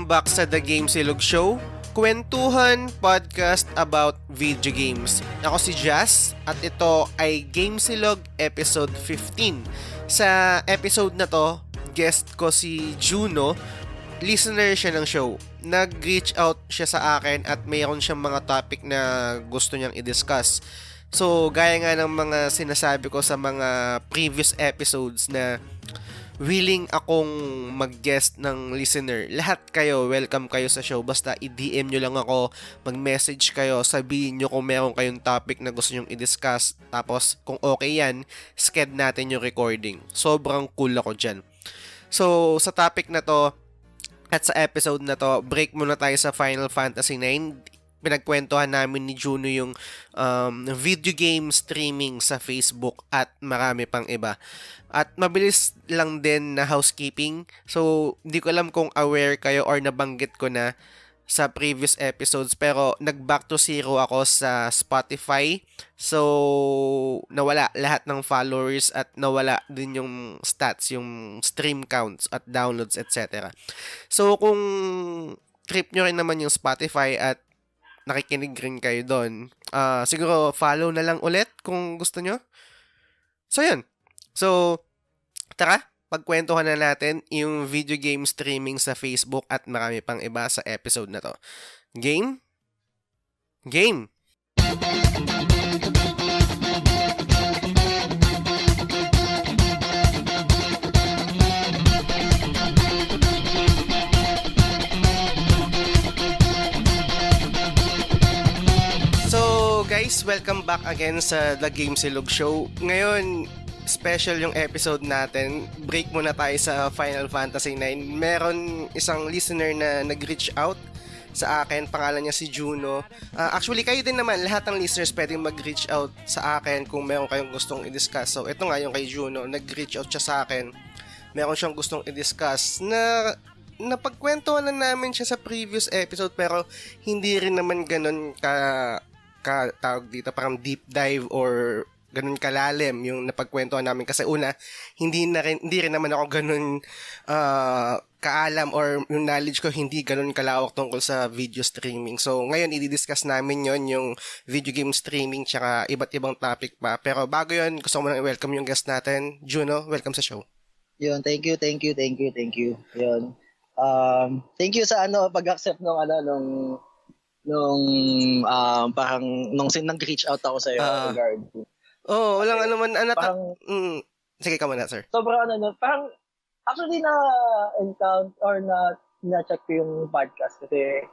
back sa The Game Silog Show, kwentuhan podcast about video games. Ako si Jazz at ito ay Game Silog episode 15. Sa episode na to, guest ko si Juno, listener siya ng show. Nag-reach out siya sa akin at mayroon siyang mga topic na gusto niyang i-discuss. So, gaya nga ng mga sinasabi ko sa mga previous episodes na willing akong mag-guest ng listener. Lahat kayo, welcome kayo sa show. Basta i-DM nyo lang ako, mag-message kayo, sabihin nyo kung meron kayong topic na gusto nyong i-discuss. Tapos, kung okay yan, sked natin yung recording. Sobrang cool ako dyan. So, sa topic na to, at sa episode na to, break muna tayo sa Final Fantasy 9. Pinagkwentuhan namin ni Juno yung video game streaming sa Facebook at marami pang iba. At mabilis lang din na housekeeping. So, hindi ko alam kung aware kayo or nabanggit ko na sa previous episodes. Pero, nag-back to zero ako sa Spotify. So, nawala lahat ng followers at nawala din yung stats, yung stream counts at downloads, etc. So, kung trip nyo rin naman yung Spotify at nakikinig rin kayo doon, siguro follow na lang ulit kung gusto nyo. So, yun. So, tara, pagkwentuhan na natin yung video game streaming sa Facebook at marami pang iba sa episode na to. Game? Game! So, guys, welcome back again sa The Game Silog Show. Ngayon, special yung episode natin. Break muna tayo sa Final Fantasy 9. Meron isang listener na nag-reach out sa akin. Pangalan niya si Juno. Actually, kayo din naman, lahat ng listeners pwedeng mag-reach out sa akin kung meron kayong gustong i-discuss. So, ito nga yung kay Juno. Nag-reach out siya sa akin. Meron siyang gustong i-discuss na napagkwentuhan na namin siya sa previous episode pero hindi rin naman ganun tawag dito, parang deep dive or ganun kalalim yung napagkwentuhan namin kasi una hindi rin naman ako ganun kaalam or yung knowledge ko hindi ganun kalawak tungkol sa video streaming. So ngayon i-discuss namin yung video game streaming tsaka iba't ibang topic pa. Pero bago yun, gusto ko muna i-welcome yung guest natin. Juno, welcome sa show. Yun, thank you. Yun. Thank you sa pag-accept parang nung nag-reach out ako sa iyo regard. Walang naman parang sige ka muna, sir. Sobrang parang actually na-encounter or na-check ko yung podcast kasi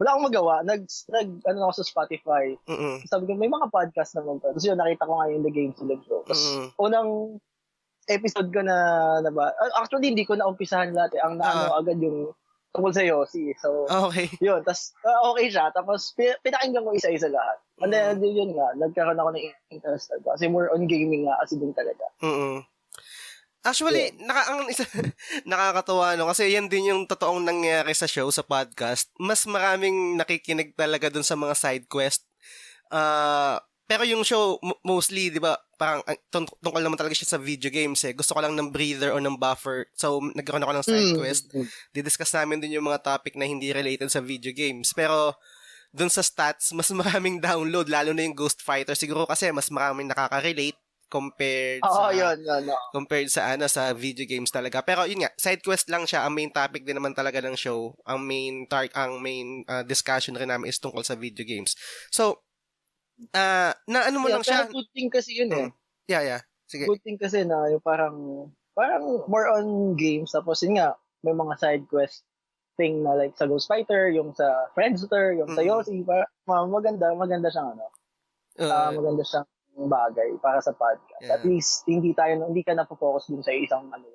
wala akong magawa. Ako sa Spotify. Sabi ko, may mga podcast naman to. Tapos yun, nakita ko nga yung The Game Silog Show. Tapos unang episode ko na ba? Actually, hindi ko na-umpisahan lahat. Ang agad yung tungkol sa Yossi. So, okay. Yun. Tapos, okay siya. Tapos, pinakinggan ko isa-isa lahat. And then, yun nga, nagkaroon ako ng interest. Kasi more on gaming nga kasi din talaga. Actually, nakakatuwa, no? Kasi yan din yung totoong nangyayari sa show, sa podcast. Mas maraming nakikinig talaga dun sa mga side quest. Pero yung show, mostly, di ba, parang tungkol naman talaga siya sa video games eh. Gusto ko lang ng breather o ng buffer. So, nagkaroon ako ng side quest. Didiscuss namin din yung mga topic na hindi related sa video games. Pero, dun sa stats, mas maraming download, lalo na yung Ghost Fighter. Siguro kasi mas maraming nakaka-relate compared sa video games talaga. Pero yun nga, side quest lang siya. Ang main topic din naman talaga ng show, ang main discussion rin namin is tungkol sa video games. So, lang siya. Good thing kasi yun eh. Yeah. Sige. Good thing kasi na yung parang more on games. Tapos yun nga, may mga side quest thing na like sa Ghost Fighter, yung sa Friendster, yung sa Yossi. Maganda siyang maganda siyang bagay para sa podcast. Yeah. At least, hindi ka na-focus dun sa isang lang.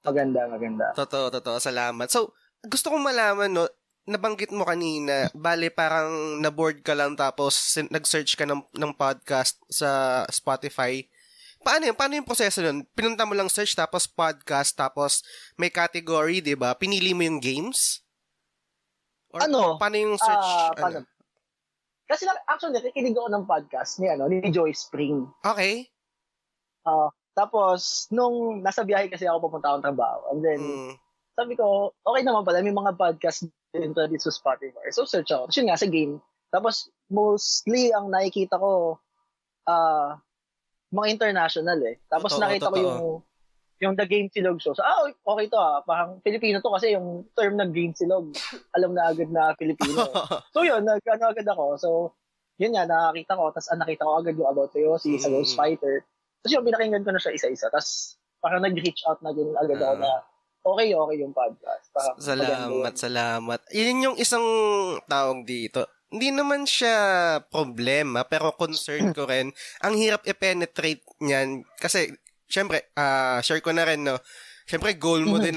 Maganda. Totoo. Salamat. So, gusto kong malaman, no, nabanggit mo kanina, bale parang na-board ka lang tapos nag-search ka ng podcast sa Spotify. Paano yung proseso nun? Pinunta mo lang search tapos podcast tapos may category, di ba? Pinili mo yung games? Or paano yung search? Kasi actually, nakikinig ako ng podcast ni Joy Spring. Okay. Tapos, nung nasa biyahe kasi ako papunta akong trabaho, and then, sabi ko, okay naman pala, may mga podcast din dito sa Spotify. So, search ako. Tapos yun nga, sa game. Tapos, mostly, ang nakikita ko, mga international eh. Tapos nakita ko yung The Game Silog Show. So, okay to Parang Filipino to kasi yung term na Game Silog, alam na agad na Filipino. So yun, agad ako. So, yun nga, nakakita ko. Tapos nakita ko agad yung About Yosi sa Ghost Fighter. Tapos yung pinakinggan ko na siya isa-isa. Tapos parang nag-reach out na din agad ako na okay yung podcast. Parang Salamat. Yun yung isang tawag dito. Hindi naman siya problema, pero concern ko rin. Ang hirap i-penetrate niyan. Kasi, syempre, share ko na rin, no? Syempre, goal din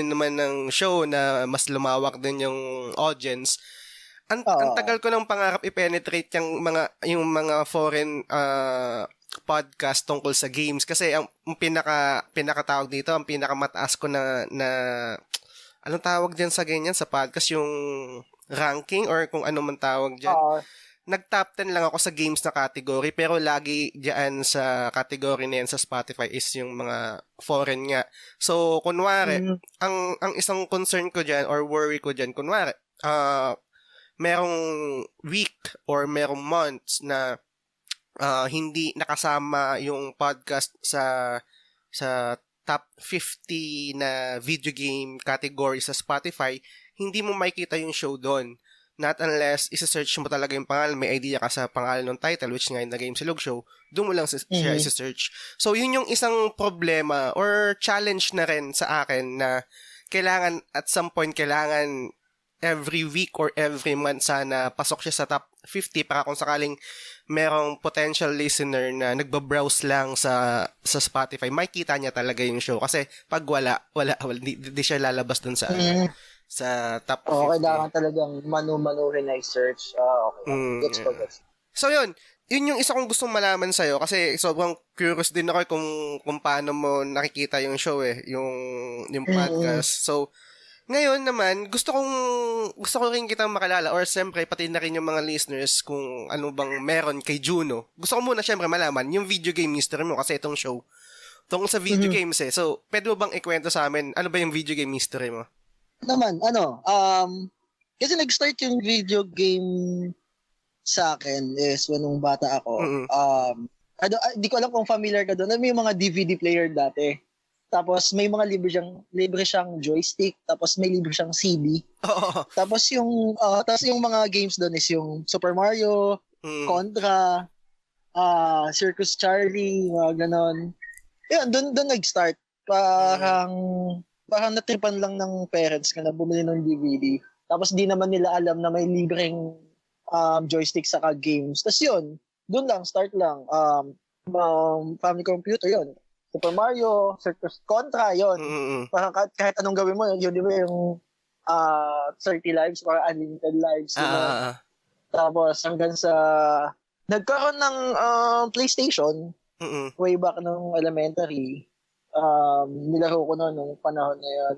naman ng show na mas lumawak din yung audience. Ang tagal ko ng pangarap i-penetrate yung mga foreign podcast tungkol sa games kasi ang pinakatawag dito, ang pinakamataas ko na anong tawag diyan sa ganyan sa podcast, yung ranking or kung ano man tawag diyan. Nag-top 10 lang ako sa games na category pero lagi diyan sa category na yan sa Spotify is yung mga foreign nga. So, kunwari, ang isang concern ko diyan or worry ko diyan, kunwari, merong week or merong months na hindi nakasama yung podcast sa top 50 na video game category sa Spotify, hindi mo makikita yung show doon. Not unless isa-search mo talaga yung pangalan, may idea ka sa pangalan ng title, which nga yung The Game Silog Show, doon mo lang siya isa-search. So, yun yung isang problema or challenge na rin sa akin na kailangan, at some point, kailangan every week or every month sana pasok siya sa top 50 para kung sakaling merong potential listener na nagbabrowse lang sa Spotify, makikita niya talaga yung show. Kasi pag wala di siya lalabas dun sa sa top 50. Kailangan talagang manu-manuhin na i-search. Okay. Gets. So yun yung isa kong gustong malaman sa'yo kasi sobrang curious din ako kung paano mo nakikita yung show yung podcast. So, ngayon naman, gusto ko rin kitang makilala or siyempre pati na rin yung mga listeners kung ano bang meron kay Juno. Gusto ko muna siyempre malaman yung video game history mo kasi itong show tungkol sa video games eh. So, pwede mo bang ikwento sa amin ano ba yung video game history mo? Kasi nag-start yung video game sa akin is when nung bata ako. Di ko alam kung familiar ka doon. May mga DVD player dati. Tapos may mga libre siyang joystick, tapos may libre siyang CD. Tapos yung mga games doon is yung Super Mario, Contra, Circus Charlie, mga ganon. Yun, doon nag-start. Parang natripan lang ng parents ka na bumili ng DVD. Tapos di naman nila alam na may libreng joystick saka games. Tapos yun, doon lang, start lang. Family computer, yun. Super Mario, Circus, Contra, yun. Parang kahit anong gawin mo, yun di ba yung 30 lives or unlimited lives. Tapos hanggang sa nagkaroon ng PlayStation way back nung elementary. Nilaro ko nung panahon na yun.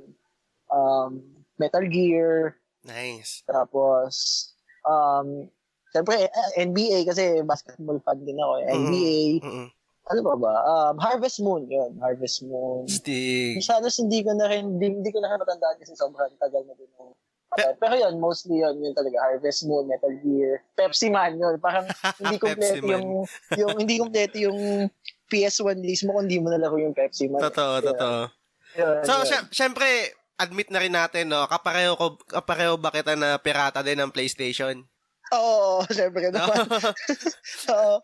Metal Gear. Nice. Tapos siyempre NBA kasi basketball fan din ako. NBA. Ano ba? Harvest Moon, yun. Harvest Moon. Stig. Masyadong hindi ko na matandaan kasi sobrang tagal na din. Pero yun, mostly yun talaga. Harvest Moon, Metal Gear, Pepsi Man, yun. Parang hindi kompleto hindi kompleto yung PS1 list mo kung hindi mo nalaro yung Pepsi Man. Totoo. So, syempre, admit na rin natin, no? Kapareho ba kita na pirata din ng PlayStation? Oo, syempre naman.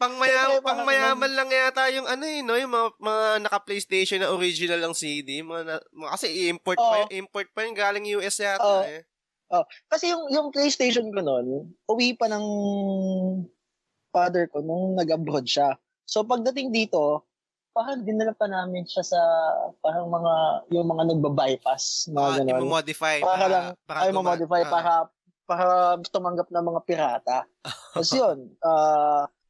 Pangmayaman lang yata yung yung mga naka-PlayStation na original lang CD, kasi import pa yung galing US yata eh. Kasi yung PlayStation ko noon, uwi pa ng father ko nung nag-abroad siya. So pagdating dito, parang dinala pa namin siya sa parang yung mga nagba-bypass, mga gano'n. I-modify para tumanggap ng mga pirata. Kasi yun,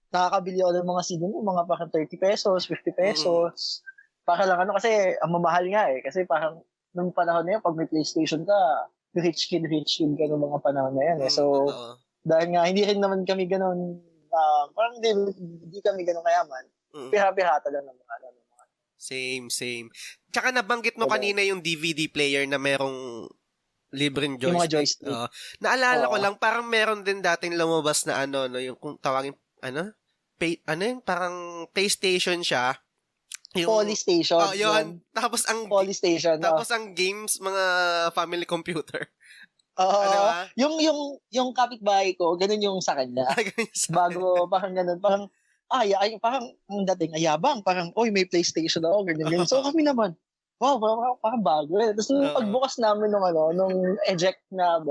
nakakabili ako ng mga CD mo, mga parang 30 pesos, 50 pesos. Para lang kasi ang mamahal nga eh. Kasi parang nung panahon na yun, pag may PlayStation ka, rich kid ka nung mga panahon na yan eh. So, dahil nga, hindi rin naman kami ganun, parang hindi kami ganun kayaman. Pirata lang ng mga. Same. Tsaka nabanggit mo kanina yung DVD player na merong libreng joystick. Yung mga joystick. Naalala ko lang, parang meron din dating lumabas na yung kung tawagin, parang PlayStation siya. Yung, Polystation. Yun. Tapos Polystation. Tapos ang games, mga family computer. Yung kapitbahay ko, ganun yung sa kanya. Bago, parang ganun, parang parang ang dating ayabang, parang, may PlayStation ako, ganyan. So kami naman, wow, parang bago eh. Tapos nung pagbukas namin nung eject na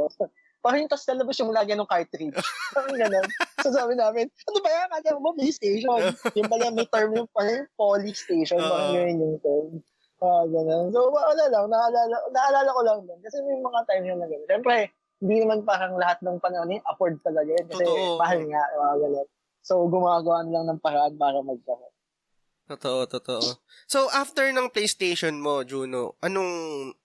parang yung tas kalabas yung lagyan ng cartridge. Parang gano'n. So sabi namin, ano ba yan? Kaya mo PlayStation. Yung pala may term yung parang Polystation. Parang ganyan yung term. Gano'n. So wala lang, naalala ko lang din. Kasi may mga time na gano'n. Siyempre, hindi naman parang lahat ng panahon afford talaga yun. Kasi mahal nga, gano'n. So, gumagawa lang ng paraan para magkaroon. Totoo. So, after ng PlayStation mo, Juno, anong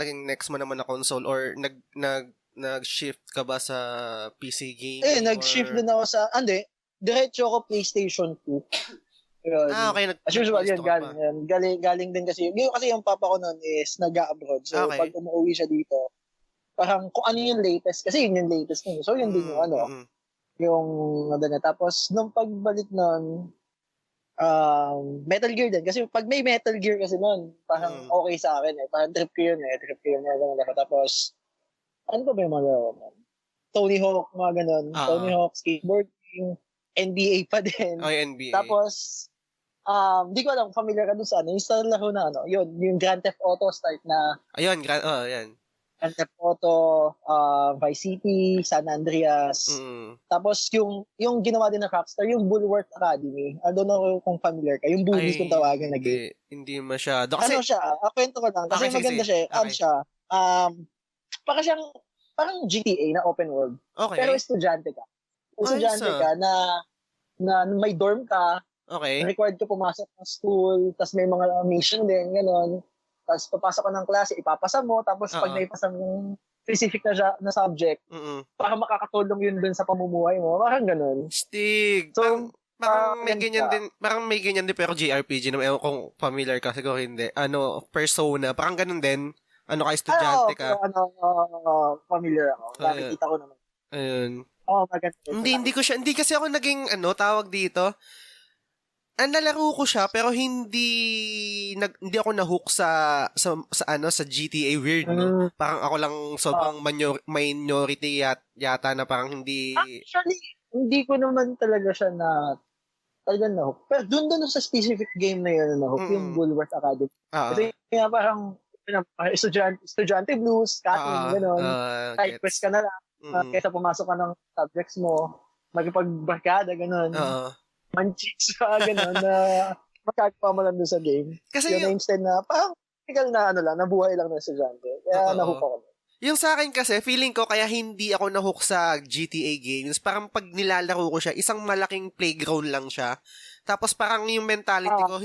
naging next mo naman na console or nag-shift ka ba sa PC game? Nag-shift din ako sa, diretso ako PlayStation 2. Yun. Okay. As usual, galing din kasi. Kasi yung papa ko nun is nag-abroad. So, pag umuwi siya dito, parang kung ano yung latest, kasi yun yung latest niya. So, yun din yung yung tapos nung pagbalik nun Metal Gear din kasi pag may Metal Gear kasi nun parang okay sa akin parang trip ko yun tapos ano ba yung mga Tony Hawk mga ganun Tony Hawk skateboarding NBA pa din NBA. Tapos di ko alam familiar ka dun sa yung sa laro na yun yung Grand Theft Auto start na yan Grand Theft Auto, Vice City, San Andreas. Tapos yung ginawa din ng Rockstar, yung Bulwark Academy. I don't know kung familiar ka. Yung Bullies kung tawagin na game. Hindi masyado. Kasi, siya? Kwento ko lang. Kasi maganda siya. Siya. Parang GTA na open world. Okay. Pero estudyante ka. Na may dorm ka. Okay. Required ka pumasok ng school. Tapos may mga mission din. Ganon. Tapos papasok ka ng klase, ipapasa mo, tapos pag naipasa mo yung specific na subject, para makakatulong yun dun sa pamumuhay mo, parang ganun. Stig! So, parang may ganyan din, pero JRPG naman, ewan kung familiar ka, siguro hindi. Persona, parang ganun din. Estudyante ka. Familiar ako. Nakikita ko naman. Ayun. Maganda. Hindi kasi ako naging, tawag dito, nalaro ko siya pero hindi ako na-hook sa GTA weird no. Parang ako lang sobrang minority yata na parang hindi. Actually, hindi ko naman talaga siya talagang na-hook. Pero doon sa specific game na yun na-hook, yung Bulwark Academy. Kasi nga parang estudyante blues, cutting, gano'n. Type quest ka na lang. Kaysa pumasok ka ng subjects mo, magpagbarkada, gano'n. Manchicks ka, gano'n, na makakapa mo lang doon sa game. Kasi yun instead na, parang typical na nabuhay lang ng estudyante. Kaya nahook ako. Yung sa akin kasi, feeling ko kaya hindi ako nahook sa GTA games. Parang pag nilalaro ko siya, isang malaking playground lang siya. Tapos parang yung mentality ko,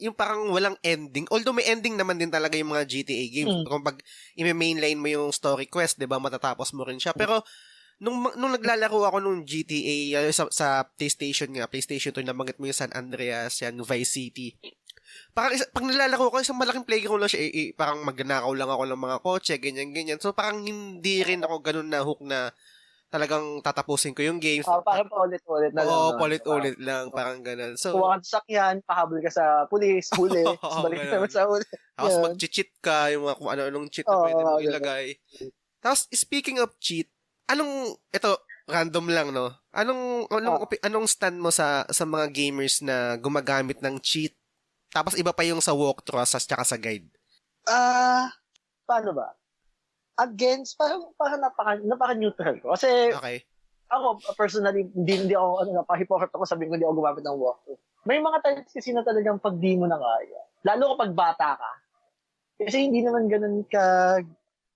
yung parang walang ending. Although may ending naman din talaga yung mga GTA games. Kung pag i-mainline mo yung story quest, diba, matatapos mo rin siya. Pero, nung naglalaro ako nung GTA sa PlayStation 2, nabanggit mo yung San Andreas, yan, Vice City. Parang pag nilalaro ko, isang malaking playground lang siya, parang magnakaw lang ako ng mga kotse, ganyan. So parang hindi rin ako ganun na hook na talagang tatapusin ko yung games. Parang paulit-ulit na lang. Paulit-ulit lang, parang ganun. So, kuha ka sa sakyan, pahabol ka sa pulis, huli, balik ka naman sa huli. Tapos mag-cheat ka, yung mga kung ano-anong cheat na pwede mo ilagay. Tapos, speaking of cheat, ito, random lang, no? Anong stand mo sa mga gamers na gumagamit ng cheat? Tapos iba pa yung sa walkthrough at saka sa guide. Paano ba? Against, parang napaka-neutral ko. Kasi, ako, personally, hindi ako, napahipokrip ako, sabihin ko hindi ako gumamit ng walkthrough. May mga times kasi na talagang pag di mo na kaya. Lalo kapag bata ka. Kasi hindi naman ganun ka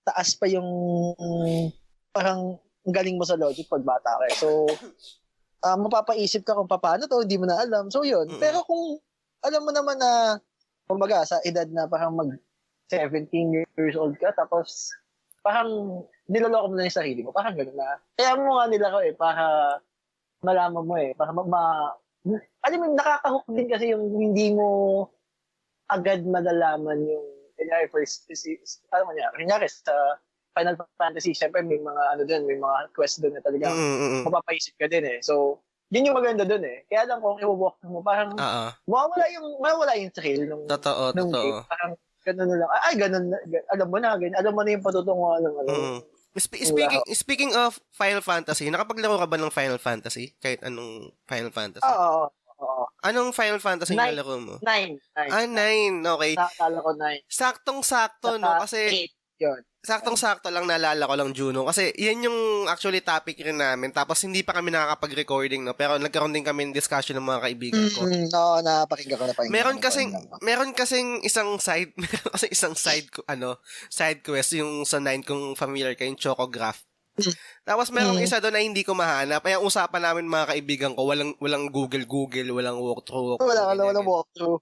taas pa yung parang galing mo sa logic pag bata ka. So, mapapaisip ka kung paano to, hindi mo na alam. So, yun. Pero kung alam mo naman na, kumbaga, sa edad na parang 17 years old ka, tapos parang niloloko mo na yung sarili mo. Parang gano'n na. Kaya mo nga nila ko para malaman mo para alam mo, nakaka-hook din kasi yung hindi mo agad malalaman yung kunyari sa Final Fantasy, syempre may mga may mga quest doon na talagang mapapaisip ka din eh. So, yun yung maganda doon eh. Kaya lang kung i-walk mo, parang mawawala yung thrill nung game. Parang ganun na lang. Ay, ganun na. Alam mo na yung patutunguhan ng Speaking of Final Fantasy, nakapaglaro ka ba ng Final Fantasy? Kahit anong Final Fantasy? Oo. Anong Final Fantasy yung nalaro mo? 9. 9. Okay. Nakakala ko 9. Saktong-sakto, no? Kasi 8 yun. Saktong-sakto lang naalala ko lang, Juno. Kasi yan yung actually topic rin namin. Tapos hindi pa kami nakakapag-recording, no? Pero nagkaroon din kami ng discussion ng mga kaibigan ko. Oo, napakinggan ko. Meron kasing isang side quest yung sa 9 kung familiar kayo, yung Chocograph. Tapos merong isa doon na hindi ko mahanap. Kaya usapan namin mga kaibigan ko, walang Google, walang walkthrough. Walang walkthrough.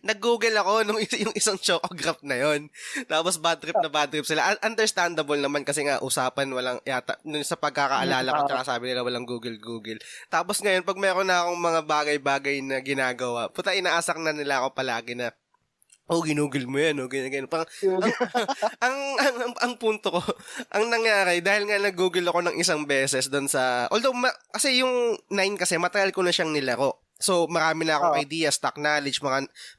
Nag-google ako nung yung isang Chocograph na yon. Tapos bad trip sila. Understandable naman kasi nga usapan walang yata nung sa pagkakaalala ko tsaka sabi nila walang Google. Tapos ngayon pag meron na akong mga bagay-bagay na ginagawa, puta inaasak na nila ako palagi na ginugol mo yan, ganyan. Parang, ang punto ko, ang nangyari, dahil nga nag-google ako ng isang beses doon sa, kasi yung 9 kasi, matagal ko na siyang nilaro. So, marami na akong ideas, stock knowledge,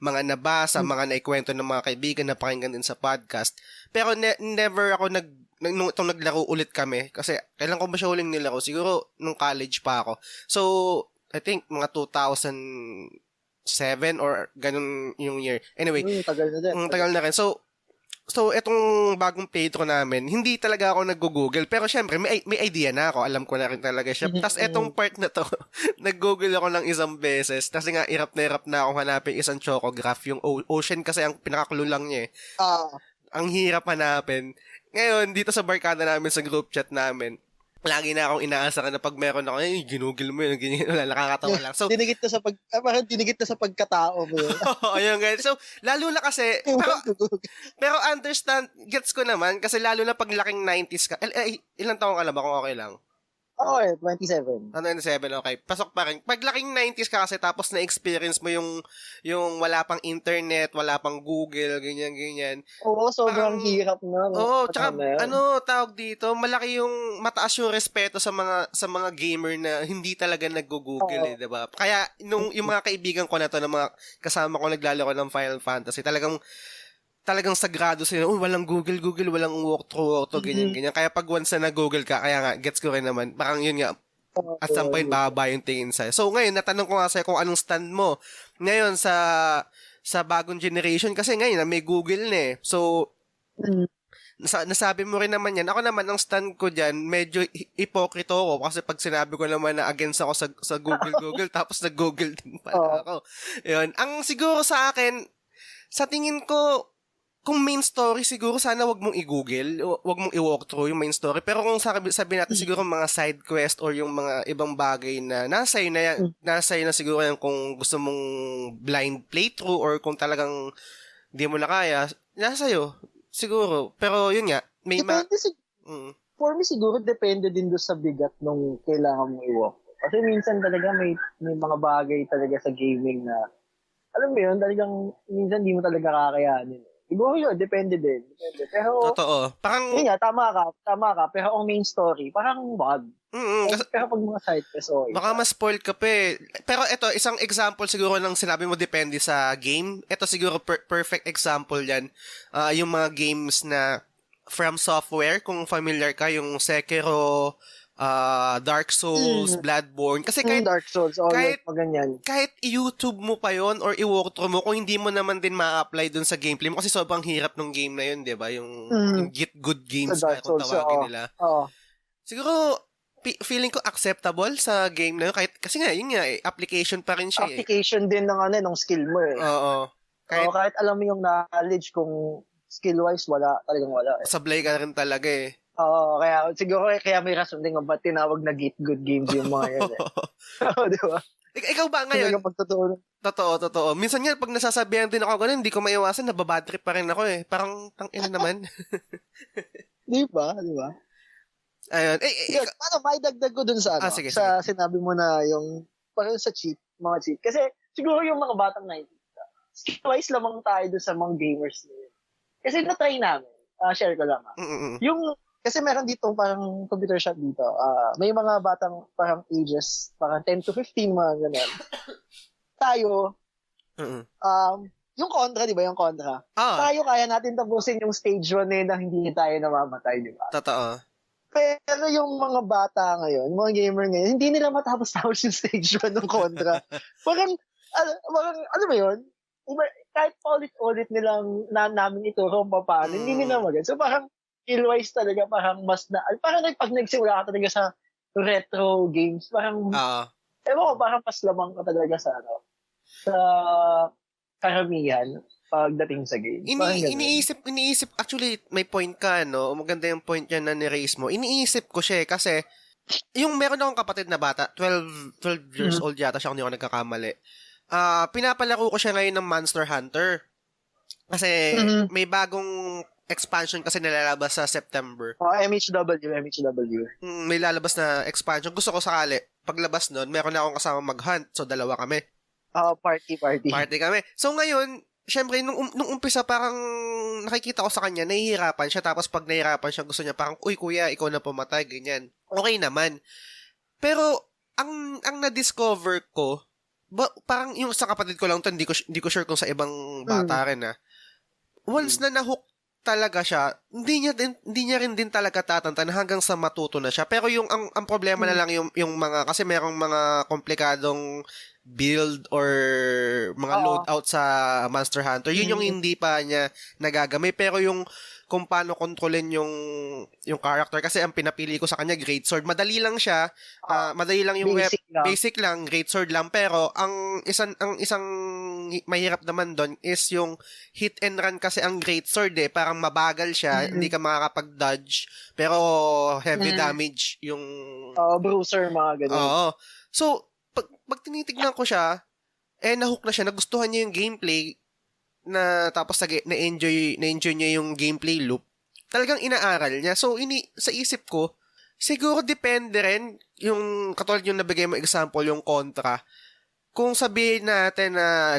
mga nabasa, mga naikwento ng mga kaibigan na pakinggan din sa podcast. Pero never ako nung itong naglaro ulit kami, kasi kailan ko ba siya huling nilaro? Siguro, nung college pa ako. So, I think, mga 2007 or ganun yung year. Anyway, tagal na din. Tagal na rin. So etong bagong playthrough namin, hindi talaga ako nag-google. Pero syempre, may idea na ako. Alam ko na rin talaga siya. Tapos etong part na to, nag-google ako ng isang beses. Kasi nga, hirap na akong hanapin isang Chocograph. Yung Ocean kasi ang pinakakulo lang niya eh. Ang hirap hanapin. Ngayon, dito sa barkada namin, sa group chat namin, lagi na akong inaasakan na pag meron ako, ginugil mo yun, ganyan, nakakatawa lang. So, dinigit na sa pagkatao mo yun. Ayun, guys. So, lalo na kasi, pero gets ko naman, kasi lalo na pag laking 90s ka, ilang taong ka na ba kung okay lang? Okay, 27. 27, okay. Pasok pa rin. Pag laking 90s ka kasi, tapos na-experience mo yung wala pang internet, wala pang Google, ganyan. Oo, sobrang hirap na. Oo, tsaka, tawag dito, malaki yung, mataas yung respeto sa mga gamer na hindi talaga nag-google, diba? Kaya, yung mga kaibigan ko na to, na mga kasama ko naglalaro ng Final Fantasy, talagang sagrado sila. Walang Google, walang walkthrough, ganyan. Kaya pag once na nag-Google ka, kaya nga, gets ko rin naman, parang yun nga, at some point, bababa yung tingin sa'yo. So, ngayon, natanong ko nga sa'yo kung anong stand mo. Ngayon, sa bagong generation, kasi ngayon, may Google na eh. So, nasabi mo rin naman yan. Ako naman, ang stand ko dyan, medyo ipokrito ko kasi pag sinabi ko naman na against ako sa Google, tapos nag-Google din pala ako. Yun. Ang siguro sa akin, sa tingin ko, kung main story, siguro sana wag mong i-google, wag mong i-walk through yung main story. Pero kung sabi natin siguro mga side quest or yung mga ibang bagay na nasa iyo na siguro yan kung gusto mong blind playthrough or kung talagang hindi mo na kaya, nasa iyo siguro. Pero yun nga, for me siguro depende din doon sa bigat nung kailangan mong i-walk. Kasi minsan talaga may mga bagay talaga sa gaming na alam mo yun, talagang minsan di mo talaga kakayanin. Siguro yun, depende din. Pero, totoo. Parang, yun nga, tama ka. Pero ang main story, parang wag. Pero pag mga side quest, baka ma-spoil ka pa eh. Pero ito, isang example siguro ng sinabi mo depende sa game. Ito siguro perfect example yan. Yung mga games na From Software, kung familiar ka, yung Sekiro, Dark Souls, Bloodborne. Kasi Dark Souls, kahit i-YouTube mo pa yon or i-walkthrough mo, kung hindi mo naman din ma-apply dun sa gameplay mo, kasi sobrang hirap ng game na yun, di ba? Yung Get Good Games na kung tawagin nila. Siguro, feeling ko acceptable sa game na yun. Kasi nga, yun nga, application pa rin siya. Application din ng skill mo eh. Oo. Kahit alam mo yung knowledge kung skill-wise, talagang wala eh. Sablay ka rin talaga eh. Oo, kaya may rason din kung ba't tinawag na Get Good Games yung mga yan eh. Oo, di ba? Ikaw ba ngayon? Totoo. Minsan nga, pag nasasabihan din ako ganun, hindi ko maiwasan, nababadtrip pa rin ako eh. Parang, tangina naman. Di ba? Ayun. May dagdag ko dun sa sige. Sinabi mo na yung, parang sa mga cheat. Kasi, siguro yung mga batang 90s, twice lamang tayo doon sa mga gamers na yun. Kasi na-try namin. Share ko lang. Yung, kasi meron dito parang computer shop dito. May mga batang parang ages, parang 10 to 15, mga ganun. Tayo, yung Contra, di ba? Yung Contra. Tayo kaya natin tapusin yung stage 1 na hindi tayo namamatay, di ba? Totoo. Pero yung mga bata ngayon, mga gamer ngayon, hindi nila matapos-tapos yung stage 1 ng Contra. parang, ano ba yun? Kahit ulit-ulit nilang namin ito kung paano, hindi nila maganda. So parang, skill-wise talaga, parang parang pag nagsimula ka talaga sa retro games, parang, ewan ko, parang paslamang ka talaga sa karamihan pagdating sa game. Iniisip, actually, may point ka, no? Maganda yung point yan na ni-raise mo. Iniisip ko siya kasi, yung meron akong kapatid na bata, 12 years old yata siya kung hindi ako nagkakamali. Pinapalaro ko siya ngayon ng Monster Hunter. Kasi, may bagong expansion kasi nilalabas sa September. MHW. May lalabas na expansion. Gusto ko sakali, paglabas nun, meron na akong kasama mag-hunt. So, dalawa kami. Party. Party kami. So, ngayon, syempre, nung umpisa, parang nakikita ko sa kanya, nahihirapan siya. Tapos, pag nahihirapan siya, gusto niya parang, uy, kuya, ikaw na pumatay, ganyan. Okay naman. Pero, ang na-discover ko, parang yung sa kapatid ko lang to, hindi ko sure kung sa ibang bata rin, once na nahook talaga siya, hindi niya rin din talaga tatantan hanggang sa matuto na siya. Pero yung ang problema na lang yung mga, kasi merong mga komplikadong build or mga loadout sa Monster Hunter. Yun yung hindi pa niya nagagamay. Pero yung kung paano kontrolin yung character, kasi ang pinapili ko sa kanya Great Sword. Madali lang siya. Madali lang yung basic lang, Great Sword lang, pero ang isang mahirap naman doon is yung hit and run, kasi ang Great Sword parang mabagal siya, hindi ka makakapag-dodge, pero heavy damage yung bruiser, mga ganun. Oo. So, pag tinitignan ko siya, nahook na siya, nagustuhan niya yung gameplay, na tapos na-enjoy niya yung gameplay loop, talagang inaaral niya. So, sa isip ko, siguro depende rin, yung katulad yung nabigay mo example, yung Contra, kung sabihin natin na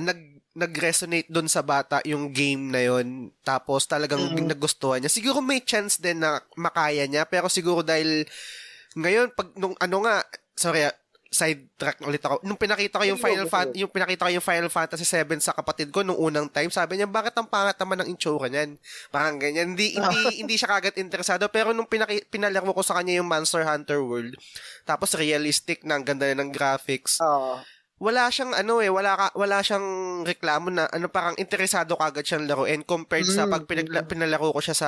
nag-resonate doon sa bata yung game na yon, tapos talagang nagustuhan niya, siguro may chance din na makaya niya. Pero siguro dahil ngayon, pag sidetrack ulit ako. Nung pinakita ko yung Final Fantasy 7 sa kapatid ko nung unang time, sabi niya, bakit ang pangat naman ng itsura niyan? Parang ganyan. Hindi siya kagad interesado. Pero nung pinalaro ko sa kanya yung Monster Hunter World, tapos realistic na, ang ganda na ng graphics. Wala siyang wala siyang reklamo na parang interesado kagad siyang laruin compared sa pag pinalaro ko siya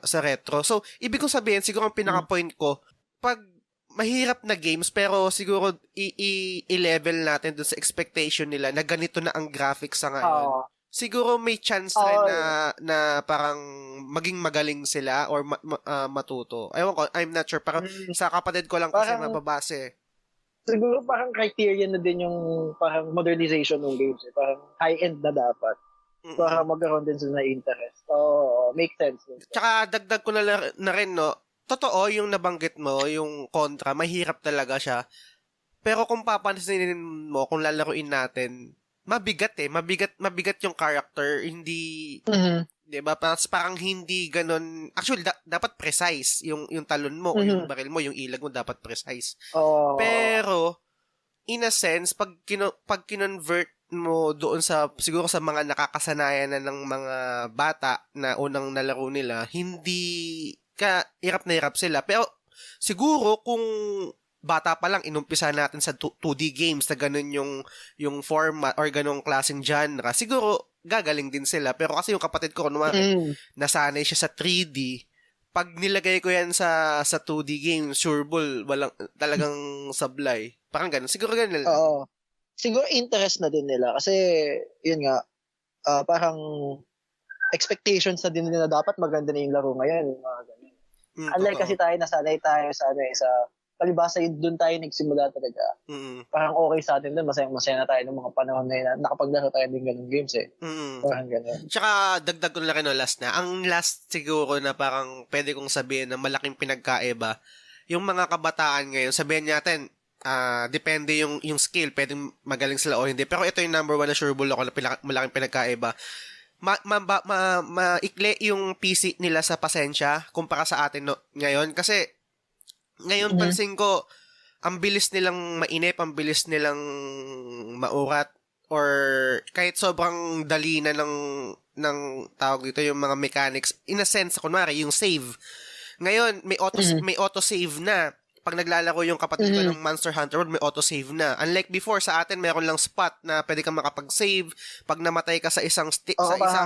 sa retro. So, ibig kong sabihin, siguro ang pinaka-point ko, pag mahirap na games, pero siguro i-level natin dun sa expectation nila na ganito na ang graphics sa ngayon. Siguro may chance rin na parang maging magaling sila or matuto. Ewan ko, I'm not sure. Parang sa kapatid ko lang kasi mababase. Siguro parang criteria na din yung parang modernization ng games. Parang high-end na dapat. Para magkaroon din sila na interest. Make sense. Tsaka dagdag ko na rin, no? Totoo, yung nabanggit mo, yung Contra, mahirap talaga siya. Pero kung papansinin mo, kung lalaruin natin, mabigat Mabigat yung character, hindi, diba? Parang hindi ganun. Actually, dapat precise yung talon mo, o yung baril mo, yung ilag mo, dapat precise. Pero, in a sense, pag kinonvert mo doon siguro sa mga nakakasanayan na ng mga bata na unang nalaro nila, hindi hirap na hirap sila. Pero siguro kung bata pa lang, inumpisa natin sa 2D games na ganun yung format or ganung klaseng genre, siguro gagaling din sila. Pero kasi yung kapatid ko, nasanay siya sa 3D. Pag nilagay ko yan sa 2D game, sureball, walang talagang sablay. Parang ganun. Siguro ganun. Oo. Siguro interest na din nila. Kasi, yun nga, parang expectations na din nila, dapat maganda na yung laro ngayon. Mga ganun. Unlike kasi tayo, nasanay tayo sa palibasa, doon tayo nagsimula talaga. Parang okay sa atin doon, masaya na tayo ng mga panahon na yun. Nakapaglaro tayo din ganun games Parang ganun. Tsaka dagdag ko na rin last na. Ang last siguro na parang pwede kong sabihin na malaking pinagkaiba, yung mga kabataan ngayon, sabihin natin, depende yung skill, pwedeng magaling sila o hindi. Pero ito yung number one na sureball ako na malaking pinagkaiba. Maikli yung PC nila sa pasensya kumpara sa atin ngayon. Kasi ngayon pansin ko, ang bilis nilang mainip, ang bilis nilang maurat, or kahit sobrang dali na ng tawag dito yung mga mechanics. In a sense, kunwari, yung save. Ngayon, may auto-save na. Pag naglalaro yung kapatid ko ng Monster Hunter World, may auto-save na. Unlike before, sa atin, meron lang spot na pwede kang makapag-save. Pag namatay ka sa isang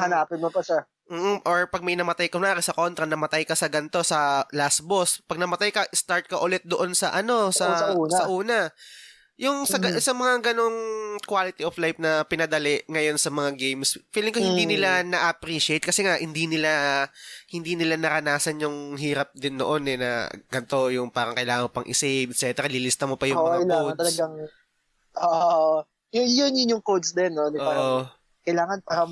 hanapin mo pa siya. Or pag may namatay ka, kunwari sa Contra, namatay ka sa ganito, sa last boss. Pag namatay ka, start ka ulit doon sa sa una. Yung sa mga ganong quality of life na pinadali ngayon sa mga games, feeling ko hindi nila na-appreciate kasi nga hindi nila naranasan yung hirap din noon na ganito yung parang kailangan pang i-save, etc. Lilista mo pa yung mga codes. Talagang yun yung codes din, no? Kailangan para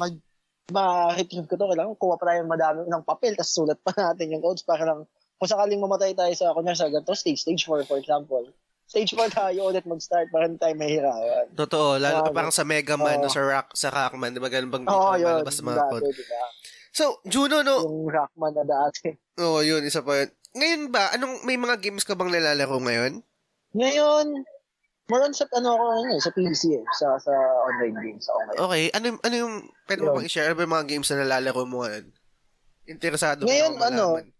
ma-retrieve ko to, kailangan kuha pa tayo madami ng papel tapos sulat pa natin yung codes para lang kung sakaling mamatay tayo sa kunyari sa ganito stage 4 for example. Stage 4 tayo ulit mag-start para hindi tayo mahirapan. Totoo, lalo parang sa Mega Man o sa Rockman, di ba ganun bang malabas sa mga code? Diba? So, Juno, no? Yung Rockman na dati. Yun, isa pa yun. Ngayon ba, may mga games ka bang nilalaro ngayon? Ngayon, more on sa sa PC sa online games. Okay, ano yung, pwede mo bang i-share? Ano ba yung mga games na nilalaro mo ngayon? Interesado ngayon, ko malaman.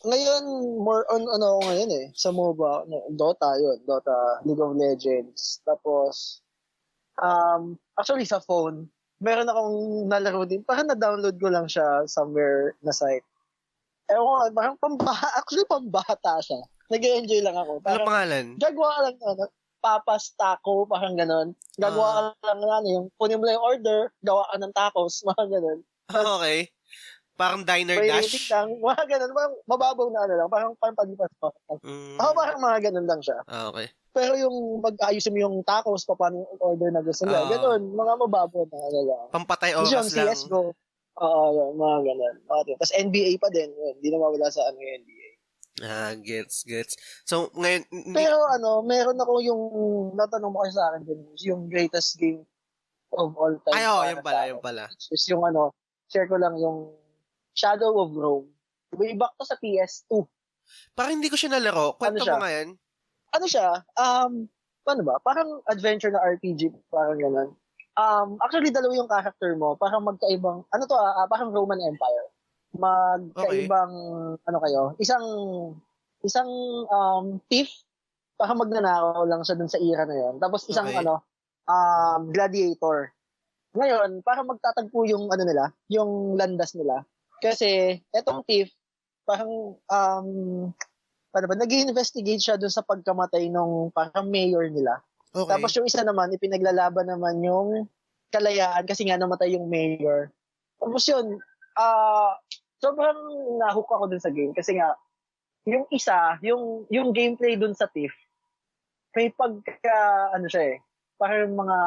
Ngayon, more on ngayon sa MOBA, Dota yun, Dota, League of Legends, tapos, actually sa phone, meron akong nalaro din, parang na-download ko lang siya somewhere na site. Ewan ko, parang pambata siya. Nag-enjoy lang ako. Ano pangalan? Gagawa lang papas taco, parang ganon. Gagawa lang yung punin mo lang yung order, gawa ka ng tacos, mga ganon. Okay. Parang diner dash? Lang, mga ganun, mababaw na lang, parang palipas pa. Parang mga ganun lang siya. Okay. Pero yung mag-ayusin mo yung tacos, paano yung order na gusto nila, ganun, mga mababaw na lang. Pampatay oras lang. CSGO. Yun, mga ganun. Tapos NBA pa din, yun, hindi na mawala sa yung NBA. Gets. So, ngayon... Pero meron ako yung, natanong mo kasi sa akin din, yung greatest game of all time. Yung pala. Just yung share ko lang yung Shadow of Rome. Way back to sa PS2. Parang hindi ko siya nalaro. Kwento mo nga yan. Ano siya? Paano ba? Parang adventure na RPG. Parang ganun. Actually, dalawa yung character mo. Parang magkaibang, parang Roman Empire. Magkaibang, kayo? Isang thief. Parang magnanakaw lang siya dun sa era na yun. Tapos isang, gladiator. Ngayon, parang magtatagpo yung, nila, yung landas nila. Kasi, etong thief, parang, nag-investigate siya dun sa pagkamatay nung parang mayor nila. Okay. Tapos yung isa naman, ipinaglalaban naman yung kalayaan kasi nga namatay yung mayor. Tapos yun, sobrang nahook ako dun sa game kasi nga, yung isa, yung gameplay dun sa thief, may pagka, parang mga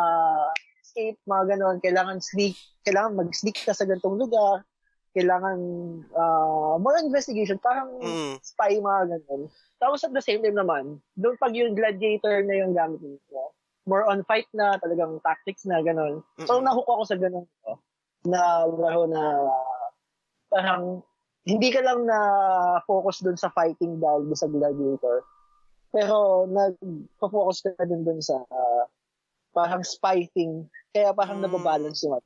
escape, mga ganon, kailangan mag-sneak ka sa ganitong lugar, kailangan more investigation, parang spy, mga ganun. Tapos at the same time naman, doon pag yung gladiator na yung gamit mo, more on fight na, talagang tactics na, ganun. So, nahook ako sa ganun na laro na parang hindi ka lang na focus doon sa fighting dahil sa gladiator. Pero nag-focus ka din sa parang spy thing. Kaya parang nababalance yung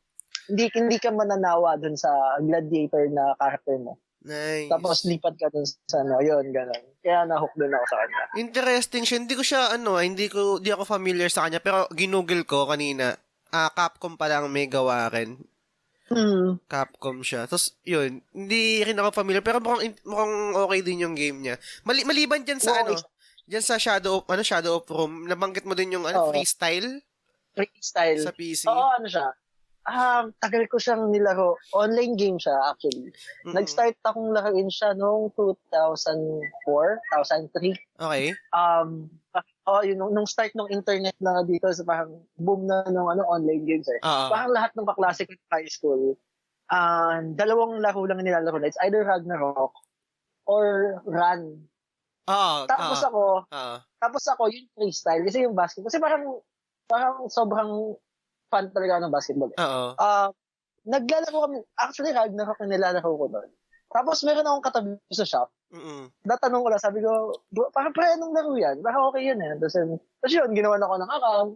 hindi ka mananawa dun sa gladiator na character mo. Nice. Tapos lipat ka dun sa yun, gano'n. Kaya nahook dun ako sa kanya. Interesting siya. Hindi ko siya, hindi ako familiar sa kanya, pero ginugol ko kanina. Capcom pa lang may gawa rin. Capcom siya. Tapos, yun, hindi rin ako familiar, pero mukhang okay din yung game niya. Maliban dyan sa dyan sa Shadow of Rome, nabanggit mo din yung freestyle? Freestyle. Sa PC? Oo, siya. Tagal ko siyang nilaro. Online game siya, actually. Nag-start akong laruin siya noong 2004, 2003. Okay. Nung start ng internet na dito, sa parang boom na ng online games Parang lahat ng kaklase ko high school, dalawang laro lang nilalaro na. It's either Ragnarok or Run. Tapos ako, yung freestyle, kasi yung basketball, kasi parang sobrang fan talaga ng basketball. Naglalaro kami, actually, Ragnarok na nilalaro ko doon. Tapos meron akong katabi sa shop. Natanong ko lang, sabi ko, parang anong laro yan? Parang okay yun eh. Tapos yun, ginawa na ako ng account.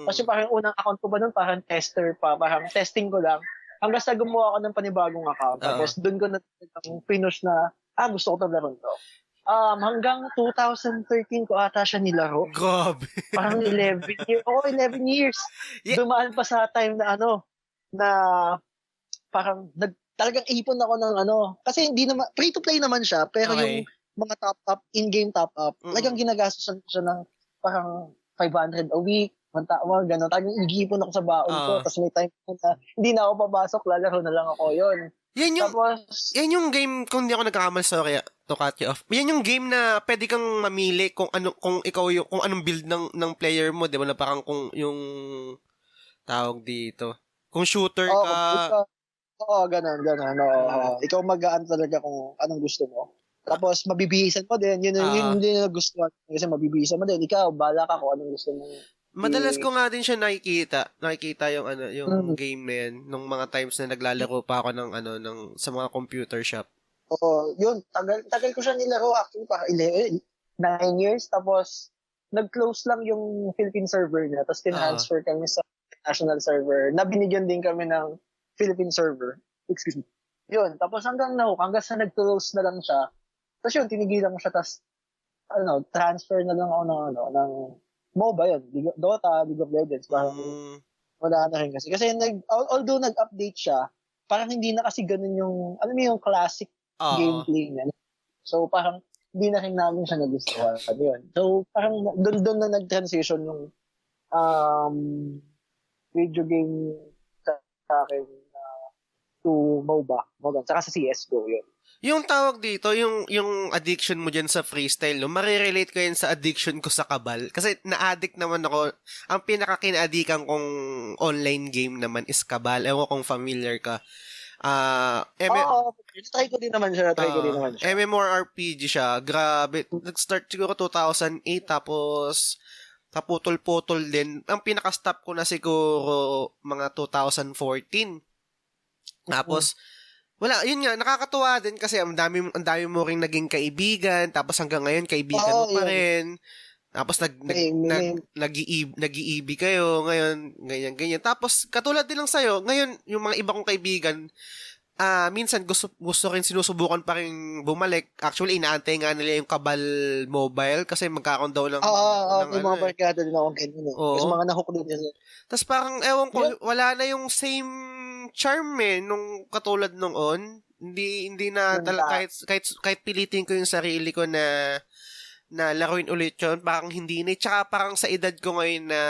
Kasi parang unang account ko ba nun, parang tester pa, parang testing ko lang. Hanggang sa gumawa ako ng panibagong account. Tapos doon ko na pinush na, gusto ko itong laro to. Hanggang 2013 ko ata siya nilaro. Grabe. Parang 11 years. 11 years. Yeah. Dumaan pa sa time na na parang talagang ipon ako ng kasi hindi naman, free to play naman siya, pero yung mga top-up, in-game top-up, talagang ginagastosan ko siya ng parang 500 a week, gano'n. Talagang igipon ako sa baon ko, tapos may time na hindi na ako papasok, lalaro na lang ako yun. Yan yung game, kung hindi ako nagkakamali, sorry to cut you off. Yan yung game na pwede kang mamili kung ikaw kung anong build ng player mo, di ba? Na parang kung yung tawag dito. Kung shooter ka. Oo, ganun. Ikaw mag-aan talaga kung anong gusto mo. Tapos mabibihisan mo din. Yun din yung gusto mo. Kasi mabibihisan mo din. Ikaw, bala ka kung anong gusto mo. Madalas ko nga din siya nakikita yung yung game na yan nung mga times na naglalaro pa ako ng sa mga computer shop. Oo, yun, tagal ko siya nilaro actually para 9 years, tapos nag-close lang yung Philippine server niya, tapos tin-transfer kami sa national server, na binigyan din kami ng Philippine server. Excuse me. Yun, tapos hanggang sa nag-close na lang siya, tapos yun, tinigilan ko siya, tapos transfer na lang ako ng MOBA yun, Dota, League of Legends, parang wala na rin kasi. Kasi although nag-update siya, parang hindi na kasi ganun yung, yung classic gameplay niya. So parang hindi na rin namin siya nagustuhan. Yun. So parang doon na nag-transition yung video game sa akin to MOBA. Saka sa CSGO yun. Yung tawag dito, yung addiction mo dyan sa freestyle, marirelate ko yan sa addiction ko sa Kabal. Kasi na-addict naman ako. Ang pinaka-kina-addikan kong online game naman is Kabal. Ewan kung familiar ka. Try ko din naman siya. MMORPG siya. Grabe. Nag-start siguro 2008, tapos kaputol-putol din. Ang pinaka-stop ko na siguro mga 2014. Tapos, wala, yun nga, nakakatuwa din kasi ang dami mo ring naging kaibigan, tapos hanggang ngayon kaibigan mo pa rin. Tapos nag-iibi kayo ngayon, ganyan. Tapos katulad din lang sa'yo, ngayon yung mga iba kong kaibigan, minsan gusto rin sinusubukan pa rin bumalik. Actually, inaantay nga nila yung Kabal Mobile kasi magkakaroon daw ng yung mga barkada din ako ganyan eh. Kasi mga nahook din nila. Tapos parang, ewan ko, wala na yung same charm nung katulad noon. Hindi na kahit pilitin ko yung sarili ko na laruin ulit yun, parang hindi na. Tsaka parang sa edad ko ngayon na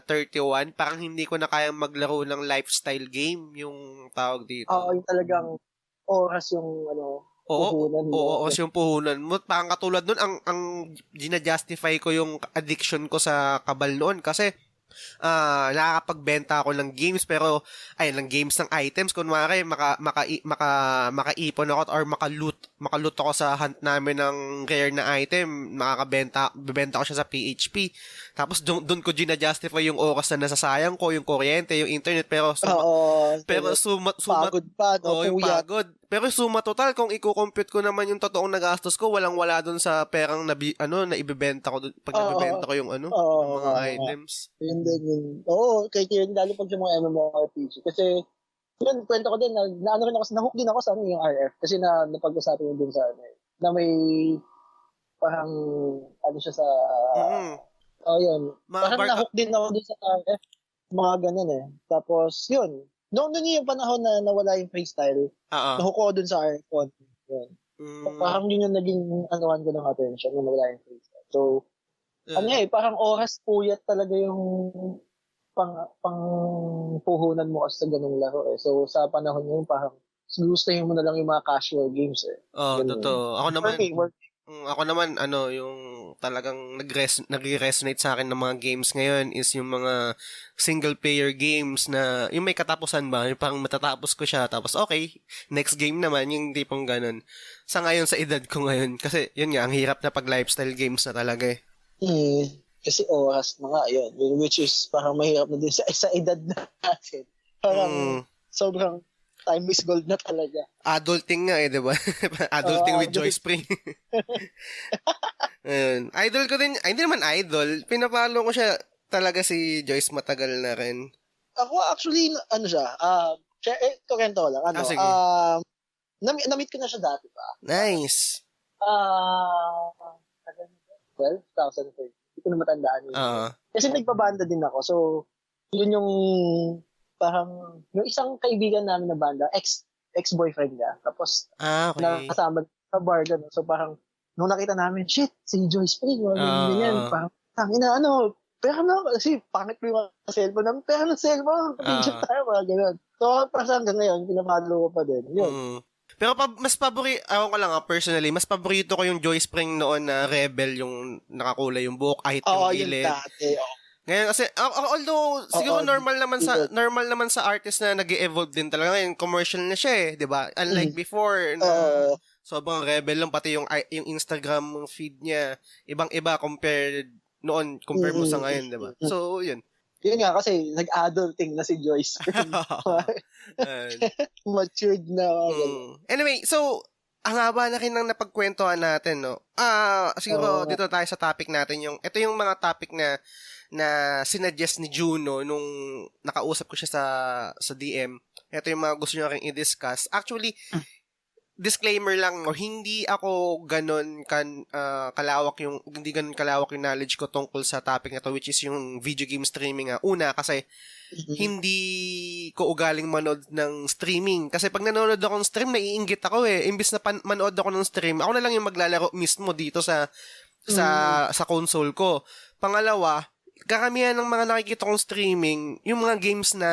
31, parang hindi ko na kayang maglaro ng lifestyle game, yung tawag dito. Yung talagang oras yung puhunan mo. Oras yung puhunan mo. Parang katulad nun, ang ginajustify ko yung addiction ko sa Kabal noon kasi nakakapagbenta ako ng games, pero ng games ng items, kunwari makaipon ako or makaloot ako sa hunt namin ng rare na item, bebenta ko siya sa PHP. Tapos doon ko ginajustify yung oras na nasasayang ko, yung kuryente, yung internet, pero pagod pa, yung pagod. Pero suma total, kung i-compute ko naman yung totoong nagastos ko, walang-wala doon sa perang na ibebenta ko pag nabebenta ko yung mga items. Yun din yun. Kaya lalo pag sa mga MMORPG. Kasi, yun, kwento ko din, nahook din ako sa yung RF. Kasi napag-usapan yun din sa na may, parang, siya sa, yun. Parang nahook din ako din sa RF. Mga ganun eh. Tapos, yun. Noon yung panahon na nawala yung freestyle, nahook ko dun sa RF. Yun. Parang yun yung naging anuhan ko ng attention na nawala yung freestyle. So, parang oras puyat talaga yung pang puhunan mo kasi sa ganung laro eh. So, sa panahon yun, parang gustuhin mo na lang yung mga casual games eh. Totoo. Ako naman, Ako naman, yung talagang nag-resonate sa akin ng mga games ngayon is yung mga single-player games na, yung may katapusan ba, yung parang matatapos ko siya, tapos okay, next game naman, yung tipong ganun. Sa ngayon, sa edad ko ngayon, kasi yun nga, ang hirap na pag-lifestyle games na talaga eh. Kasi oras na nga, yun. Which is parang mahirap na din sa edad natin. Parang sobrang time is gold na talaga. Adulting nga eh, di ba? Adulting with Joy Spring. Ayun. Idol ko din, ay hindi naman idol, pinapalo ko siya talaga si Joyce matagal na rin. Ako actually, siya, kwento lang. Sige. Na-meet ko na siya dati pa. Nice. 2013. Hindi ko na matandaan yun. Kasi nagpabanda din ako. So, yun yung parang yung isang kaibigan namin na banda, ex-boyfriend niya. Tapos, okay. nakasama sa bar, gano'n. So, parang, nung nakita namin, shit, si Joy Spring, ganyan. Parang, tangina, pero kasi pangit ko yung cellphone namin, pero cellphone, picture tayo, gano'n. So, parang hanggang ngayon, pinamalo ko pa din. Yun. Pero mas paborito, ako ko lang personally, mas paborito ko yung Joy Spring noon na Rebel, yung nakakulay yung buhok, kahit yung gilid. Yung dati, Ngayon kasi although siguro normal naman sa artist na nag-evolve din talaga ngayon, commercial na siya eh, 'di ba? Unlike before na sobrang rebel lang, pati yung Instagram feed niya ibang-iba compared mo sa ngayon, 'di ba? So, yun. Yun nga kasi nag-adulting na si Joyce. Matured na. Anyway, so ang haba na rin ng napagkwentuhan natin, no? Siguro dito tayo sa topic natin, ito yung mga topic na sinuggest ni Juno nung nakausap ko siya sa DM. Ito yung mga gusto niya rin i-discuss. Actually, disclaimer lang, hindi ako kalawak yung knowledge ko tungkol sa topic na to, which is yung video game streaming. Una, kasi hindi ko ugaling manood ng streaming. Kasi pag nanonood ako ng stream, naiinggit ako eh. Imbis na manood ako ng stream, ako na lang yung maglalaro mismo dito sa console ko. Pangalawa, karamihan ng mga nakikita kong streaming, yung mga games na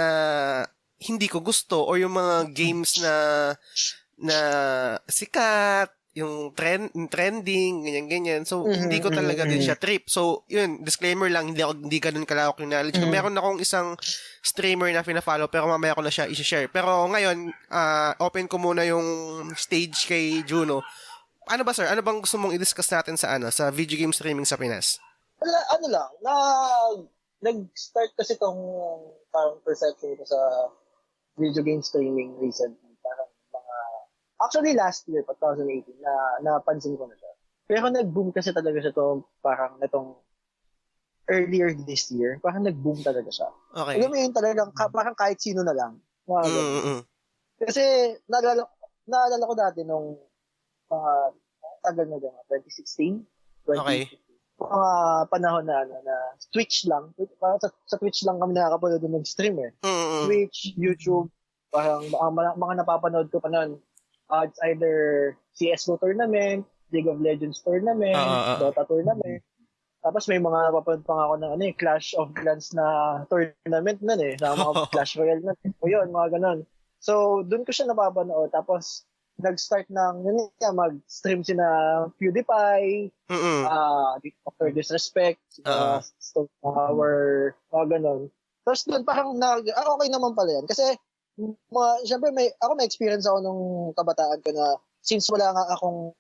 hindi ko gusto or yung mga games na sikat, yung trending, ganyan-ganyan. So, hindi ko talaga din siya trip. So, yun, disclaimer lang, hindi ganun kalawak yung knowledge ko. Meron akong isang streamer na pina-follow, pero mamaya ko na siya i-share. Pero ngayon, open ko muna yung stage kay Juno. Ano ba, sir? Ano bang gusto mong i-discuss natin sa video game streaming sa Pinas? Nag-start kasi tong parang perception ko sa video game streaming recently. Parang actually last year, 2018, napansin ko na siya. Pero nag-boom kasi talaga siya parang itong earlier this year. Parang nag-boom talaga siya. Okay. Alam mo yun talagang, parang kahit sino na lang. Kasi, naalala ko dati nung tagal na 2016. Okay. Mga panahon na Twitch lang. Parang sa Twitch lang kami nakakapanood ng stream eh. Twitch, YouTube, parang mga napapanood ko pa noon. It's either CSGO tournament, League of Legends tournament, Dota tournament. Tapos may mga napapanood pa ako ng Clash of Clans na tournament nun eh. Sa mga Clash Royale na. O yun, mga ganun. So, dun ko siya napapanood. Tapos, nag-start mag-stream sina PewDiePie, Dr. Disrespect, Stone Power, mga ganun. Tapos doon parang okay naman pala yan. Kasi, syempre may experience ako nung kabataan ko na since wala nga akong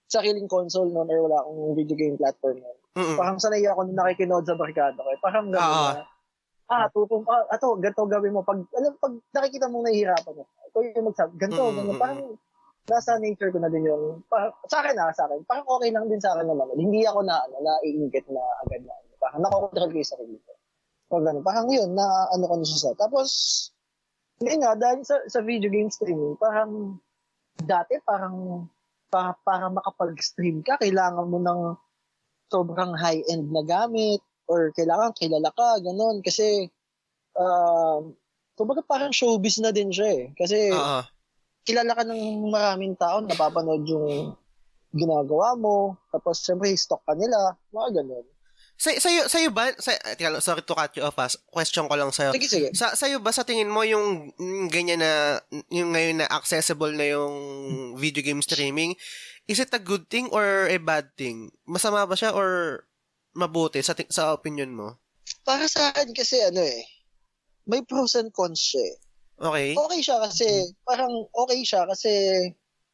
sariling console noon or wala akong video game platform noon. Parang sanay ako nung nakikinood sa barkada ko. Parang gano'n na, ganito gawin mo. Pag nakikita mong nahihirapan mo, ito yung magsabi, ganito. Parang nasa nature ko na din yung, sa akin. Parang okay lang din sa akin naman. Hindi ako naiingit na agad na. Parang nakokontrol ko yung sarili ko. Parang yun, ko na siya. Tapos, hindi nga, dahil sa video game streaming, parang dati parang para makapag-stream ka, kailangan mo ng sobrang high-end na gamit or kailangan kilala ka, ganun. Kasi, kumbaga parang showbiz na din siya eh. Kasi, kilala ka ng maraming tao, napapanood yung ginagawa mo, tapos siyempre stock ka nila, mga ganun. Sa'yo ba, sorry to cut you off, question ko lang sa'yo. Sige. Sa'yo ba, sa tingin mo, yung ganyan na, yung ngayon na accessible na yung video game streaming, is it a good thing or a bad thing? Masama ba siya or mabuti sa opinion mo? Para sa akin kasi may pros and cons siya. Okay. Okay siya kasi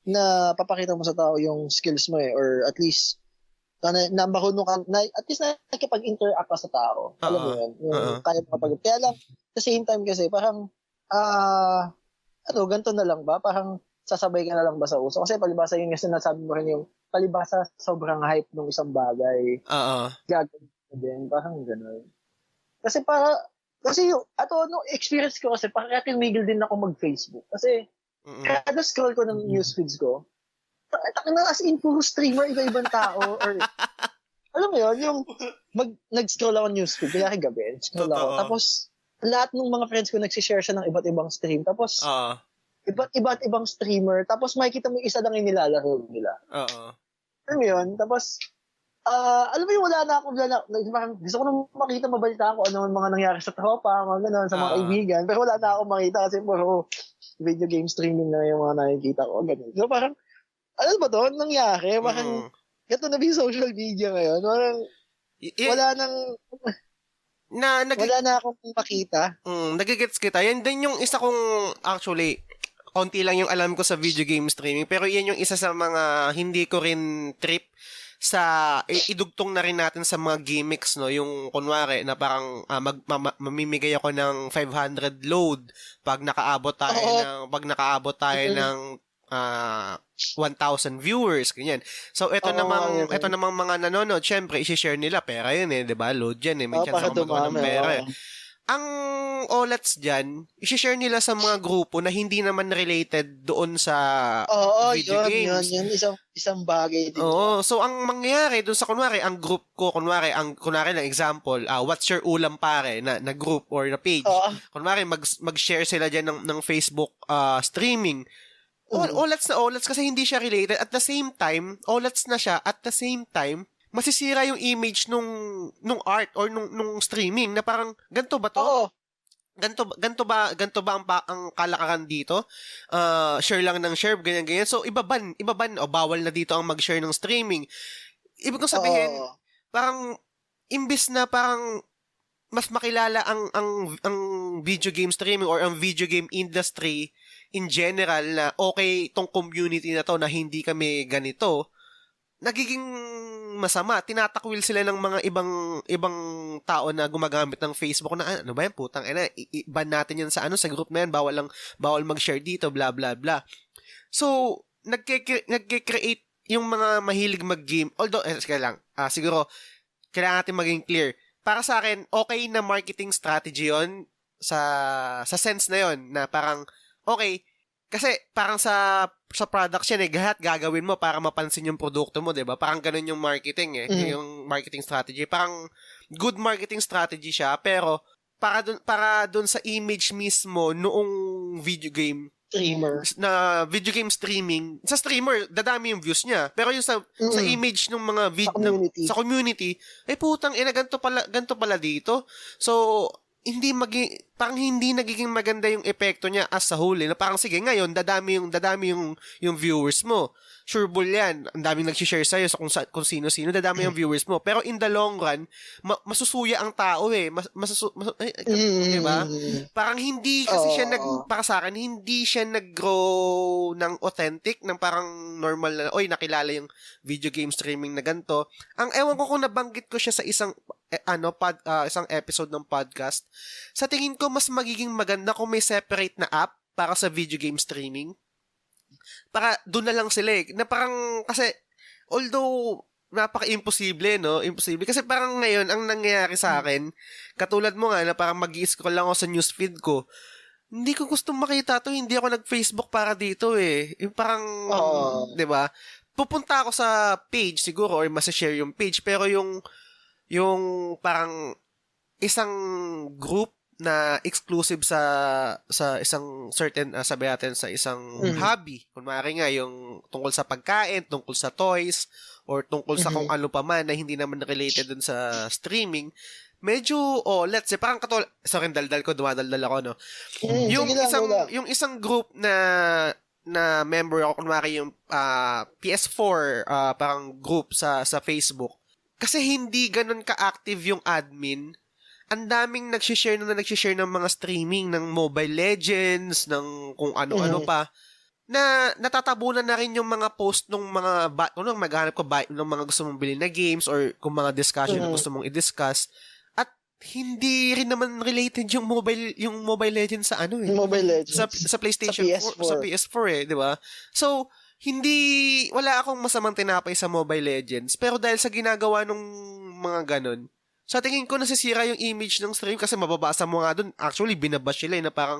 na papakita mo sa tao yung skills mo or at least na marunong ka, at least nakikipag-interact ka sa tao. Alam mo yun? Yung kaya mo kapag. Kaya lang, at the same time kasi, parang, ganito na lang ba? Parang, sasabay ka na lang ba sa uso? Kasi palibasa yun kasi nasabi mo rin yung, palibasa sobrang hype ng isang bagay. Gagawin mo din. Parang gano'n. Kasi experience ko kasi, parang tinigil din ako mag-Facebook. Kasi, kada scroll ko ng newsfeeds ko, as in puro streamer, iba-ibang tao, or, alam mo yun, yung, nag-scroll ako newsfeed, kaya gabi, scroll ako, tapos, lahat ng mga friends ko nagsishare siya ng iba't ibang stream, tapos, iba't ibang streamer, tapos makikita mo isa lang yung nilalaro nila. Alam mo yun, tapos, alam mo yung wala na ako, parang gusto ko nang makita, mabalita ko ano mga nangyari sa tropa, mga gano'n, sa mga kaibigan, pero wala na ako makita kasi puro video game streaming na yung mga nakikita ko, gano'n. So parang, ano ba to? Nangyari? Parang, gato na yung social media ngayon. Parang, wala na akong makita. Nagigets kita. Yan din yung isa kong, actually, konti lang yung alam ko sa video game streaming, pero yan yung isa sa mga hindi ko rin trip sa idugtong na rin natin sa mga gimmicks, no, yung kunwari na parang mamimigay ako ng 500 load pag nakaabot tayo ng 1,000 viewers, ganyan. So, ito namang mga nanonood, syempre, i-share nila. Pera yun 'di ba? Load yan may chance ako magawa ng pera. Ang OLATs dyan, i-share nila sa mga grupo na hindi naman related doon sa video games. Yun, isang bagay din. So ang mangyayari doon sa kunwari, ang group ko, kunwari lang example, what's your ulam pare na group or na page. Kunwari mag-share sila diyan ng Facebook streaming. OLATs kasi hindi siya related. At the same time, OLATs na siya. At the same time, masisira yung image nung art or nung streaming na parang ganito ba to? Ganito ba ang kalakaran dito? Share lang ng share, ganyan. So ibaban bawal na dito ang mag-share ng streaming. Ibig kong sabihin, parang imbis na parang mas makilala ang video game streaming or ang video game industry in general na okay tong community na to na hindi kami ganito, nagiging masama. Tinatakwil sila ng mga ibang tao na gumagamit ng Facebook na ano ba yan, putang ina, i-ban natin yan sa group na yan, bawal mag-share dito, blah blah blah. So, nagke-create yung mga mahilig mag-game. Although, siguro kailangan natin maging clear. Para sa akin, okay na marketing strategy yon sa sense na yon na parang okay. Kasi parang sa products yan lahat gagawin mo para mapansin yung produkto mo, 'di ba? Parang ganun yung marketing yung marketing strategy. Parang good marketing strategy siya, pero para dun sa image mismo noong video game streamer na video game streaming, sa streamer dadami yung views niya, pero yung sa image ng mga sa community, putang ina, ganito pala dito. So hindi nagiging maganda yung epekto niya as a whole. Na parang sige ngayon dadami yung viewers mo. Sure bull yan. Ang daming nag-share sa'yo sa kung sino-sino, dadami yung viewers mo. Pero in the long run, masusuya ang tao diba? Parang hindi kasi siya para sa akin, hindi siya nag-grow ng authentic, ng parang normal na, nakilala yung video game streaming na ganito. Ang ewan ko kung nabanggit ko siya sa isang episode ng podcast. Sa tingin ko, mas magiging maganda kung may separate na app para sa video game streaming. Para doon na lang sila na parang, kasi although napaka-imposible, no? Imposible. Kasi parang ngayon, ang nangyayari sa akin, katulad mo nga, na parang mag-i-scroll lang ako sa newsfeed ko, hindi ko gustong makita to, hindi ako nag-Facebook para dito Yung parang, di ba? Pupunta ako sa page siguro or masashare yung page, pero yung parang isang group na exclusive sa isang certain, sabi natin, sa isang hobby. Kunwari nga, yung tungkol sa pagkain, tungkol sa toys, or tungkol sa kung ano pa man na hindi naman related dun sa streaming, medyo, let's say, parang dumadaldal ako, no? Yung isang group na na member ako, kunwari yung PS4 parang group sa Facebook, kasi hindi ganun ka-active yung admin. Ang daming nagsishare ng mga streaming ng Mobile Legends, ng kung ano-ano pa, na natatabunan na rin yung mga post ng mga kung maghanap ko ng mga gusto mong bilhin na games or kung mga discussion na gusto mong i-discuss. At hindi rin naman related yung Mobile Legends sa Mobile Legends. Sa PlayStation sa PS4. 4, sa PS4 di ba? So, wala akong masamang tinapay sa Mobile Legends, pero dahil sa ginagawa ng mga ganun, sa tingin ko nasisira yung image ng stream kasi mababasa mo nga dun, actually binabash sila na parang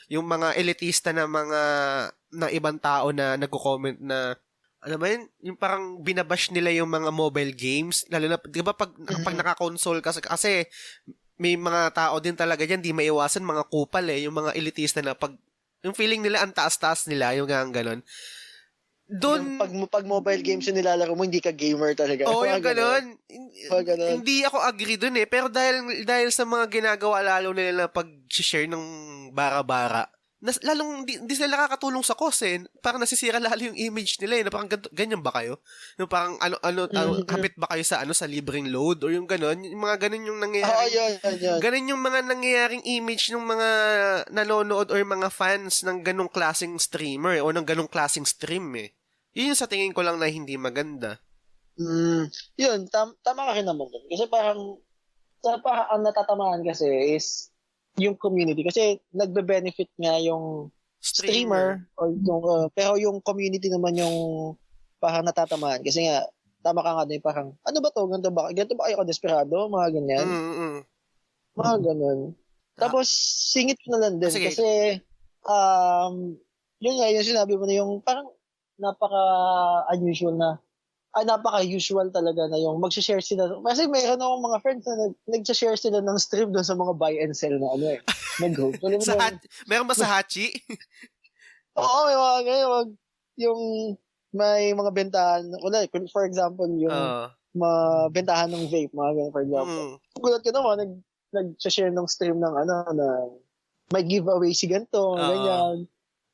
yung mga elitista na mga ng ibang tao na nagko-comment na alam mo yun, yung parang binabash nila yung mga mobile games, lalo na, di ba pag naka-console kasi may mga tao din talaga dyan, di maiwasan mga kupal yung mga elitista na pag, yung feeling nila ang taas-taas nila, yung gano'n. Doon pag mobile games yung nilalaro mo, hindi ka gamer talaga. Yung gano'n. Hindi ako agree doon pero dahil sa mga ginagawa lalo nila na pag-share ng bara-bara, lalong hindi sila nakakatulong sa cause parang nasisira lalo yung image nila na parang ganyan ba kayo? Yung parang kapit ba kayo sa libreng load or yung gano'n? Yung mga gano'n yung nangyayari. Yun. Ganun yung mga nangyayaring image ng mga nanonood or mga fans ng ganong klaseng streamer o ng ganong klaseng stream Yun yung sa tingin ko lang na hindi maganda. Yun, tama ka rin naman dun. Kasi parang ang natatamaan kasi is yung community. Kasi nagbe-benefit nga yung streamer or yung, pero yung community naman yung parang natatamaan. Kasi nga, tama ka nga din, parang, ano ba to? Ganito ba kayo desperado? Mga ganyan. Mga ganun. Tapos, singit ko na lang din. Kasi, yun nga, yung sinabi mo na yung parang napaka-usual talaga na yung mag-share sila. Kasi mayroon akong mga friends na nag-share sila ng stream doon sa mga buy and sell na nag-group. Meron ba sa Hachi? Oo, may mga ganyan. Yung may mga bentahan. For example, yung mga bentahan ng vape, mga ganyan, for example. Gulat ko naman, nag-share ng stream ng na may giveaway si ganito, ganyan.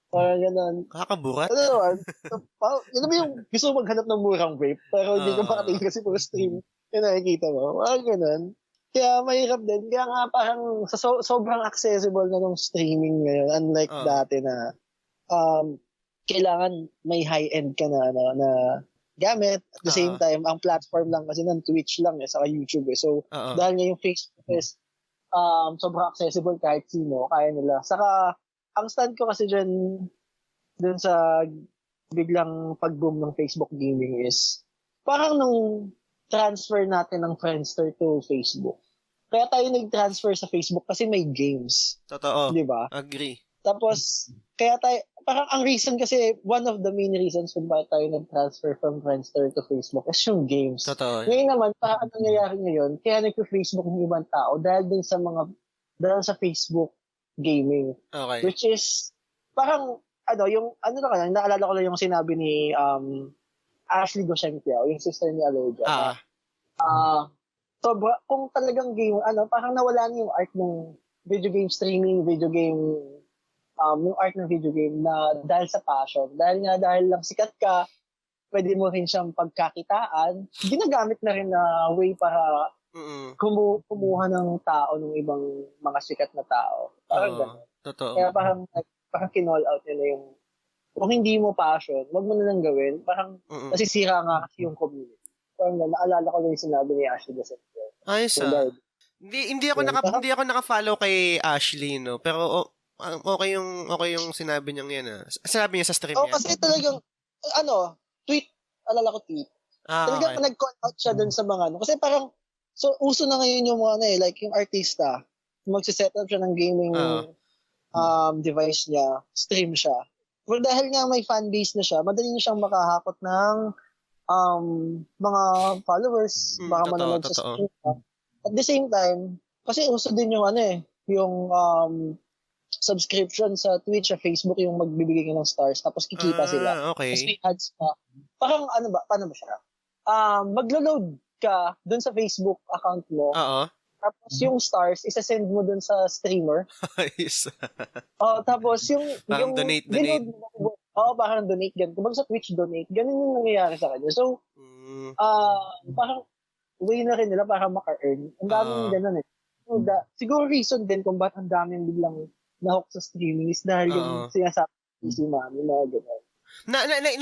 Parang ganun. Kakaburat. Ano ba yung gusto mo maghanap ng murang vape pero hindi ka makatingin kasi puro stream yung nakikita mo. Parang ganun. Kaya mahirap din. Kaya nga parang sobrang accessible na ng streaming ngayon. Unlike dati na kailangan may high-end ka na gamit. At the same time, ang platform lang kasi ng Twitch lang saka YouTube So, dahil nga yung Facebook is sobrang accessible kahit sino, kaya nila. Saka, ang stand ko kasi dun sa biglang pag-boom ng Facebook gaming is parang nung transfer natin ng Friendster to Facebook. Kaya tayo nag-transfer sa Facebook kasi may games. Totoo. Di ba? Agree. Tapos, kaya tayo, parang ang reason kasi, one of the main reasons kung bakit tayo nag-transfer from Friendster to Facebook is yung games. Totoo. Ngayon naman, parang ang nangyayari ngayon, kaya nag-Facebook ng ibang tao dahil dun sa Facebook gaming. Okay. Which is, parang, naalala ko lang yung sinabi ni Ashley Goshenkiao, yung sister ni Alodia. Kung talagang game, parang nawala na yung art ng video game streaming, yung art ng video game na dahil sa passion. Dahil lang sikat ka, pwede mo rin siyang pagkakitaan, ginagamit na rin na way para kumuha ng tao ng ibang mga sikat na tao. Parang gano'n. Totoo. Kaya parang kinall out nila yung kung hindi mo passion, wag mo na lang gawin. Parang nasisira nga kasi yung community. Parang naalala ko lang yung sinabi ni Ashley Goshenkiao. Ayos Hindi ako naka-follow kay Ashley, no? Pero okay yung sinabi niya yan. Sinabi niya sa stream niya. Kasi talagang tweet. Alala ko tweet. Talagang nag-call out siya dun sa mga Kasi parang uso na ngayon yung mga like yung artista, magsiset up siya ng gaming device niya, stream siya. Pero dahil nga may fan base na siya, madali na siyang makahakot ng mga followers, baka manonood sa stream niya. At the same time, kasi uso din yung yung subscription sa Twitch, sa Facebook, yung magbibigay ka ng stars, tapos kikita sila. Okay. Tapos may ads pa. Parang paano ba siya? Maglo-load ka dun sa Facebook account mo. Tapos yung stars, isa-send mo dun sa streamer. Ayos. Tapos yung donate. parang donate ganun. Kung sa Twitch donate, ganun yung nangyayari sa kanya. So, parang way na rin nila para maka-earn. Ang daming ganun eh. So, siguro reason din kung ba't ang daming biglang na-hook sa streaming is dahil yung sinasabi si Mami, mga ganun.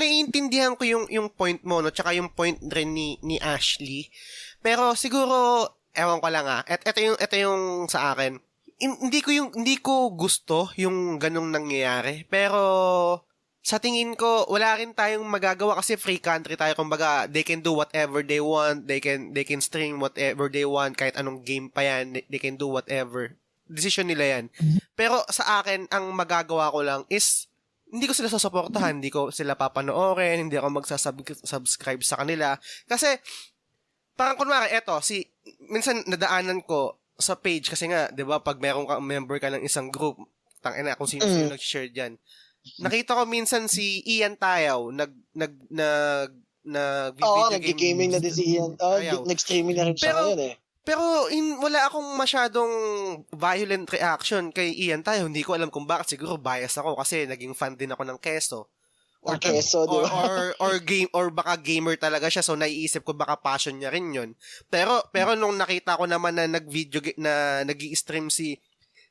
Naiintindihan ko yung point mo, no? Tsaka yung point rin ni Ashley. Pero siguro, ewan ko lang ito yung sa akin. Hindi ko gusto yung ganung nangyayari. Pero sa tingin ko, wala rin tayong magagawa kasi free country tayo. Kumbaga, they can do whatever they want. They can stream whatever they want. Kahit anong game pa yan, they can do whatever. Decision nila yan. Pero sa akin, ang magagawa ko lang is, hindi ko sila sasuportahan. Hindi ko sila papanoorin. Hindi ako magsasubscribe sa kanila. Kasi, parang kunwari, minsan nadaanan ko sa page kasi nga, di ba, pag meron ka, member ka ng isang group, tangina kung sino nag-share dyan. Nakita ko minsan si Ian Tayaw nag-gaming na din si Ian. Nag-streaming na rin siya ngayon eh. Pero wala akong masyadong violent reaction kay Ian Tayaw. Hindi ko alam kung bakit. Siguro bias ako kasi naging fan din ako ng Keso. Or baka gamer talaga siya, so naiisip ko baka passion niya rin yun. Pero nung nakita ko naman na nag-i-stream si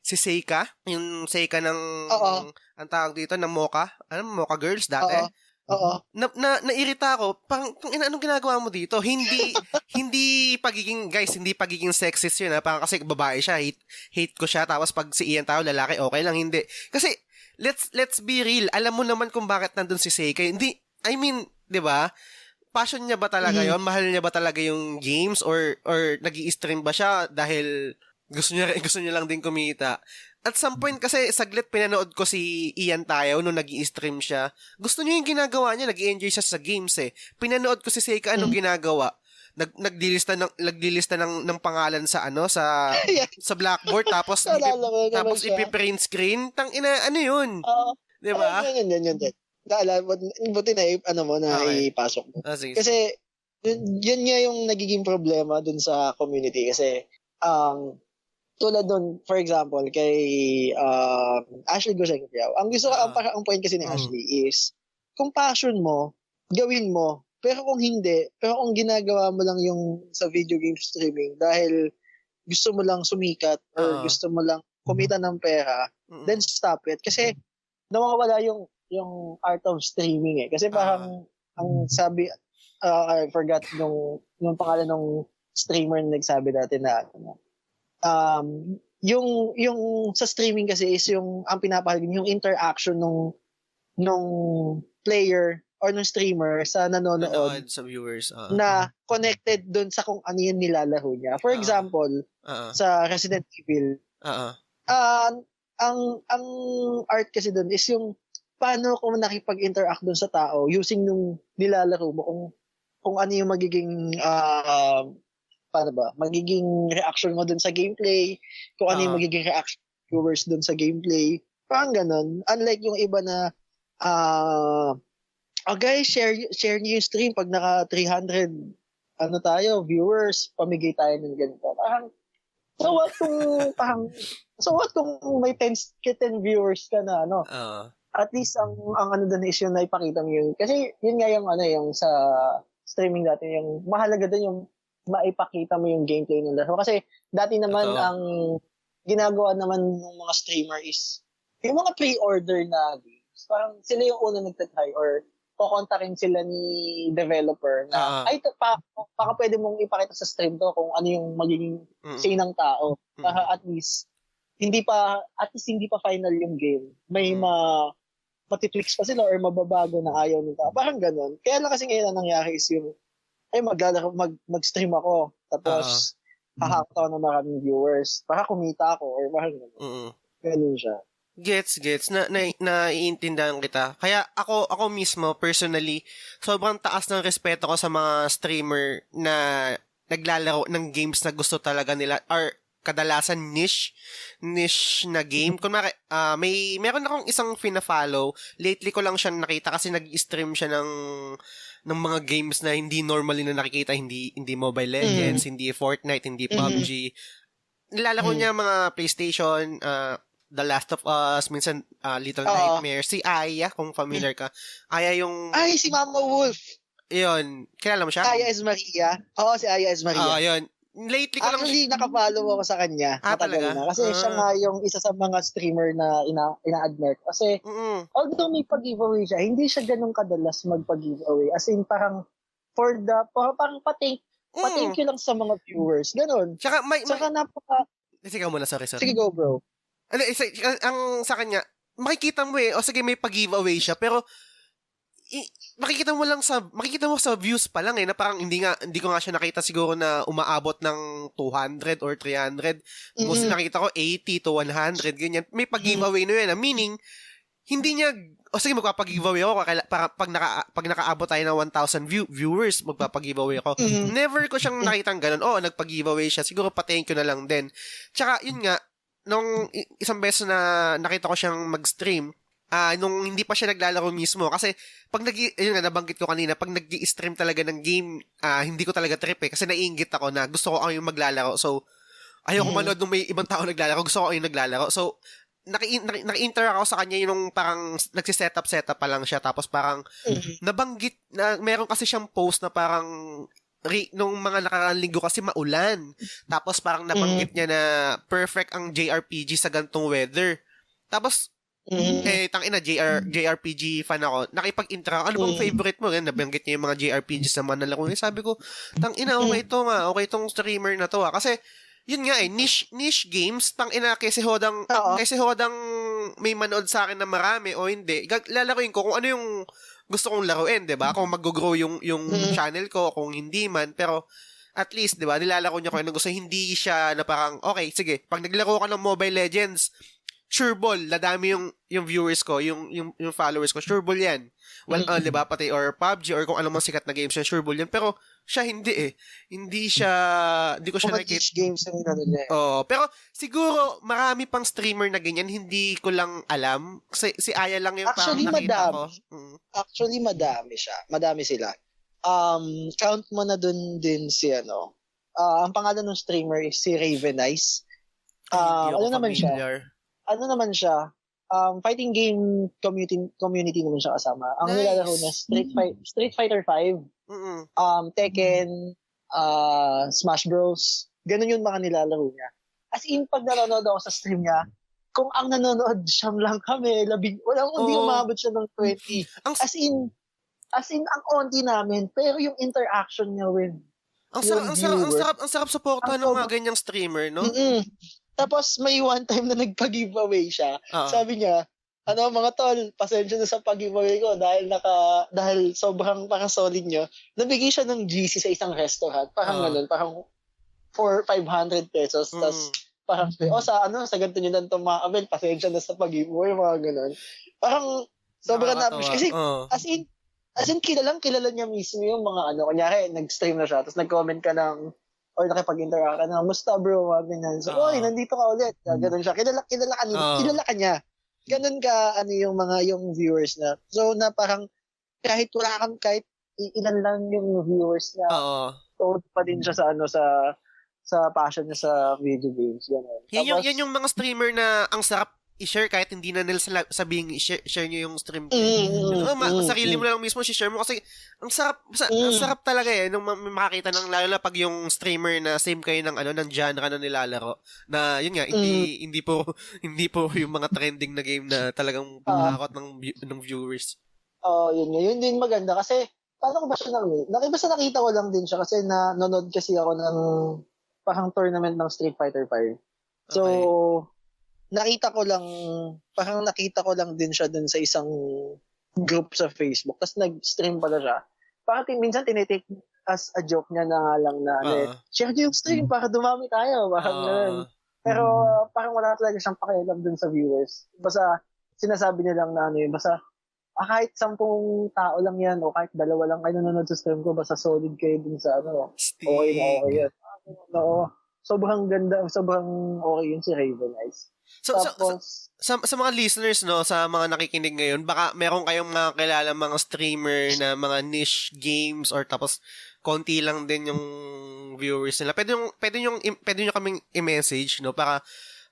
Seika, yung Seika ng ang tawag dito ng Mocha, Mocha Girls dati. Nairita ako, parang anong ginagawa mo dito? Hindi pagiging sexist yun, parang kasi babae siya, hate ko siya, tapos pag si Ian Tao lalaki, okay lang, hindi. Kasi let's be real, alam mo naman kung bakit nandun si Seika. Hindi, I mean, 'di ba? Passion niya ba talaga 'yon? Mahal niya ba talaga yung games or nag-i-stream ba siya dahil gusto niya lang din kumita? At some point kasi saglit pinanood ko si Ian Tayaw nung nag-i-stream siya. Gusto niya yung ginagawa niya, nag-i-enjoy siya sa games eh. Pinanood ko si Seika anong ginagawa. Naglilista ng pangalan sa sa blackboard tapos ipi-print screen. Ano 'yun? 'Di ba? Yan. Buti na ipasok mo. Kasi yun nga yung nagiging problema dun sa community kasi tulad dun, for example, kay Ashley Gosengpiao. Ang point kasi ni Ashley is, kung passion mo, gawin mo. Pero kung ginagawa mo lang yung sa video game streaming dahil gusto mo lang sumikat or gusto mo lang kumita ng pera, then stop it. Kasi nawawala yung art of streaming eh. Kasi parang, ang sabi, I forgot yung pangalan ng streamer na nagsabi dati na yung sa streaming kasi is yung ang pinapahalaga yung interaction nung player or nung streamer sa nanonood sa viewers na connected doon sa kung ano yung nilalaro niya. For example, sa Resident Evil, ang art kasi doon is yung paano kung nakipag-interact doon sa tao using nung nilalaro mo kung ano yung magiging magiging reaction mo dun sa gameplay, kung ano yung magiging reaction viewers dun sa gameplay. Parang ganun. Unlike yung iba na, guys, share niyo yung stream pag naka 300 viewers, pamigay tayo ng ganito. Parang, so what kung may 10 viewers ka na, at least ang dun is yung naipakita mo yun. Kasi yun nga yung sa streaming natin, yung mahalaga dun yung maipakita mo yung gameplay ng laro. Kasi dati naman ang ginagawa naman ng mga streamer is yung mga pre-order na games. Parang sila yung una nagtatry or kukontakin sila ni developer na baka pwede mong ipakita sa stream to kung ano yung magiging say ng tao. At least hindi pa final yung game. May matitwix pa sila or mababago na ayaw nila. Parang ganun. Kaya lang kasi ngayon ang nangyari is yung mag-stream ako, tapos hahakot ako ng maraming viewers para kumita ako or parang gano'n. Ganun siya. Gets. Naiintindihan kita. Kaya ako mismo, personally, sobrang taas ng respeto ko sa mga streamer na naglalaro ng games na gusto talaga nila or kadalasan niche na game. Kunwari, meron akong isang fina-follow. Lately ko lang siya nakita kasi nag-stream siya ng mga games na hindi normally na nakikita, hindi Mobile Legends, hindi Fortnite, hindi PUBG. Nilalaro niya mga PlayStation, The Last of Us, minsan Little Nightmares. Si Aya, kung familiar ka. Aya yung... Ay, si Mama Wolf. Yun. Kilala mo siya? Aya Esmaria. Oo, si Aya Esmaria. Yun. Lately ko lang... Actually, nakapollow ako sa kanya. Talaga? Na. Kasi siya nga yung isa sa mga streamer na ina-admire. Kasi, although may pag-giveaway siya, hindi siya ganun kadalas magpag-giveaway. As in, parang parang pa-thank you lang sa mga viewers. Ganun. Tsaka, Sige muna, sorry. Sige, go, bro. Ang sa kanya, makikita mo sige, may pag-giveaway siya, pero makikita mo sa views pa lang na parang hindi ko nga siya nakita siguro na umaabot ng 200 or 300. Mostly nakita ko 80 to 100, ganyan. May pag-giveaway na yun. Meaning, hindi niya, sige, magpapag-giveaway ako pag nakaabot tayo ng 1,000 viewers, magpapag-giveaway ako. Never ko siyang nakitang ganun. Nagpag-giveaway siya. Siguro pa-thank you na lang din. Tsaka, yun nga, nung isang beses na nakita ko siyang mag-stream, nung hindi pa siya naglalaro mismo. Kasi, yun nga, nabanggit ko kanina, pag nag-i-stream talaga ng game, hindi ko talaga trip kasi naiinggit ako na gusto ko yung maglalaro. So, ayoko manood nung may ibang tao naglalaro. Gusto ko yung naglalaro. So, naki-interact ako sa kanya yung parang nagsiset-up pa lang siya. Tapos parang, nabanggit na, meron kasi siyang post na parang, nung mga nakaraang linggo kasi maulan. Tapos parang nabanggit niya na perfect ang JRPG sa gantong weather. Tapos, tangina, JRPG fan ako. Nakipag-interact. Ano bang favorite mo? Nabanggit niya yung mga JRPGs na mga nalaro. Sabi ko, tangina, okay itong streamer na to. Kasi, yun nga niche games, tangina, kasi hodang may manood sa akin na marami o hindi. Lalaroin ko kung ano yung gusto kong laruin, 'di ba? Kung mag-grow yung channel ko, kung hindi man, pero at least, 'di ba? Nilalaro niya kung ano gusto, hindi siya na parang okay, sige, pag naglaro ka ng Mobile Legends, sure ball, ladami yung viewers ko, yung followers ko, sure ball 'yan. Well, 'di ba, pati or PUBG or kung ano mang sikat na games yan, sure ball 'yan. Pero siya hindi Hindi ko siya nakikita. Games na nila. Pero siguro marami pang streamer na ganyan, hindi ko lang alam. Si Aya lang yung actually, parang nakita ko. Actually, madami siya. Madami sila. Count mo na dun din si ang pangalan ng streamer is si Ravenice. Ano naman siya? Fighting game community naman siya kasama. Ang nilalaro niya Street Fighter 5, Tekken, Smash Bros. Ganun yung mga nilalaro niya. As in, pag nanonood ako sa stream niya, kung ang nanonood siyam lang kami, hindi umabot siya ng 20. As in, ang onti namin, pero yung interaction niya with ang sarap supportahan ng mga ganyang streamer, no? Tapos may one time na nagpa-giveaway siya. Sabi niya, mga tol, pasensya na sa pag-giveaway ko dahil sobrang parang solid nyo. Nabigay siya ng GC sa isang restaurant. Parang ganun, parang 500 pesos. Tapos parang, sa ganito nyo lang tumakabel, pasensya na sa pag-giveaway, mga ganun. Parang sobrang na-appreciate. Kasi, as in, kilala niya mismo yung mga kunyari, nag-stream na siya, tapos nag-comment ka ng, or nakipag-interact ka na, musta bro, ganyan. So, nandito ka ulit. Ganun siya. Kilala ka niya. Ganun ka, yung viewers na. So, na parang, kahit ilan lang yung viewers na, so, pa din siya sa passion niya sa video games. Ganun. Yan yung mga streamer na ang sarap i-share kahit hindi na nila sabihing i-share nyo yung stream ko. Sarili mo lang mismo i-share mo kasi ang sarap talaga nung makakita ng lalo na pag yung streamer na same kayo ng ng genre na nilalaro na yun nga hindi po yung mga trending na game na talagang pumakakot ng viewers. Yun din maganda kasi paano ko ba siya nakita ko lang din siya kasi nanonood kasi ako ng parang tournament ng Street Fighter 5. So nakita ko lang din siya dun sa isang group sa Facebook. Tapos nag-stream pala siya. Parang minsan tinitake as a joke niya na nga lang na share niyo yung stream para dumami tayo. Parang ganun. Pero parang wala talaga siyang pakialam dun sa viewers. Basta sinasabi niya lang na basta kahit 10 tao lang yan o kahit 2 lang kayo nanonood sa stream ko, basta solid kayo dun sa okay yan. Sobrang ganda, sobrang okay yun si Ravenice. So, tapos, sa mga listeners, no, sa mga nakikinig ngayon, baka meron kayong mga kilala mga streamer na mga niche games or tapos konti lang din yung viewers nila. Pwede nyo kaming i-message, no, para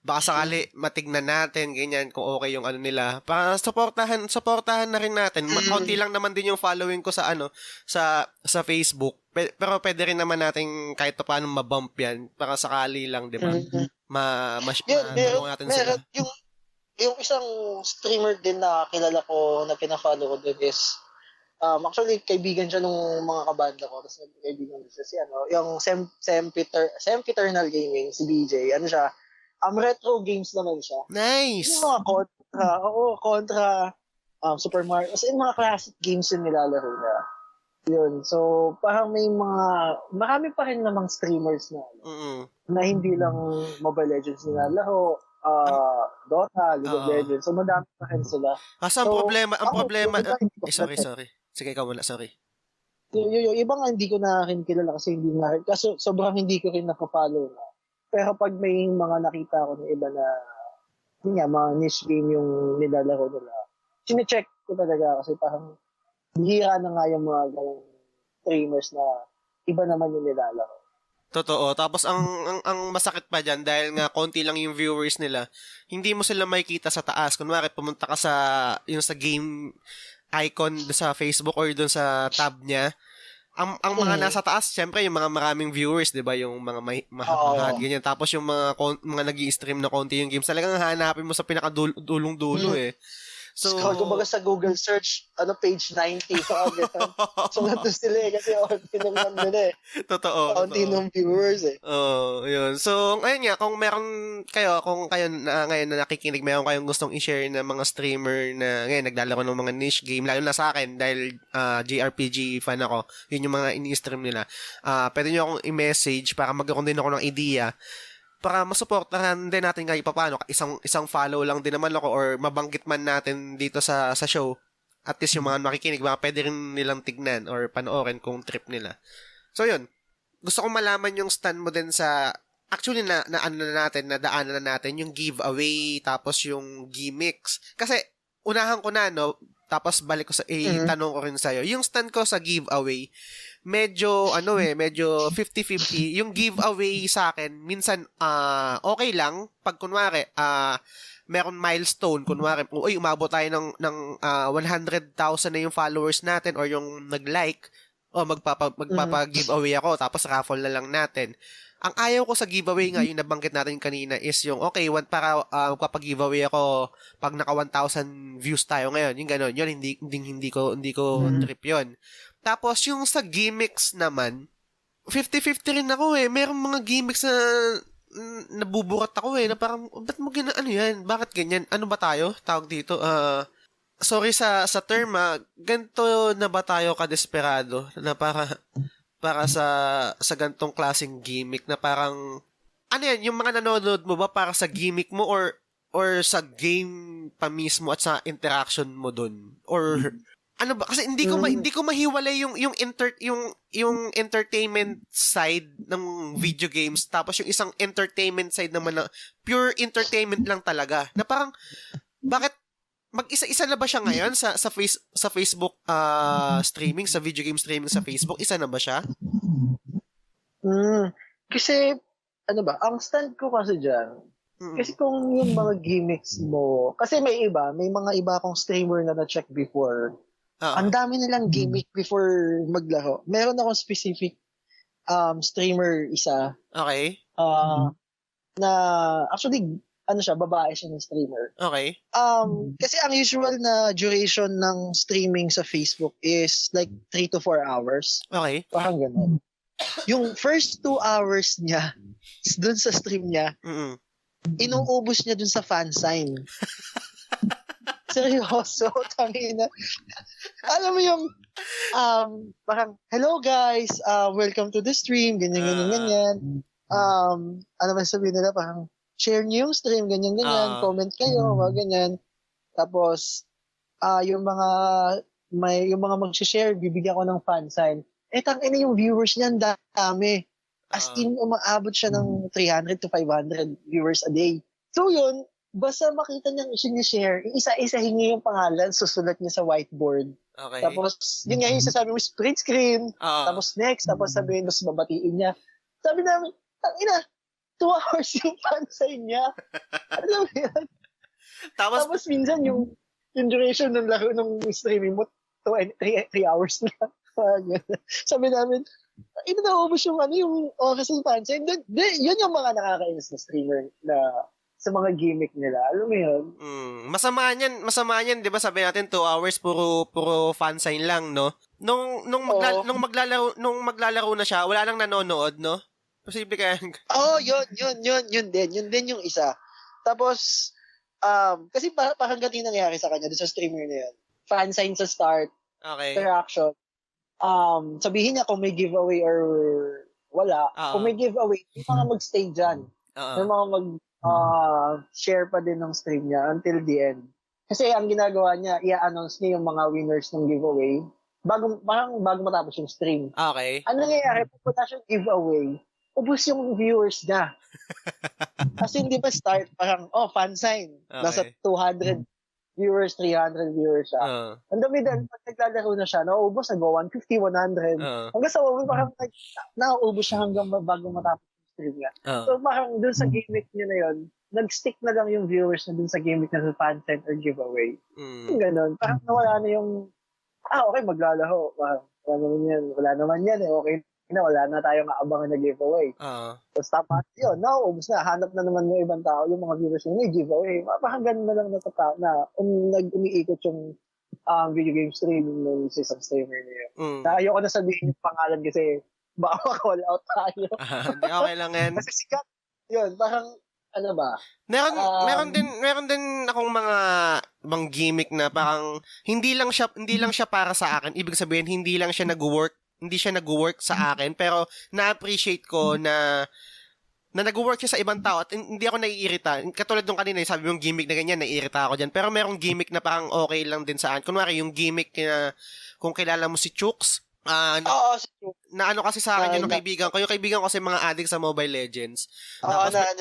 baka sakali matignan natin, ganyan, kung okay yung ano nila. Para supportahan na rin natin. Konti lang naman din yung following ko sa sa Facebook. Pero pwede rin naman natin kahit paano mabump yan. Para sakali lang, di ba? Natin sila. Yung isang streamer din na kilala ko, na pina-follow ko din is, actually, kaibigan siya nung mga kabanda ko. Tapos kaibigan din siya si yung Sempiternal Gaming, si DJ. Ano siya? Retro games naman siya. Nice! Yung mga Contra, Super Mario. Kasi yung mga classic games yung nilalaro niya. Yun. So, parang marami pa rin namang streamers na hindi lang Mobile Legends nilalaro. Dota, League of Legends. So, madami pa rin sila. Ang problema, sorry. Sige, ikaw muna, sorry. Yung iba nga hindi ko na rin kilala kasi sobrang hindi ko rin nakapollow na. Pero pag may mga nakita ko ng iba na mga niche game yung nilalaro nila, sine-check ko talaga kasi parang bihira na nga yung mga ganong streamers na iba naman yung nilalaro. Totoo. Tapos ang masakit pa dyan, dahil nga konti lang yung viewers nila, hindi mo sila makikita sa taas. Kunwari, pumunta ka sa game icon sa Facebook or doon sa tab niya, ang mga nasa taas, syempre yung mga maraming viewers, 'di ba, yung mga mahal ganyan. Tapos yung mga nag-i-stream na konti yung games, talagang hahanapin mo sa pinakadulong-dulo eh. So, kumbaga sa Google search, page 90. So, nandun sila kasi onti naman nila Totoo. Onti ng viewers yun. So, ngayon nga, kung meron kayo, ngayon na nakikinig, meron kayong gustong i-share na mga streamer na ngayon naglalaro ng mga niche game, lalo na sa akin, dahil JRPG fan ako, yun yung mga ini-stream nila. Pwede nyo akong i-message para magkaroon din ako ng idea para masuportahan din natin kahit paano. Isang follow lang din naman ako or mabanggit man natin dito sa show. At least yung mga makikinig, baka pwede rin nilang tignan or panoorin kung trip nila. So yun, gusto kong malaman yung stand mo din sa, actually nadaanan na natin yung giveaway tapos yung gimmicks. Kasi unahan ko na, tapos balik ko sa tanong ko rin sa'yo. Yung stand ko sa giveaway, medyo 50-50. Yung giveaway sa akin, minsan okay lang pag kunwari meron milestone, kunwari umabot tayo ng 100,000 na yung followers natin or yung nag-like, magpapa-giveaway ako tapos raffle na lang natin. Ang ayaw ko sa giveaway nga, yung nabanggit natin kanina, is yung para magpapa-giveaway ako pag naka 1,000 views tayo ngayon, yung gano'n, yun hindi ko trip yun. Tapos, yung sa gimmicks naman, 50-50 rin ako eh. Merong mga gimmicks na nabuburat ako eh, na parang, ba't mo ano yan? Bakit ganyan? Ano ba tayo? Tawag dito, sorry sa term ganito na ba tayo kadesperado na para sa gantong klaseng gimmick na parang, ano yan, yung mga nanonood mo ba para sa gimmick mo or sa game pa mismo at sa interaction mo dun? Or, ano ba? Kasi hindi ko mahiwalay yung entertainment side ng video games tapos yung isang entertainment side naman na pure entertainment lang talaga. Na parang bakit mag-isa-isa na ba siya ngayon sa Facebook streaming, sa video game streaming sa Facebook? Isa na ba siya? Kasi ang stand ko kasi diyan. Kasi kung yung mga gimmicks mo, kasi may mga iba akong streamer na na-check before. Ang dami nilang gimmick before maglaro. Meron akong specific streamer isa. Okay. Na actually babae siya ng streamer. Okay. Kasi ang usual na duration ng streaming sa Facebook is like 3 to 4 hours. Okay. Parang ganun. Yung first 2 hours niya dun sa stream niya, inuubos niya dun sa fan sign. Seryoso, tangina. Alam mo yung, parang, hello guys, welcome to the stream, ganyan. Ano ba sabihin nila, parang, share niyo yung stream, ganyan, comment kayo, ganyan. Tapos, yung mga mag-share, bibigyan ko ng fan sign. Tangina yung viewers niyan, dami. As in, umaabot siya ng 300 to 500 viewers a day. So yun, basta makita niyang sinishare, isa-isahin niya yung pangalan, susulat niya sa whiteboard. Okay. Tapos, yun nga yung sasabi mo, print screen. Tapos next, tapos sabihin, tapos babatiin niya. Sabi namin, 2 hours yung fansign niya. Alam mo yan? Tapos minsan yung duration ng laro ng streaming mo, 3 hours na. Sabi namin, naubos yung oras ng fansign. Yun yung mga nakakainis na streamer na sa mga gimmick nila. Alam mo yun? Masama niyan, 'di ba? Sabi natin 2 hours puro fansign lang, no? Nung maglalaro na siya, wala nang nanonood, no? Posible kaya. Yun din yung isa. Tapos kasi parang ganito nangyari sa kanya doon sa streamer na yun. Fansign sa start. Okay. Interaction. Sabihin niya kung may giveaway or wala. Kung may giveaway, yung mga mag-stay dyan. Yung mga share pa din ng stream niya until the end. Kasi ang ginagawa niya, i-announce niya yung mga winners ng giveaway bago matapos yung stream. Okay. Ano nangyayari? Pupunta siyang giveaway, ubus yung viewers niya. Kasi hindi ba start, parang, fan sign. Okay. Nasa 200 viewers, 300 viewers siya. Ang dami din, pag naglalaro na siya, nauubos, nag-150, 100. Hanggang sa parang nauubos siya hanggang bago matapos yung stream niya. So parang dun sa gimmick niya na yun, nag-stick na lang yung viewers na dun sa gimmick na sa fan sign or giveaway. Ganon. Parang nawala na yung, okay, maglalaro. Wala naman yan eh. Okay na, wala na tayong aabangan na giveaway. Tapos tapos yun, ubos na. Hanap na naman yung ibang tao, yung mga viewers na may giveaway. Parang ganun na lang umiikot yung video game streaming ng isang streamer niya. Na ayoko na sabihin yung pangalan kasi baka ma-call out tayo. Okay lang yan. Kasi sikat. Yun, parang ano ba? Meron din akong mga gimmick na parang hindi lang siya para sa akin. Ibig sabihin hindi siya nag-work sa akin, pero na-appreciate ko na nag-work siya sa ibang tao at hindi ako naiirita. Katulad nung kanina, sabi mo yung gimmick na ganyan, naiirita ako dyan. Pero merong gimmick na parang okay lang din sa akin. Kunwari, yung gimmick na kung kilala mo si Chooks, na ano kasi sa akin yung kaibigan ko. Yung kaibigan ko kasi mga addict sa Mobile Legends.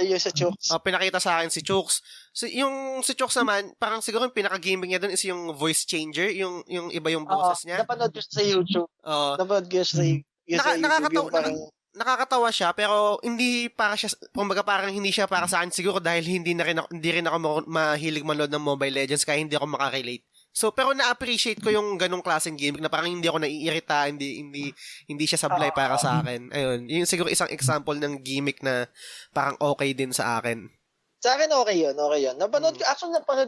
Yung sa Chooks. Pinakita sa akin si Chooks. So, yung si Chooks naman, parang siguro yung pinaka-gaming niya dun is yung voice changer, yung iba yung boses niya. Napanood ko sa YouTube. Napanood ko sa YouTube. Nakakatawa siya, pero hindi para siya, kumbaga parang hindi siya para sa akin siguro dahil hindi rin ako mahilig manood ng Mobile Legends kaya hindi ako makarelate. So, pero na-appreciate ko yung ganong klaseng gimmick na parang hindi ako naiirita, hindi siya sablay para sa akin. Ayun, yun siguro isang example ng gimmick na parang okay din sa akin. Sa akin, okay yun. Napanood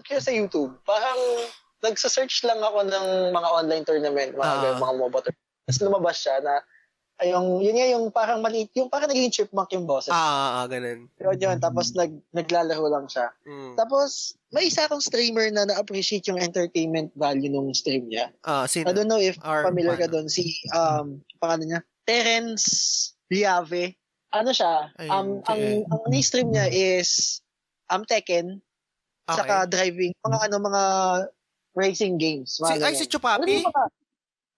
ko sa YouTube. Parang nagsa-search lang ako ng mga online tournament, mga MOBA tournament. Tapos lumabas siya na, yun nga yung parang maliit, yung parang naging chipmunk yung boses. Ganun. Yun, tapos naglalaro lang siya. Tapos, may isa akong streamer na na-appreciate yung entertainment value ng stream niya. I don't know if familiar ka doon. Pangalan niya, Terence Liave. Ano siya? Ang stream niya is Tekken, saka driving, mga racing games. Si Chupapi?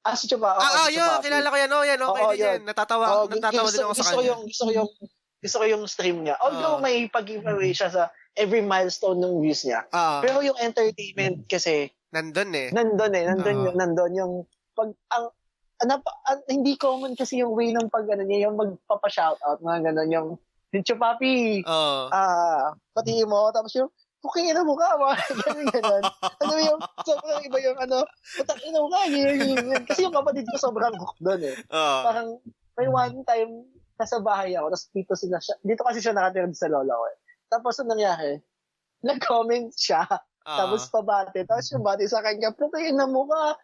Si Chupa. Yun, kilala ko yan. Okay din yan. Natatawa din ako sa kanya. Gusto ko yung stream niya. Although may pag-giveaway siya sa every milestone ng views niya. Pero yung entertainment kasi nandun Nandun yung pag hindi common kasi yung way ng niya, yung magpapa-shoutout, mga ganun, yung Chupapi, patiin mo, tapos yung puking ina mo ka, ganun. Ano yung, sobrang iba yung putang ina mo ka, ganyan. Kasi yung kapatid ko sobrang hook doon eh. Parang, may one time, nasa bahay ako, tapos dito kasi siya nakatira sa lola ko eh. Tapos, ang nangyari, nag-comment siya, tapos pabati, tapos yung bati sa kanya, puking ina mo ka,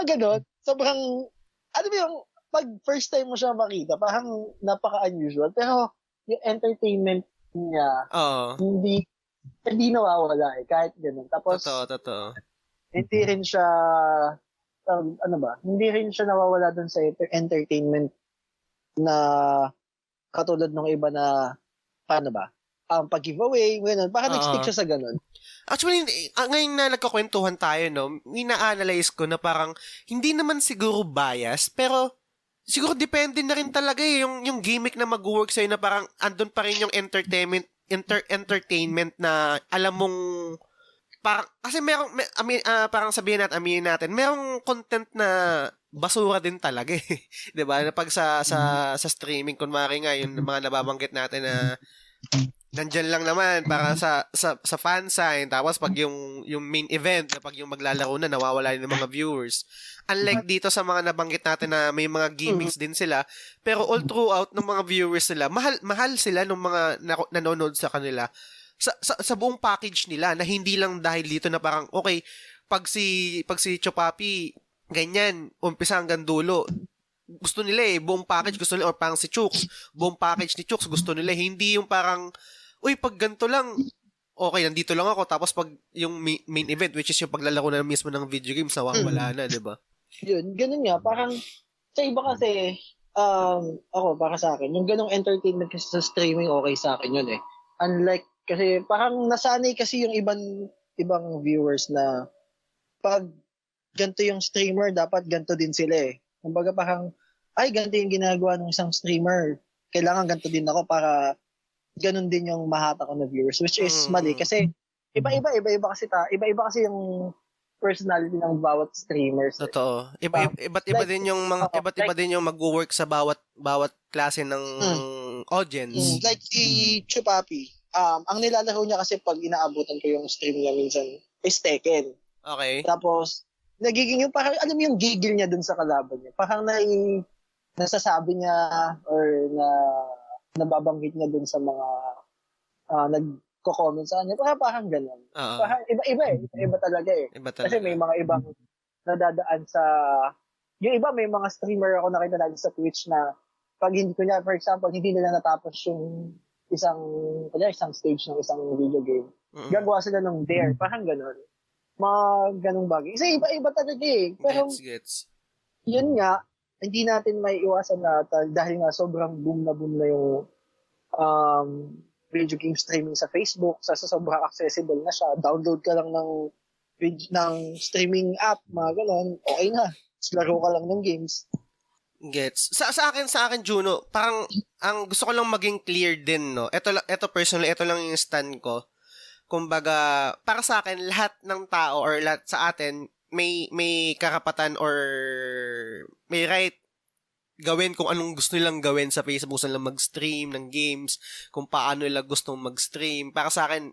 ganun. Sobrang, yung, pag first time mo siya makita, parang napaka-unusual, pero yung entertainment niya, hindi nawawala eh, kahit ganun. Tapos, totoo. Hindi rin siya, hindi rin siya nawawala dun sa entertainment na katulad ng iba na, pag-giveaway, ganun. Parang nag-stick siya sa ganun. Actually, ngayon na nagkakwentuhan tayo, no, ina-analyze ko na parang, hindi naman siguro bias, pero, siguro depende na rin talaga yung gimmick na mag-work sa'yo na parang andun pa rin yung entertainment na alam mong parang kasi parang aminin natin merong content na basura din talaga eh. 'Di ba? Pag sa streaming kunwari nga yung mga nababanggit natin na nandyan lang naman para sa fan sign, tapos pag yung main event, pag yung maglalaro na nawawala yung mga viewers. Unlike dito sa mga nabanggit natin na may mga gimmicks din sila, pero all throughout ng mga viewers nila, mahal sila ng mga nanonood sa kanila sa buong package nila, na hindi lang dahil dito na parang okay, pag si Chopapi ganyan, umpisa hanggang dulo, gusto nila buong package gusto nila, or parang si Chooks, buong package ni Chooks gusto nila, hindi yung parang, uy, pag ganito lang, okay, nandito lang ako, tapos pag yung main event, which is yung paglalaro na mismo ng video games, nawawala na, di ba? Yun, ganun nga, parang, sa iba kasi, ako, para sa akin, yung ganong entertainment kasi sa streaming, okay sa akin yun eh. Unlike, kasi parang nasanay kasi yung ibang viewers na pag ganito yung streamer, dapat ganito din sila eh. Kumbaga parang, ay, ganito yung ginagawa ng isang streamer. Kailangan ganito din ako para ganun din yung mahata ko na viewers, which is mali. Kasi iba-iba kasi yung personality ng bawat streamers. Totoo. Iba't din yung mga iba din yung magwo-work sa bawat klase ng audience. Like si Chupapi, ang nilalaro niya kasi pag inaabutan ko yung stream niya minsan is Tekken. Okay. Tapos nagiging yung parang, alam mo yung gigil niya dun sa kalaban niya. Parang nasasabi niya or nababanggit niya dun sa mga nagko-comment sa kanya. Parang ganun. Parang iba talaga eh. Kasi may mga ibang nadadaan sa, yung iba may mga streamer ako nakita natin sa Twitch na pag hindi ko niya, for example, hindi nila natapos yung isang stage ng isang video game. Gagawa sila ng dare. Parang ganun. Mga ganung bagay. Kasi iba talaga eh. Pero, gets. Yun nga, hindi natin may iwasan na dahil nga sobrang boom na yung video game streaming sa Facebook, sa sobrang accessible na siya. Download ka lang ng streaming app, mga ganun, okay na. Laro ka lang ng games. Gets. Sa akin Juno, parang ang gusto ko lang maging clear din, no. Ito personally, ito lang yung stand ko. Kumbaga, para sa akin, lahat ng tao or lahat sa atin may karapatan or may right gawin kung anong gusto nilang gawin sa Facebook, saan lang mag-stream ng games, kung paano nila gustong mag-stream. Para sa akin,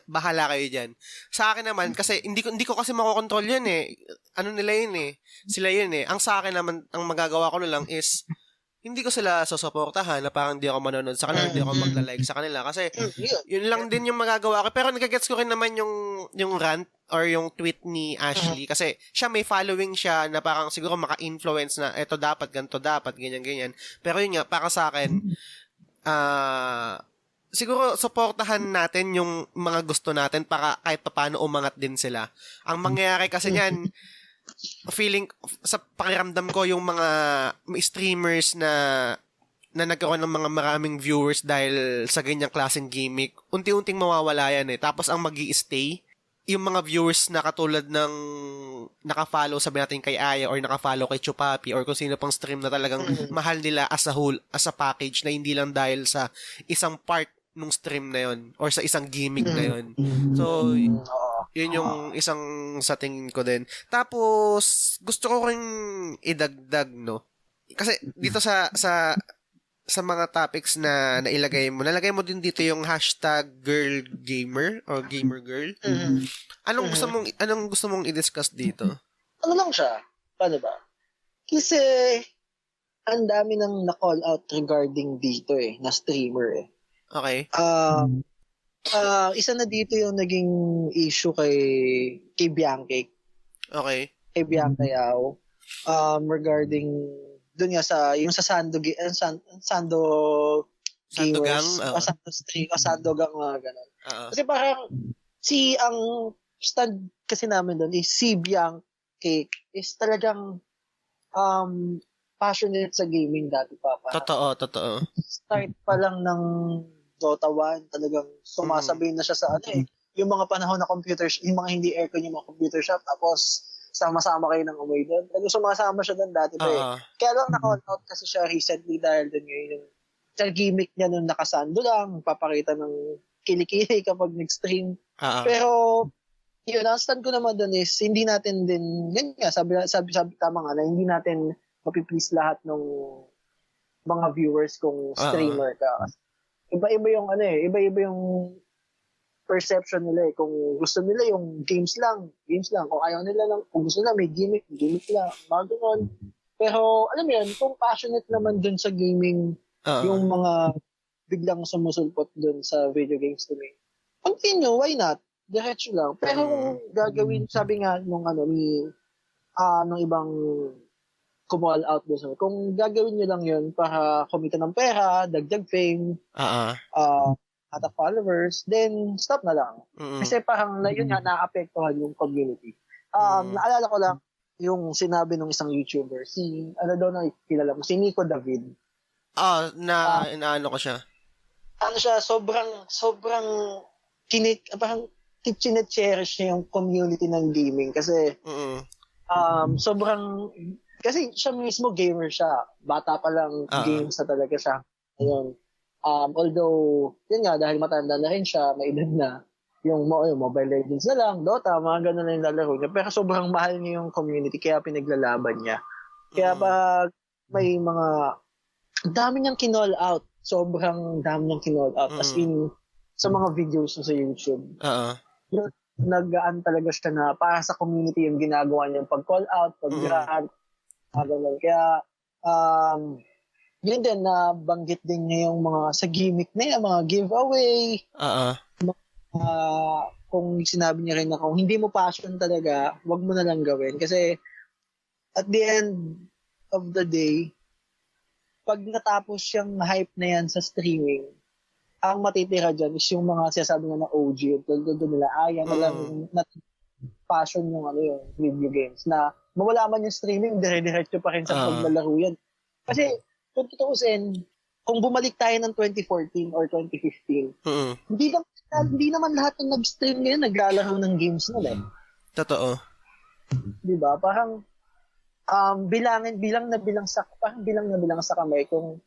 bahala kayo dyan. Sa akin naman, kasi hindi ko kasi makokontrol yun eh. Ano nila yun eh. Sila yun eh. Ang sa akin naman, ang magagawa ko na lang is, hindi ko sila susuportahan na parang hindi ako manonood sa kanila, hindi ako magla-like sa kanila. Kasi, yun lang din yung magagawa ko. Pero nagagets ko rin naman yung rant or yung tweet ni Ashley. Kasi, siya may following siya na parang siguro maka-influence na eto dapat, ganito dapat, ganyan. Pero yun nga, para sa akin, siguro suportahan natin yung mga gusto natin para kahit paano umangat din sila. Ang mangyayari kasi niyan, feeling sa pakiramdam ko yung mga streamers na nagkaroon ng mga maraming viewers dahil sa ganyang klaseng gimmick, unti-unting mawawala yan eh. Tapos ang magi-stay yung mga viewers na katulad ng naka-follow, sabi natin kay Aya or naka-follow kay Chupapi or kung sino pang stream na talagang mahal nila as a whole, as a package, na hindi lang dahil sa isang part nung stream na yon or sa isang gimmick na yon. So, yun yung isang sa tingin ko din. Tapos, gusto ko ring idagdag, no? Kasi dito sa mga topics na nailagay mo, nalagay mo din dito yung hashtag girl gamer or gamer girl. Anong gusto mong i-discuss dito? Ano lang siya? Paano ba? Kasi, ang dami nang na-call out regarding dito eh, na streamer eh. Okay. Isa na dito yung naging issue kay Bianchi. Okay. Kay Bianca Yao. Regarding doon nga sa yung sa Sando Gamers, Sando Stream, Sando Gang, ganun. Kasi parang ang stand kasi namin doon is si Bianchi is talagang passionate sa gaming dati pa. Totoo. Start pa lang ng Dota 1, talagang sumasabay na siya sa yung mga panahon na computer, yung mga hindi aircon, yung mga computer shop, tapos sama-sama kayo ng umay doon. Talagang sumasama siya doon dati pa eh. Kaya lang na-call out kasi siya recently dahil doon ngayon sa gimmick niya nung nakasando lang, papakita ng kilikili kapag nag-stream. Pero yun, ang stand ko naman doon is, hindi natin din, yun nga, sabi tama nga, na hindi natin mapiplease lahat ng mga viewers kung streamer ka. Iba-iba yung iba-iba yung perception nila eh. Kung gusto nila yung games lang. Kung ayaw nila lang, kung gusto nila may gimmick lang. Mga ganun. Pero, alam mo yun, kung passionate naman dun sa gaming, yung mga biglang sumusulpot dun sa video games to me, continue, why not? Diretso lang. Pero kung gagawin, sabi nga nung nung ibang kumall out doon. So, kung gagawin nyo lang yun para kumita ng pera, dagdag fame, at followers, then stop na lang. Kasi parang yun nga, naapektuhan yung community. Naalala ko lang yung sinabi ng isang YouTuber, kilala mo, si Nico David. Inaano ko siya. Sobrang parang chine-cherish niya yung community ng gaming kasi kasi siya mismo gamer siya. Bata pa lang games na talaga siya. Ayun. Although, yun nga, dahil matanda na rin siya, may edad na, yung Mobile Legends na lang, Dota, mga ganun na yung lalaro niya. Pero sobrang mahal niya yung community, kaya pinaglalaban niya. Kaya pag may dami niyang kinall out. Sobrang dami niyang kinall out. As in, sa mga videos sa YouTube. Nag-aan talaga siya na para sa community yung ginagawa niya, pag-call out, pag-grant, kaya, yun din, nabanggit din niya yung mga sa gimmick na yan, mga giveaway. Kung sinabi niya rin na kung hindi mo passion talaga, wag mo na lang gawin. Kasi at the end of the day, pag natapos yung hype na yan sa streaming, ang matitira dyan is yung mga sinasabi nga na OG, yung tulad nila, yan na lang passion yung yung video games. Na mawala man yung streaming, dire-diretso pa rin sa paglalaro yan. Kasi, kung tutuusin, kung bumalik tayo ng 2014 or 2015, hindi naman lahat ng nag-stream ngayon naglalaro ng games nila. Totoo. Diba? Parang bilang na bilang sa kamay kung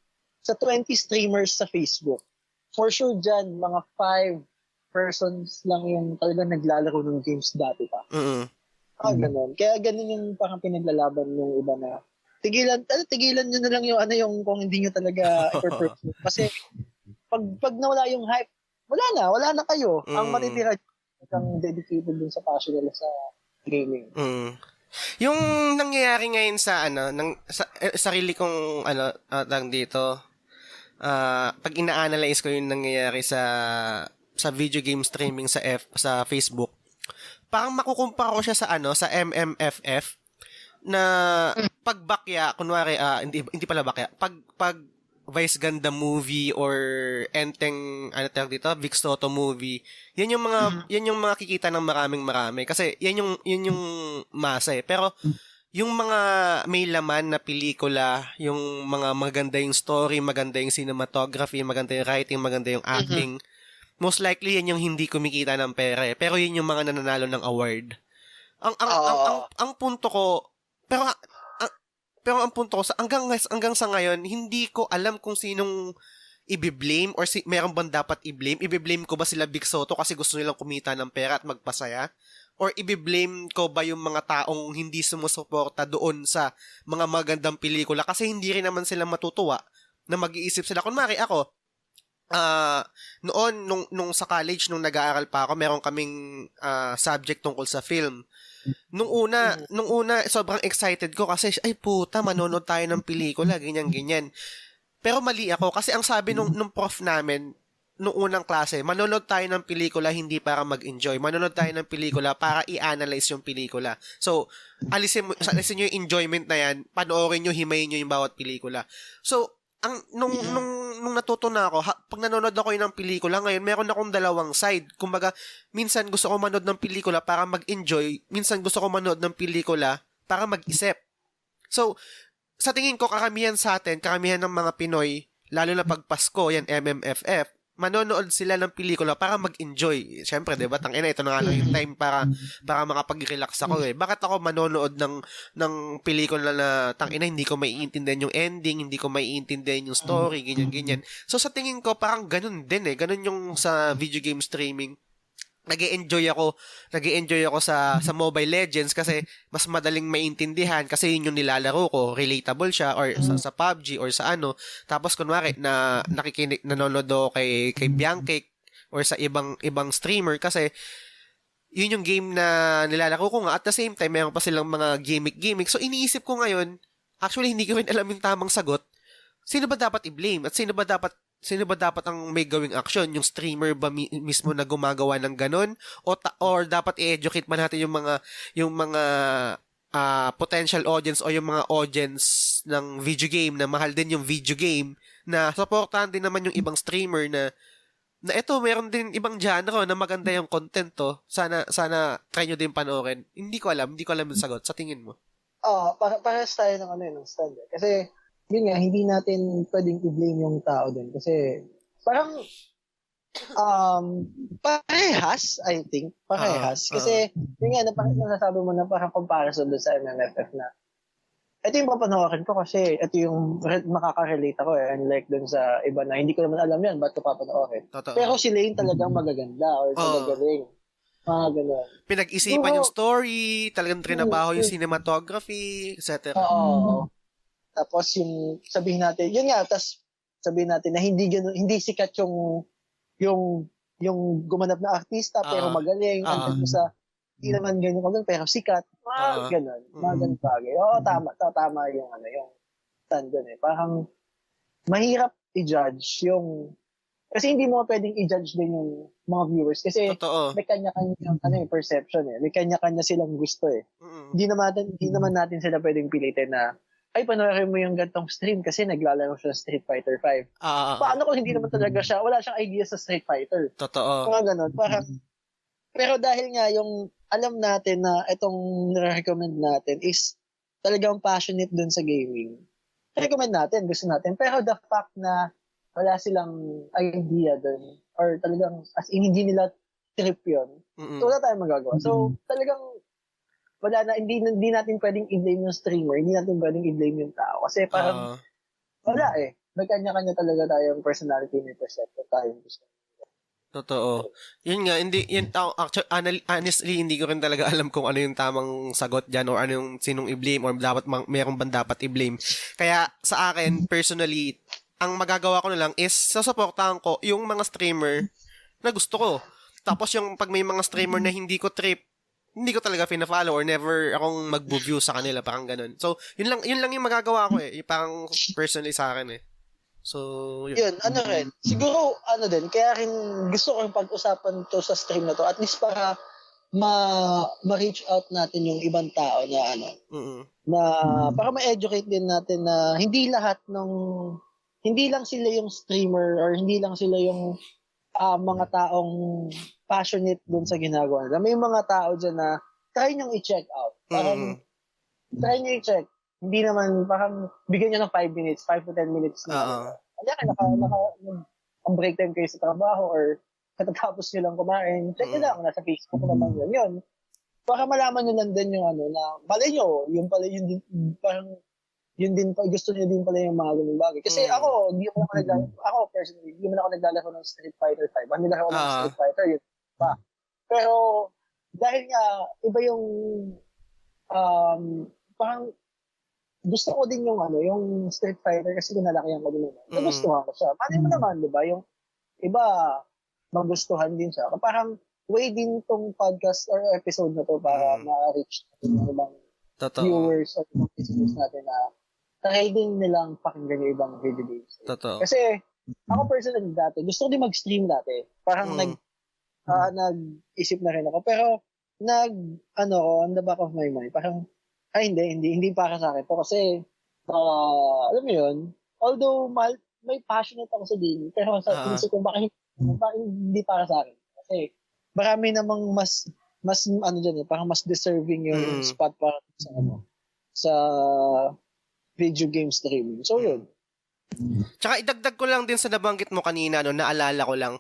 sa 20 streamers sa Facebook, for sure dyan, mga 5 persons lang yung talagang naglalaro ng games dati pa. Ganun. Kaya ganun yung parang pinaglalaban ng iba na tigilan nyo na lang yung kung hindi nyo talaga i-pursue. Kasi pag nawala yung hype, wala na kayo. Ang matitira kang dedicated dun sa passion nila sa gaming. Yung nangyayari ngayon sa sarili kong lang dito, pag ina-analyze ko yung nangyayari sa video game streaming sa Facebook, parang makukumpara ko siya sa MMFF na pagbakya, kunwari, hindi pala bakya, pag Vice Ganda movie or Enteng, Vic Soto movie, yan yung mga kikita ng marami. Kasi yan yung masa eh. Pero, yung mga may laman na pelikula, yung mga maganda yung story, maganda yung cinematography, maganda yung writing, maganda yung acting, most likely yan yung hindi kumikita ng pera eh. Pero yun yung mga nananalo ng award. Ang punto ko, pero ang punto ko, hanggang sa ngayon, hindi ko alam kung sinong i-blame or meron bang dapat i-blame. I-blame ko ba sila Big Soto kasi gusto nilang kumita ng pera at magpasaya? Or i-blame ko ba yung mga taong hindi sumusuporta doon sa mga magandang pelikula kasi hindi rin naman sila matutuwa na mag-iisip sila. Kunwari ako, noon, nung sa college, nung nag-aaral pa ako, meron kaming subject tungkol sa film. Nung una, sobrang excited ko kasi, ay puta, manonood tayo ng pelikula, ganyan. Pero mali ako kasi ang sabi nung prof namin, nung unang klase, manonood tayo ng pelikula hindi para mag-enjoy. Manonood tayo ng pelikula para i-analyze yung pelikula. So, alisin nyo yung enjoyment na yan, panoorin nyo, himayin nyo yung bawat pelikula. So, nung natuto na ako, pag nanonood ako ng pelikula, ngayon meron akong dalawang side. Kumbaga, minsan gusto ko manood ng pelikula para mag-enjoy, minsan gusto ko manood ng pelikula para mag-isip. So, sa tingin ko, karamihan ng mga Pinoy, lalo na pag Pasko, yan MMFF, manonood sila ng pelikula para mag-enjoy. Siyempre, diba? Tangina, ito na nga lang yung time para makapag-relax ako eh. Bakit ako manonood ng pelikula na tangina, hindi ko maiintindihan yung ending, hindi ko maiintindihan yung story, ganyan. So, sa tingin ko, parang ganun din eh. Ganun yung sa video game streaming. nag-e-enjoy ako sa Mobile Legends kasi mas madaling maintindihan kasi yun yung nilalaro ko, relatable siya or sa PUBG or sa ano. Tapos kunwari nanonood ako kay Biancaik or sa ibang streamer kasi yun yung game na nilalaro ko nga. At the same time, mayroon pa silang mga gimmick. So, iniisip ko ngayon, actually, hindi ko rin alam yung tamang sagot. Sino ba dapat i-blame? At sino ba dapat ang may gawing action? Yung streamer ba mismo na gumagawa ng ganon? Or dapat i-educate man natin yung mga potential audience o yung mga audience ng video game na mahal din yung video game na supportahan din naman yung ibang streamer na eto, meron din ibang genre na maganda yung content to. Sana try nyo din panoorin. Hindi ko alam yung sagot. Sa tingin mo? Parehas tayo ng ng stand. Kasi, yun nga, hindi natin pwedeng i-blame yung tao din. Kasi, parang, parehas, I think. Parehas. Kasi, yun nga, nasasabi mo na parang comparison doon sa MMFF na ito yung papanoorin ko kasi ito yung makaka-relate ako unlike dun sa iba na hindi ko naman alam yan, ba't ko papanoorin. Totoo. Pero si Lane talagang magaganda or magagaling. Mga ganun. Pinag-isipan yung story, talagang trinabaho yung cinematography, etc. Oo. Tapos yung sabihin natin, yun nga, tapos sabihin natin na hindi sikat yung gumanap na artista pero magaling. Andun sa hindi naman ganyan kagawin, pero sikat. Ganun. Mga ganun bagay. Oo, tama yung yung stand dun eh. Parang, mahirap i-judge yung, kasi hindi mo pwedeng i-judge din yung mga viewers. Kasi, may kanya-kanya perception eh. May kanya-kanya silang gusto eh. Hindi naman natin sila pwedeng pilitin na, ay, panoorin mo yung gantong stream kasi naglalaro siya Street Fighter 5. Paano kung hindi naman talaga siya, wala siyang idea sa Street Fighter. Totoo. Mga ganun. Parang, pero dahil nga yung alam natin na itong nire-recommend natin is talagang passionate dun sa gaming. Recommend natin, gusto natin. Pero the fact na wala silang idea dun or talagang as in hindi nila trip yun, so wala tayong magagawa. So talagang wala na, hindi natin pwedeng i-blame yung streamer, hindi natin pwedeng i-blame yung tao. Kasi parang wala eh. May kanya-kanya talaga tayong personality, may perception tayong gusto. Totoo. Yun nga, actually, honestly, hindi ko rin talaga alam kung ano yung tamang sagot dyan or ano yung sinong i-blame or meron bang dapat i-blame. Kaya sa akin, personally, ang magagawa ko na lang is sasuportahan ko yung mga streamer na gusto ko. Tapos yung pag may mga streamer na hindi ko trip, hindi ko talaga fina-follow or never akong mag-view sa kanila, parang ganun. So, yun lang yung magagawa ko eh. Parang personally sa akin eh. So, yun, rin. Siguro, din, kaya rin gusto ko yung pag-usapan to sa stream na to, at least para ma-reach out natin yung ibang tao na na para ma-educate din natin na hindi lang sila yung streamer or hindi lang sila yung mga taong passionate dun sa ginagawa nila. May mga tao dyan na try nyo i-check out. Parang, try nyo i-check. Hindi naman, parang, bigyan nyo ng 5 minutes, 5 to 10 minutes na. Ang break time kayo sa trabaho or katatapos nyo lang kumain, check nyo lang, nasa Facebook naman yun. Para malaman nyo lang din yung na, malay nyo, yung pala, yun din, parang, yun din pa, gusto nyo din pala yung mga ganung bagay. Kasi ako personally, hindi man ako naglalaro ng Street Fighter 5. Ang nilaro ko ng Street Fighter, yun pa. Pero, dahil nga, iba yung, parang, gusto ko din yung Street Fighter kasi kinalakihan ko din naman. Nagustuhan ko siya. Paano mo naman, di ba? Yung iba, magustuhan din siya. Parang way din tong podcast or episode na to para ma-reach natin yung ibang viewers or listeners natin na try din nilang pakinggan yung ibang video games. Totoo. Kasi ako personally dati, gusto ko din mag-stream dati. Parang nag-isip na rin ako. Pero on the back of my mind, parang hindi para sa akin to kasi alam mo yun, although may passionate ako sa gaming, pero sa isip ko bakit hindi para sa akin. Kasi marami namang mas dyan parang mas deserving yung spot para sa video game streaming. So yun. Tsaka idagdag ko lang din sa nabanggit mo kanina, naalala ko lang.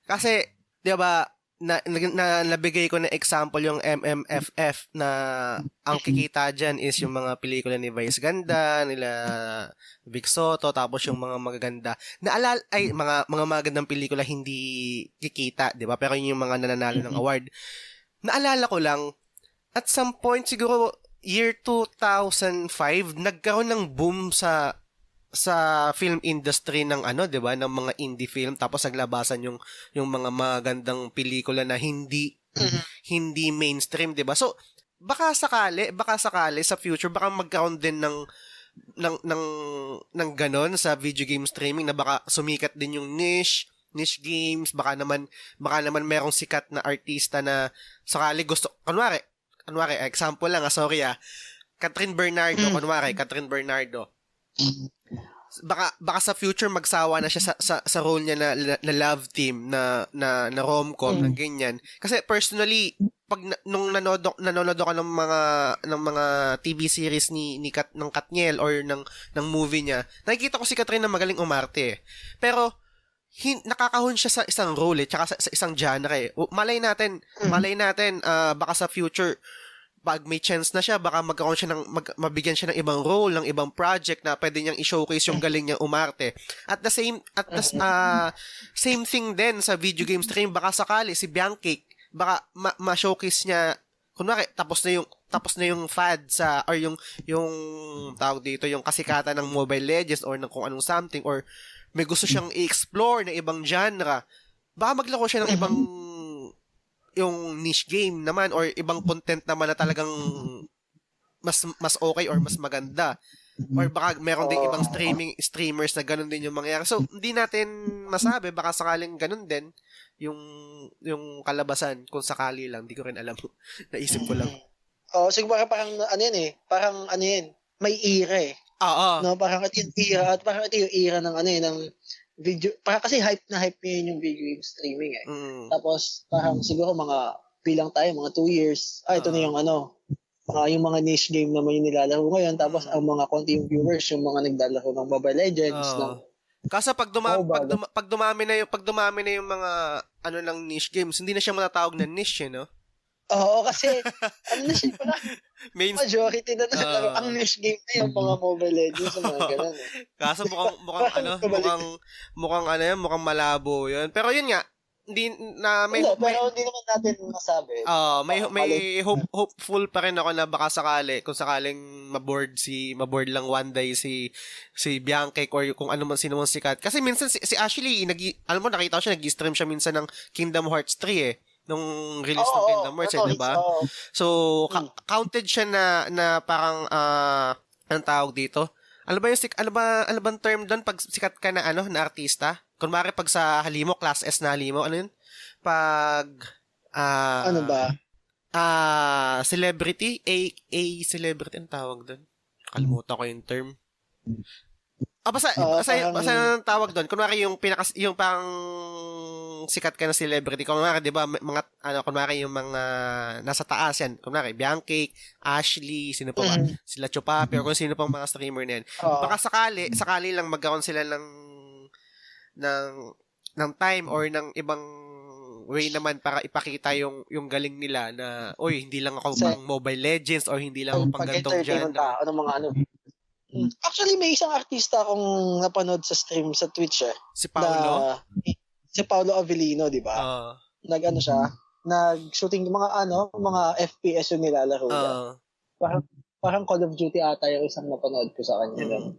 Kasi, 'di ba, nabigay ko na example yung MMFF na ang kikita dyan is yung mga pelikula ni Vice Ganda, nila Vic Soto, tapos yung mga magaganda. Mga magagandang pelikula hindi kikita, di ba? Pero yun yung mga nananalo ng award. Naalala ko lang, at some point, siguro year 2005, nagkaroon ng boom sa film industry ng 'di ba, ng mga indie film, tapos naglabasan yung mga magandang pelikula na hindi mainstream, 'di ba? So baka sakali sa future baka magkaroon din ng ganon sa video game streaming, na baka sumikat din yung niche games, baka naman merong sikat na artista na sakali gusto, kunwari example lang, sorry Catherine Bernardo, Catherine Bernardo, baka sa future magsawa na siya sa role niya na love team na rom-com na ganyan. Kasi personally, pag nung nanonood ako ng mga TV series ng Katniel or ng movie niya, nakikita ko si Catherine na magaling umarte. Pero nakakahon siya sa isang role tsaka sa isang genre. Malay natin baka sa future, pag may chance na siya, baka magkaroon siya mabigyan siya ng ibang role, ng ibang project na pwede niyang i-showcase yung galing niyang umarte. At the same thing din sa video game stream, baka sakali si Bianchi, baka ma-showcase niya, kunwari tapos na yung fad or yung tawag dito, yung kasikatan ng Mobile Legends or ng kung anong something, or may gusto siyang i-explore na ibang genre, baka maglako siya ng ibang yung niche game naman or ibang content naman na talagang mas okay or mas maganda. Or baka meron ding ibang streamers na ganun din yung mangyayari. So, hindi natin masabi, baka sakaling ganun din yung kalabasan, kung sakali lang. Hindi ko rin alam. Naisip ko lang. Siguro parang may era No, parang ito yung era, at parang ito yung era ng ng video, parang kasi hype ngayon yung video game streaming Tapos parang siguro bilang tayo mga 2 years, ito na yung yung mga niche game naman yung nilalaro ngayon, tapos ang mga konti yung viewers yung mga naglalaro ng Mobile Legends Kasi pag dumami na yung mga ng niche games, hindi na siya matatawag na niche, no? Oo, kasi na siya pala. Majority na laro. Ang niche game na yung mga Mobile Legends, mga ganun. Kaso mukhang malabo yun. Pero yun nga, pero hindi naman natin masabi. May hopeful pa rin ako na baka sakali, kung sakaling maboard lang one day si Bianchi or kung ano man, sino man sikat. Kasi minsan si Ashley, nakita ko siya, nag-stream siya minsan ng Kingdom Hearts 3 nung release ng Kingdom Hearts, diba? So, counted siya na parang, anong tawag dito? Ano bang term doon pag sikat ka na na artista? Kunwari pag sa Halimo, class S na Halimo, ano yun? Pag, ano ba? Celebrity, celebrity, ang tawag doon? Kalimutan ko yung term. Basta ang tawag doon. Kunwari yung pang sikat ka na celebrity. Kunwari, di ba, mga, kunwari yung mga nasa taas yan. Kunwari, Bianchi, Ashley, sino pa ba? Sila Chupapi, or kung sino pang mga streamer na yan. Baka sakali lang magkaroon sila ng time or ng ibang way naman para ipakita yung galing nila na, hindi lang ako pang Mobile Legends or hindi lang ako pang gantong dyan. Actually, may isang artista akong napanood sa stream sa Twitch Si Paolo? Si Paolo Avellino, di ba? Nag-shooting mga FPS yung nilalaro niya. Parang Call of Duty ata yung isang napanood ko sa kanya.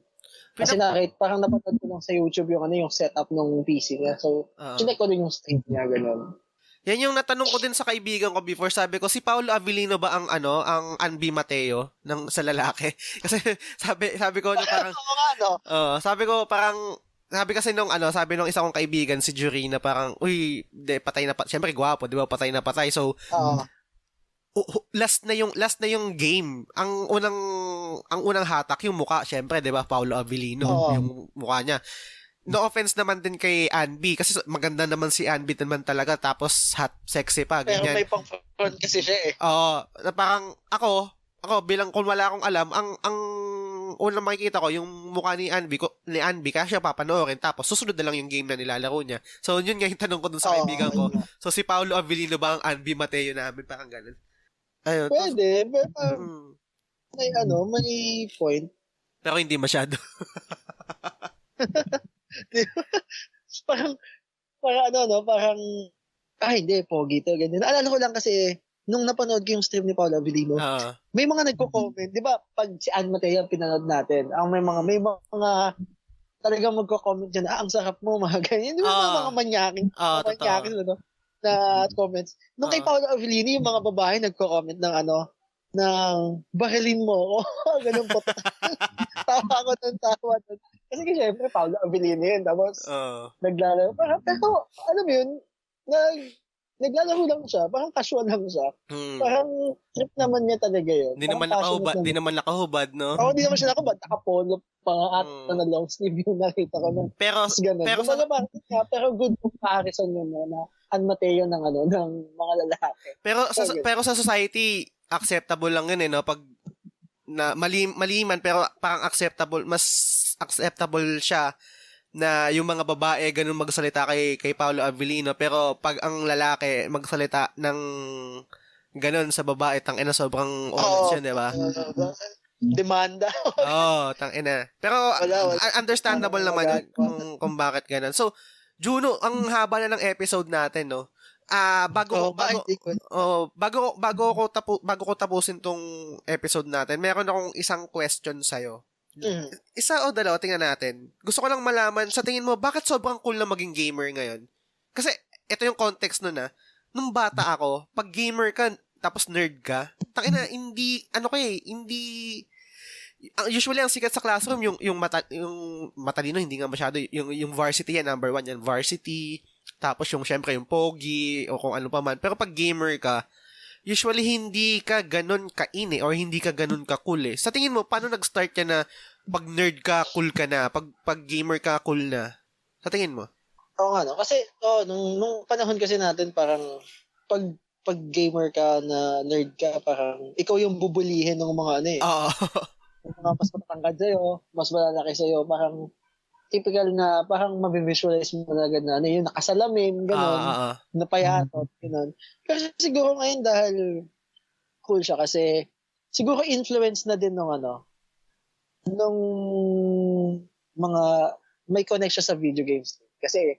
Kasi parang napanood ko lang sa YouTube yung setup ng PC niya. So, chinek ko din yung stream niya, gano'n. Yan yung natanong ko din sa kaibigan ko before. Sabi ko, si Paolo Avellino ba ang Anby Mateo sa lalaki? Kasi sabi ko parang sabi kasi sabi nung isa kong kaibigan si Jurina, parang patay na siyempre gwapo, 'di ba? Patay na patay. So last na yung game. Ang unang hatak yung mukha, siyempre, 'di ba? Paolo Avellino yung mukha niya. No offense naman din kay Anby, kasi maganda naman si Anby naman talaga, tapos hot, sexy pa, ganyan. Pero may pang-front kasi siya na parang ako bilang, kung wala akong alam, ang unang makikita ko, yung mukha ni Anby, kaya siya papanoorin, tapos susunod na lang yung game na nilalaro niya. So, yun nga yung tanong ko dun sa kaibigan ko. So, si Paolo Avellino ba ang Anby Mateo namin? Parang ganun. Ayun. Pwede, pero may point. Pero hindi masyado. parang hindi, pogi to, ganyan. Alala ko lang kasi, nung napanood ko yung stream ni Paolo Avellino, may mga nagko-comment, di ba, pag si Ann Mateo ang pinanood natin, may mga talagang magko-comment dyan, ang sarap mo, mga ganyan. Di ba, mga manyakin, na comments. Nung kay Paolo Avellino, yung mga babae nagko-comment ng barilin mo ako. Ganun po. Tawa ko nun. Kasi syempre, Paolo Avellino yun. Tapos, naglalaro. Pero, alam mo yun, naglalaro lang siya. Parang casual lang siya. Parang trip naman niya talaga yun. Di naman nakahubad, no? Oo, di naman siya nakahubad. Nakapolo pa at na long sleeve yung nakita ko. Pero good comparison yun na Ann Mateo ng mga lalaki. Pero sa society, acceptable lang yun no? Pag na maliman pero parang mas acceptable siya na yung mga babae ganun magsalita kay Paolo Avellino, pero pag ang lalaki magsalita ng ganun sa babae, tangina sobrang honest yun, di ba? Demanda. Tangina. Pero understandable naman yun kung bakit ganun. So, Juno, ang haba na ng episode natin, no? Bago ko tapusin tong episode natin, meron akong isang question sa'yo. Isa o dalawa, tingnan natin. Gusto ko lang malaman, sa tingin mo, bakit sobrang cool na maging gamer ngayon? Kasi, ito yung context nun nung bata ako, pag gamer ka, tapos nerd ka, tangina, hindi, usually ang sikat sa classroom, yung matalino, hindi nga masyado, yung varsity yan, number 1 yan, varsity, tapos syempre yung pogi, o kung ano pa man. Pero pag gamer ka, usually hindi ka ganun ka-in or hindi ka ganun ka-cool Sa tingin mo, paano nag-start ka na pag nerd ka, cool ka na? Pag gamer ka, cool na? Sa tingin mo? Oo nga, no? Kasi, nung panahon kasi natin, parang, pag gamer ka na nerd ka, parang, ikaw yung bubulihin ng mga yung mga mas matangkad sa'yo, mas malalaki sa'yo, parang, typical na, parang mabivisualize mo na agad na, yung nakasalamin, gano'n, napayatot, gano'n. Pero siguro ngayon dahil cool siya kasi siguro influence na din nung mga may connection sa video games. Kasi,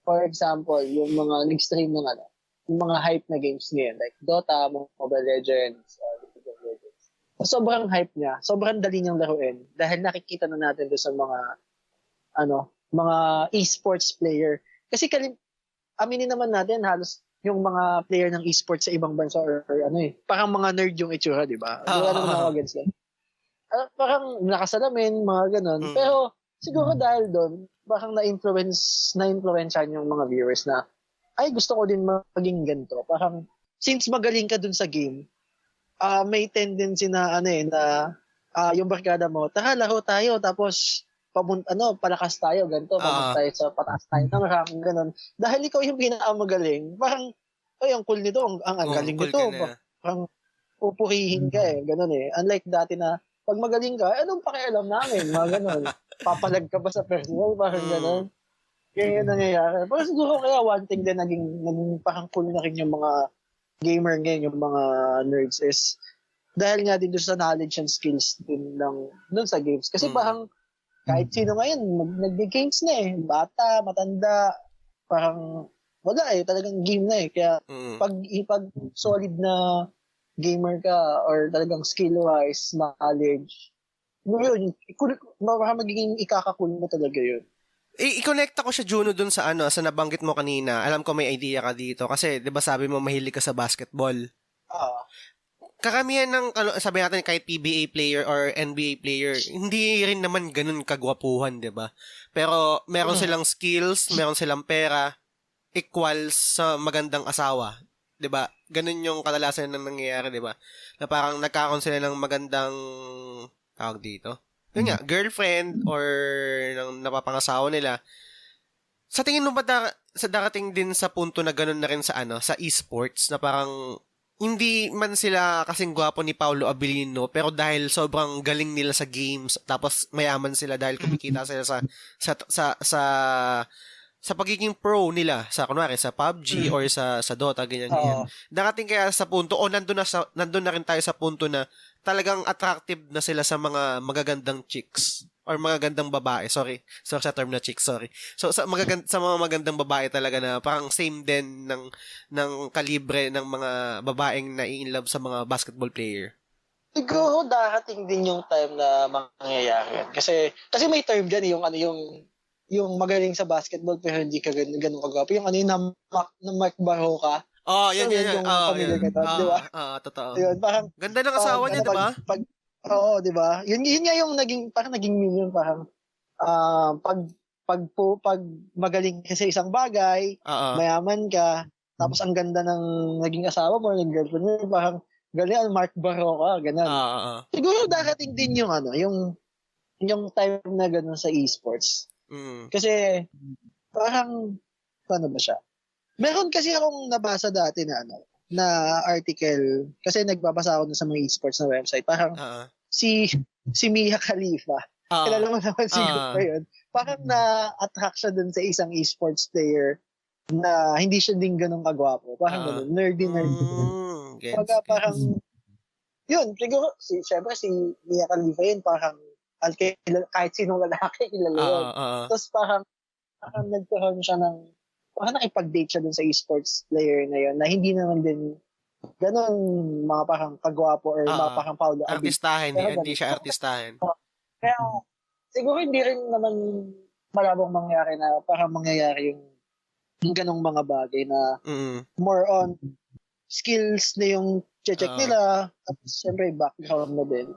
for example, yung mga nag-stream ng yung mga hype na games ngayon, like Dota, Mobile Legends, League of Legends. Sobrang hype niya, sobrang dali niyang laruin dahil nakikita na natin doon sa mga esports player. Kasi aminin naman natin, halos yung mga player ng esports sa ibang bansa or parang mga nerd yung itsura, di ba? Parang nakasalamin, mga ganon. Pero siguro dahil doon, parang na-influensyan yung mga viewers na, ay, gusto ko din maging ganito. Parang, since magaling ka dun sa game, may tendency na, yung barkada mo, tara, laro tayo, tapos, palakas tayo, ganito, pamunta tayo sa pataas tayo ng rank, gano'n. Dahil ikaw yung pinakamagaling, parang, ang cool nito, ang galing cool nito. Parang, pupurihin ka gano'n Unlike dati na, pag magaling ka, anong pakialam namin, mga gano'n. Papalag ka ba sa personal, parang gano'n. Kaya yun nangyayari. Pero siguro kaya one thing din naging parang cool na rin yung mga gamer ngayon, yung mga nerds is, dahil nga din doon sa knowledge and skills din dun sa games. Kasi parang, kahit sino ngayon, nag-games na Bata, matanda, parang wala talagang game na Kaya pag solid na gamer ka or talagang skill-wise, knowledge, yun, baka magiging ikakakul mo talaga yun. I-connect ako siya, Juno, dun sa sa nabanggit mo kanina. Alam ko may idea ka dito. Kasi, di ba sabi mo mahilig ka sa basketball? Karamihan ng, sabi natin, kahit PBA player or NBA player, hindi rin naman ganun kagwapuhan, di ba? Pero, meron silang skills, meron silang pera, equals sa magandang asawa. Di ba? Ganun yung kadalasan ng nangyayari, di ba? Na parang nagkakaroon sila ng magandang, tawag dito, yun nga, girlfriend or ng napapangasawa nila. Sa tingin mo ba sa darating din sa punto na ganun na rin sa sa esports na parang hindi man sila kasing gwapo ni Paolo Abilino, pero dahil sobrang galing nila sa games, tapos mayaman sila dahil kumikita sila sa pagiging pro nila sa kunwari sa PUBG or sa Dota ganyan. Darating kaya sa punto nandun na rin tayo sa punto na talagang attractive na sila sa mga magagandang chicks or magagandang babae. Sorry sa term na chicks, sorry. So sa mga magandang babae talaga na parang same din ng kalibre ng mga babaeng na in love sa mga basketball player. Siguro darating din yung time na mangyayari yan. Kasi may term dyan yung magaling sa basketball pero hindi ka ganun kagwapo. Yung yung Mark Baroka. Yan. Yung pamilya ka doon, di ba? Totoo. Yun, parang, ganda ng asawa niya, di ba? Oo, di ba? Yun nga yung naging meme yun, parang, pag magaling ka sa isang bagay, mayaman ka, tapos ang ganda ng naging asawa mo, naging girlfriend mo, parang, galing Mark Baroka, ganun. Siguro darating din yung time na ganun sa esports. Kasi, parang, paano ba siya? Meron kasi akong nabasa dati na article, kasi nagbabasa ako sa mga esports na website, parang si Mia Khalifa, kilala mo naman siguro yun, parang na-attract siya dun sa isang esports player na hindi siya din ganun kagwapo, parang ganun, nerdy. Parang, yun, siguro, syempre si Mia Khalifa yun, parang, kahit sinong lalaki, kilala yun. Tapos parang nagkaroon siya parang nakipag-date siya dun sa esports player na yun, na hindi naman din ganun mga parang kagwapo or mga parang Paolo Abilino. Artistahin, hindi siya artistahin. Kaya siguro hindi rin naman malabong mangyari na parang mangyayari yung ganung mga bagay na more on skills na yung check nila, tapos syempre background na din.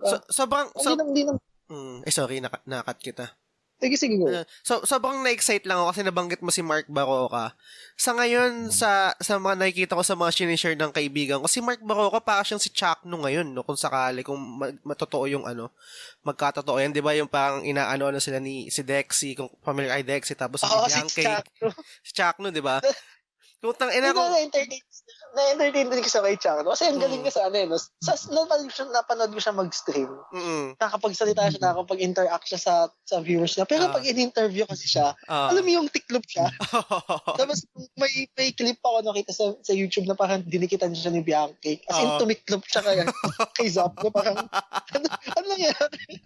Sorry, nakat kita. Sige, go. Sobrang na-excite lang ako kasi nabanggit mo si Mark Baroka. Sa ngayon, sa mga nakikita ko sa mga sinishare ng kaibigan ko, si Mark Baroka para siyang si Chakno ngayon, no? Kung sakali, kung matotoo yung magkatotoo yan. Di ba yung parang inaano na sila si Dexy, kung familiar kay Dexy, tapos si Bianca. Si Chakno, di ba? Na-entertain din kasi kay Chang. Kasi ang galing kasi napanood ko siya mag-stream. Nakapagsalita siya, nakapag-interact siya sa viewers niya. Pero pag in-interview kasi siya, alam mo yung tiklop siya. Tapos may clip ako nakita sa YouTube na parang dinikitan siya ni Bianca. As in, tumiklop siya kay Zap. Parang, ano nangyari?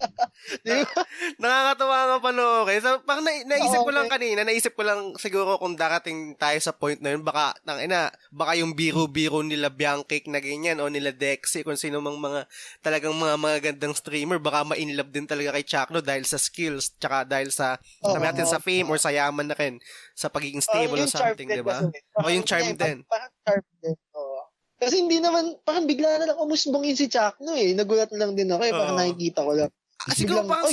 Nakakatawa nga panoorin. So, parang naisip ko lang siguro kung darating tayo sa point na yun, baka yung biro nila Bianca na ganyan o nila Dexy, kung sino mang talagang mga gandang streamer, baka ma-inlove din talaga kay Chakno dahil sa skills, tsaka dahil sa natin sa fame or sa yaman na rin, sa pagiging stable or something, di ba? O yung charm din. Parang charm din. Kasi hindi naman, parang bigla na lang umusbongin si Chakno Nagulat na lang din ako parang nakikita ko lang. Siguro parang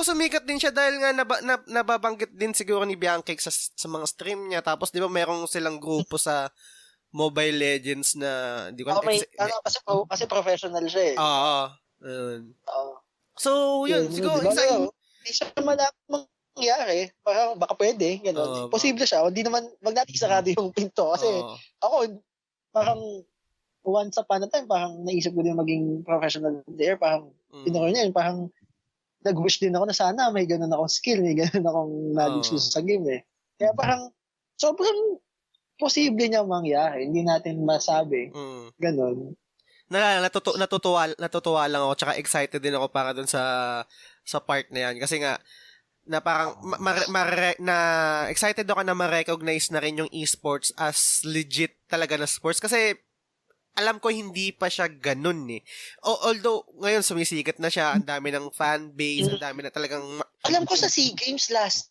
sumikat din siya dahil nga nababanggit din siguro ni Bianca sa mga stream niya. Tapos di ba merong silang grupo sa Mobile Legends na di ko kasi professional siya So yun, siguro hindi siya malapit mangyari. Parang baka pwede, gano'n. Posible siya. Hindi naman, wag natin isarado yung pinto. Kasi ako, parang once upon a time, parang naisip ko din maging professional player. Parang pinuro niya yun. Parang nag-wish din ako na sana may ganun akong skill, may ganun akong knowledge sa game Kaya parang sobrang posible niya mangyari. Hindi natin masabi. Ganun. Natutuwa lang ako, tsaka excited din ako para dun sa part na yan. Kasi nga, na parang excited ako na ma-recognize na rin yung esports as legit talaga na sports. Kasi alam ko hindi pa siya ganun Although, ngayon sumisikat na siya, ang dami ng fan base, ang dami na talagang... Alam ko sa SEA Games last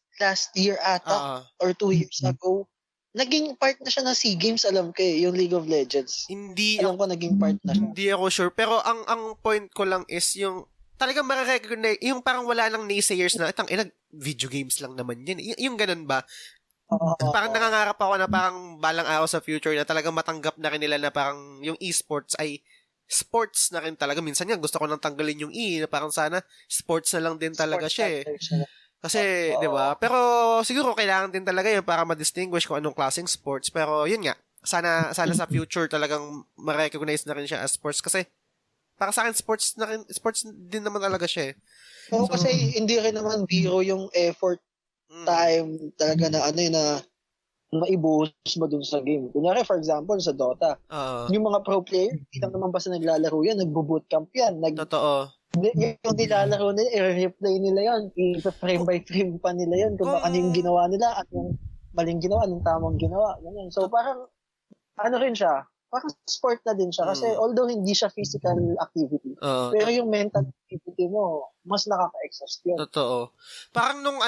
year ata, or 2 years ago, naging part na siya ng SEA Games, alam ko yung League of Legends. Alam ko naging part na siya. Hindi ako sure, pero ang point ko lang is yung talagang mararecognize, yung parang wala lang naysayers na, video games lang naman yan. Yung ganun ba? Parang nangangarap ako na parang balang araw sa future na talagang matanggap na rin nila na parang yung esports ay sports na rin talaga. Minsan nga gusto ko nang tanggalin yung na parang sana sports na lang din talaga siya Kasi, di ba? Pero siguro kailangan din talaga yun para ma-distinguish kung anong klaseng sports. Pero yun nga, sana sa future talagang ma-recognize na rin siya as sports kasi para sa akin sports din naman talaga siya eh. Oo, kasi hindi rin naman biro yung effort, time talaga na na maibuhos mo dun sa game. Kunyari, for example, sa Dota, yung mga pro player, hindi lang naman basta naglalaro yan, nagbo-bootcamp yan. Totoo. Yung nilalaro nila, i-replay nila yan, i-frame by frame pa nila yan, kung ano yung ginawa nila at yung maling ginawa, yung tamang ginawa. Ganyan. So parang, rin siya, parang sport na din siya kasi although hindi siya physical activity, pero yung mental activity mo, mas nakaka-exhaust yun. Totoo. Parang nung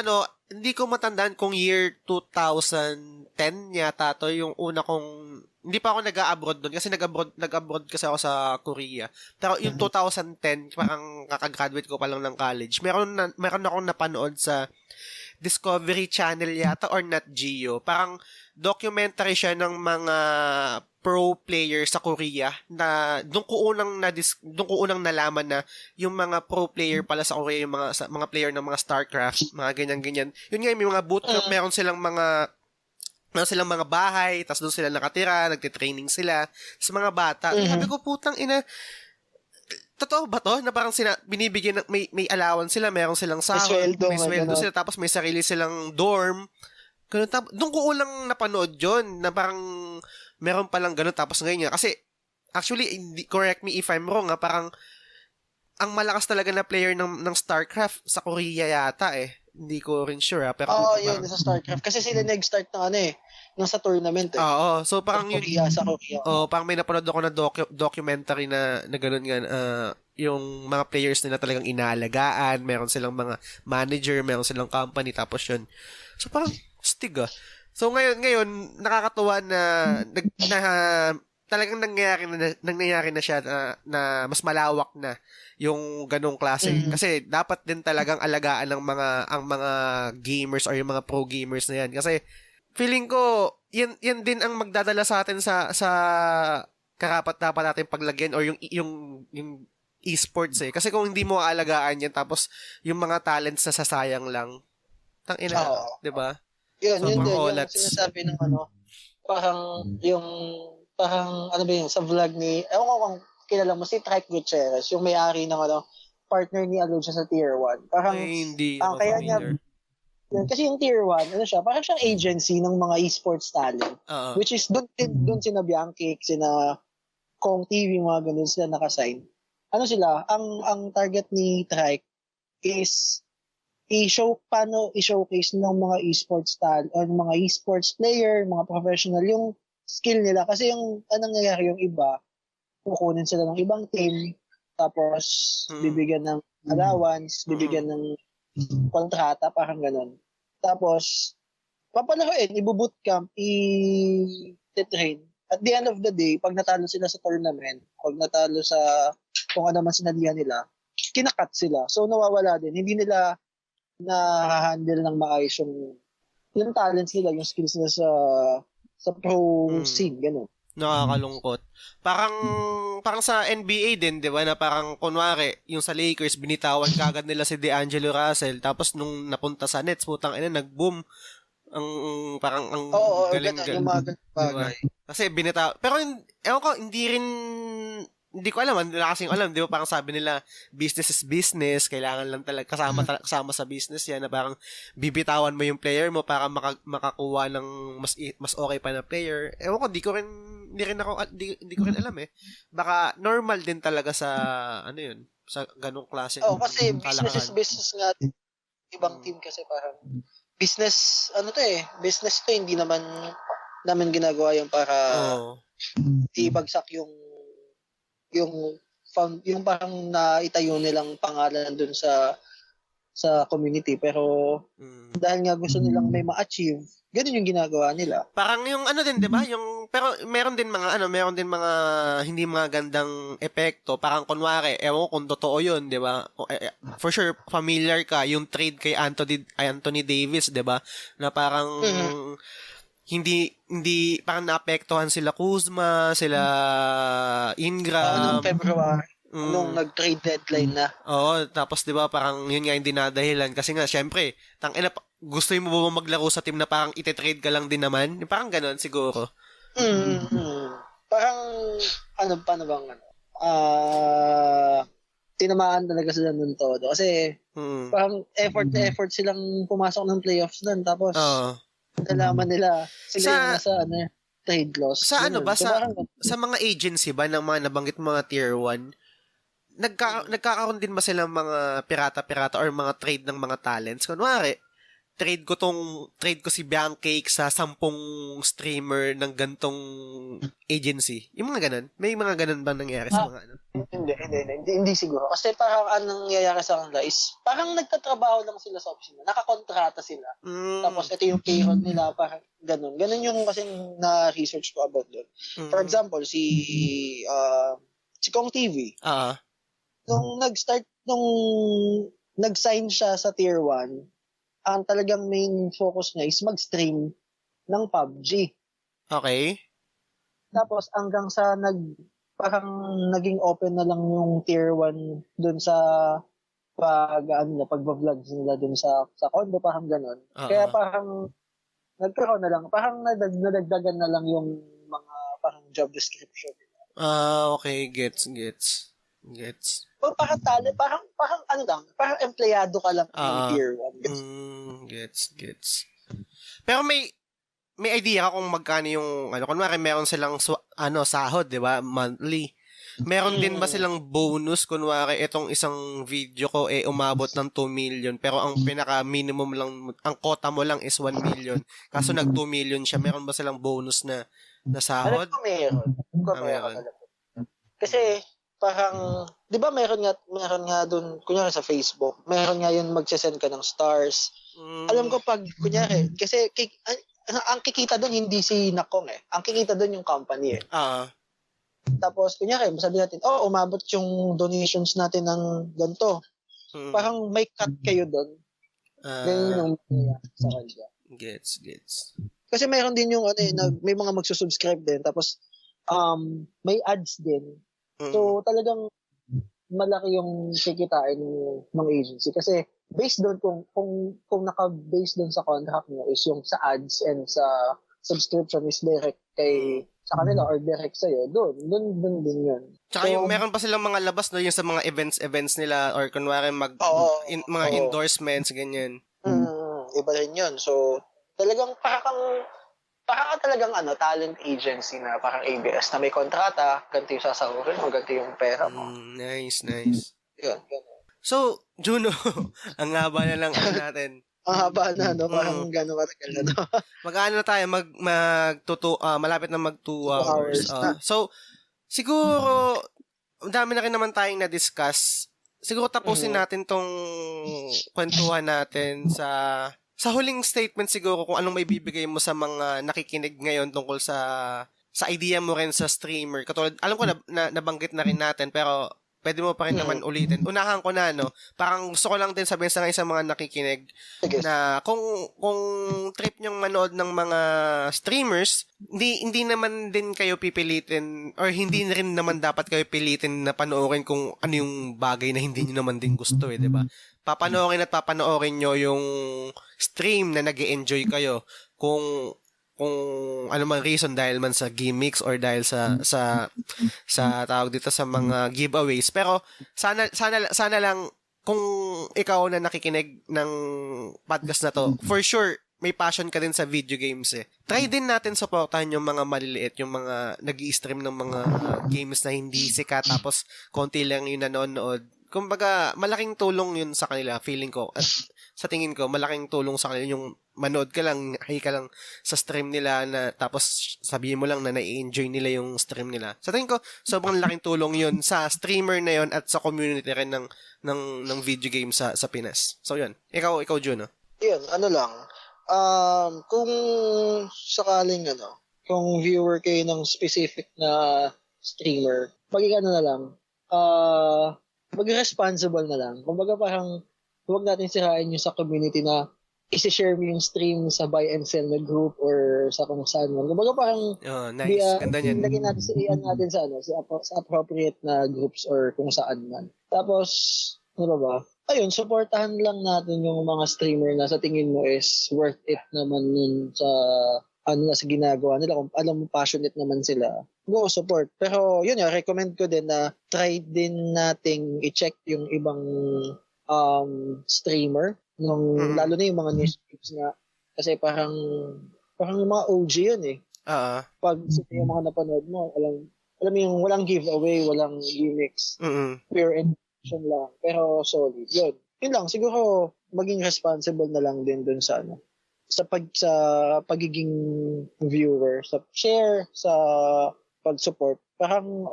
hindi ko matandaan kung year 2010 yata to yung una kong, hindi pa ako nag-abroad doon kasi nag-abroad kasi ako sa Korea. Pero yung 2010, parang kakagraduate ko pa lang ng college, meron akong napanood sa Discovery Channel yata or Nat Geo. Parang documentary siya ng mga pro players sa Korea na doon ko unang nalaman na yung mga pro player pala sa Korea yung mga player ng mga StarCraft, mga ganyan. Yun nga may mga bootcamp, meron silang mga bahay, tapos doon sila nakatira, nagte-training sila sa mga bata. Sabi ko, putang ina, totoo ba to? Na parang binibigyan may allowance sila, meron silang sahod, may sweldo sila, tapos may sarili silang dorm. Ganun, doon ko ulang napanood yun, na parang meron palang ganun, tapos ngayon nga. Kasi, actually, correct me if I'm wrong, parang ang malakas talaga na player ng StarCraft sa Korea yata eh. Hindi ko rin sure pero yun, sa StarCraft. Kasi sila nag-start ng sa tournament eh. Oo, so parang sa Korea. Parang may napanood ako na documentary na ganun nga, yung mga players nila talagang inaalagaan, meron silang mga manager, meron silang company, tapos yun. So parang, stig So ngayon nakakatuwa na talagang nangyayari na siya na mas malawak na yung ganong klase. Kasi dapat din talagang alagaan ng mga gamers or yung mga pro gamers na yan. Kasi feeling ko yan din ang magdadala sa atin sa karapat-dapat natin paglagyan or yung esports eh. Kasi kung hindi mo aalagaan yan tapos yung mga talents na sasayang lang. Tangina, 'di ba? Yun din, yung sinasabi ng parang ano ba yun, sa vlog ni, ewan ko kung kilala mo, si Trike Gutierrez, yung may-ari ng partner ni Alodia sa Tier 1. Parang, hindi kaya niya, kasi yung Tier 1, parang siyang agency ng mga esports talent, which is, doon sina Bianchi, sina Kong TV, mga ganun sila nakasign. Ang target ni Trike is, i-showcase ng mga esports or mga esports player, mga professional, yung skill nila. Kasi yung nangyayari yung iba, kukunin sila ng ibang team, tapos bibigyan ng allowance, bibigyan ng kontrata, parang ganun. Tapos, papalaruin, ibo-bootcamp, i-train. At the end of the day, pag natalo sila sa tournament, pag natalo sa kung ano man sinalihan nila, kinakat sila. So, nawawala din. Hindi nila na-handle ng maayos yung talents nila, yung skills nila sa pro scene, gano'n. Nakakalungkot. Parang sa NBA din, 'di ba, na parang kunwari, yung sa Lakers binitawan kagad nila si D'Angelo Russell, tapos nung napunta sa Nets, putang ina, nag-boom. Ang galing yung mga bagay. Kasi pero ewan ko, hindi ko alam, wala kasing alam, di ba, parang sabi nila, business is business, kailangan lang talaga, kasama sa business yan, na parang bibitawan mo yung player mo para makakuha ng mas okay pa na player. Ewan ko, hindi ko rin alam eh. Baka normal din talaga sa, sa ganong klase. Kasi business is business nga. Ibang team kasi parang, business, business to, hindi naman ginagawa yung para ibagsak yung parang naitayo nilang pangalan dun sa community, pero dahil nga gusto nilang may ma-achieve, ganun yung ginagawa nila. Parang yung din, 'di ba? Pero meron din mga hindi mga gandang epekto. Parang kunwari, ewan ko kung totoo 'yun, 'di ba? For sure familiar ka yung trade kay Anthony Davis, 'di ba? Na parang hindi parang naapektuhan sila Kuzma, sila Ingram. Noong February, nung nag-trade deadline na. Oo, tapos 'di ba parang yun nga yung dinadahilan kasi nga syempre, gusto mo ba maglaro sa team na parang ite-trade ka lang din naman? Parang gano'n siguro. Parang, paano bang, tinamaan talaga sila ng todo. Kasi, parang effort silang pumasok ng playoffs nun. Tapos, nalaman nila, sila yung nasa, trade loss. Sa ganun. ba? So, sa mga agency ba ng mga nabanggit mga tier 1, nagkakaroon din ba silang mga pirata-pirata or mga trade ng mga talents? Kunwari, trade ko si Biancake sa 10 streamer ng gantong agency. Yung mga ganun. May mga ganun bang nangyari sa mga Hindi siguro. Kasi parang anong nangyayari sa kanila is, parang nagtatrabaho lang sila sa opisina. Nakakontrata sila. Tapos ito yung payroll nila, parang ganun. Ganun yung kasi na-research ko about doon. For example, si Kong TV. Nung nag-sign siya sa tier 1, ang talagang main focus niya is mag-stream ng PUBG. Okay. Tapos hanggang sa parang naging open na lang yung tier 1 dun sa pag-vlogs nila dun sa condo, parang ganun. Kaya parang nagkaroon na lang, parang nadagdagan na lang yung mga parang job description nila. Okay, gets. Parang empleyado ka lang ng tier 1. Gets. Pero may idea ka kung magkano yung kunwari meron silang sahod, 'di ba? Monthly. Meron din ba silang bonus kunwari itong isang video ko umabot ng 2 million pero ang pinaka minimum lang ang quota mo lang is 1 million. Kaso nag 2 million siya. Meron ba silang bonus na sahod? Meron. Kasi parang, di ba meron nga doon, kunyari sa Facebook, meron nga yun magsasend ka ng stars. Alam ko pag, kunyari, kasi ang kikita doon hindi si Nakong Ang kikita doon yung company Tapos, kunyari, sabi natin, umabot yung donations natin ng ganito. Parang may cut kayo doon. Ganyan yung sa kanya. Gets. Kasi meron din yung, may mga magsusubscribe din. Tapos, may ads din. So, talagang malaki yung kikitain ng agency. Kasi, based doon, kung naka-base doon sa contract mo is yung sa ads and sa subscription is direct sa kanila or direct sa'yo, doon din yun. Tsaka yung meron pa silang mga labas, no? Yung sa mga events nila or kunwari mga endorsements, ganyan. Iba rin yun. So, talagang parang talagang talent agency na parang ABS na may kontrata, ganito yung sasahurin mo, ganito yung pera mo. Nice. Yun. So, Juno, ang haba na lang natin. Ang haba na, parang gano'n katagal na, Mag-ano na tayo, malapit na mag 2 hours. So, siguro, dami na rin naman tayong na-discuss. Siguro tapusin natin tong kwentuhan natin sa huling statement siguro kung anong may bibigay mo sa mga nakikinig ngayon tungkol sa idea mo rin sa streamer. Katulad, alam ko na nabanggit na rin natin pero pwede mo pa rin naman ulitin. Unahan ko na, parang gusto ko lang din sabihin sa mga nakikinig na kung trip nyong manood ng mga streamers, hindi naman din kayo pipilitin or hindi rin naman dapat kayo pilitin na panoorin kung ano yung bagay na hindi nyo naman din gusto, di ba? Papanoorin nyo yung stream na nag-e-enjoy kayo kung ano man reason, dahil man sa gimmicks or dahil sa tawag dito sa mga giveaways. Pero sana lang kung ikaw na nakikinig ng podcast na to, for sure may passion ka din sa video games Try din natin supportahan yung mga maliliit, yung mga nag-i-stream ng mga games na hindi sikat tapos konti lang yung nanonood. Kumbaga, malaking tulong yun sa kanila, feeling ko. At sa tingin ko, malaking tulong sa kanila yung manood ka lang, hay ka lang sa stream nila na tapos sabihin mo lang na nai-enjoy nila yung stream nila. Sa tingin ko, sobrang laking tulong yun sa streamer na yun at sa community rin ng video game sa Pinas. So yun. Ikaw Juno. Yun, kung sakaling kung viewer kayo ng specific na streamer, maging na lang, mag-responsible na lang. Kumbaga parang huwag natin sirain yung sa community na isi-share mo yung stream sa buy and sell na group or sa kung saan man. Kumbaga parang nice. Ganda niyan. Lagyan natin sa appropriate na groups or kung saan man. Tapos, ano ba? Ayun, supportahan lang natin yung mga streamer na sa tingin mo is worth it naman yun na sa ginagawa nila, kung alam mo passionate naman sila, go support. Pero yun nga, recommend ko din na try din nating i-check yung ibang streamer, lalo na yung mga niche groups nga. Kasi parang yung mga OG yun eh. Pag yung mga napanood mo, alam mo yung walang giveaway, walang gimmicks. Pure intention lang. Pero solid. Yun lang. Siguro maging responsible na lang din dun sa sa pagiging viewer, sa share, sa pag-support. Parang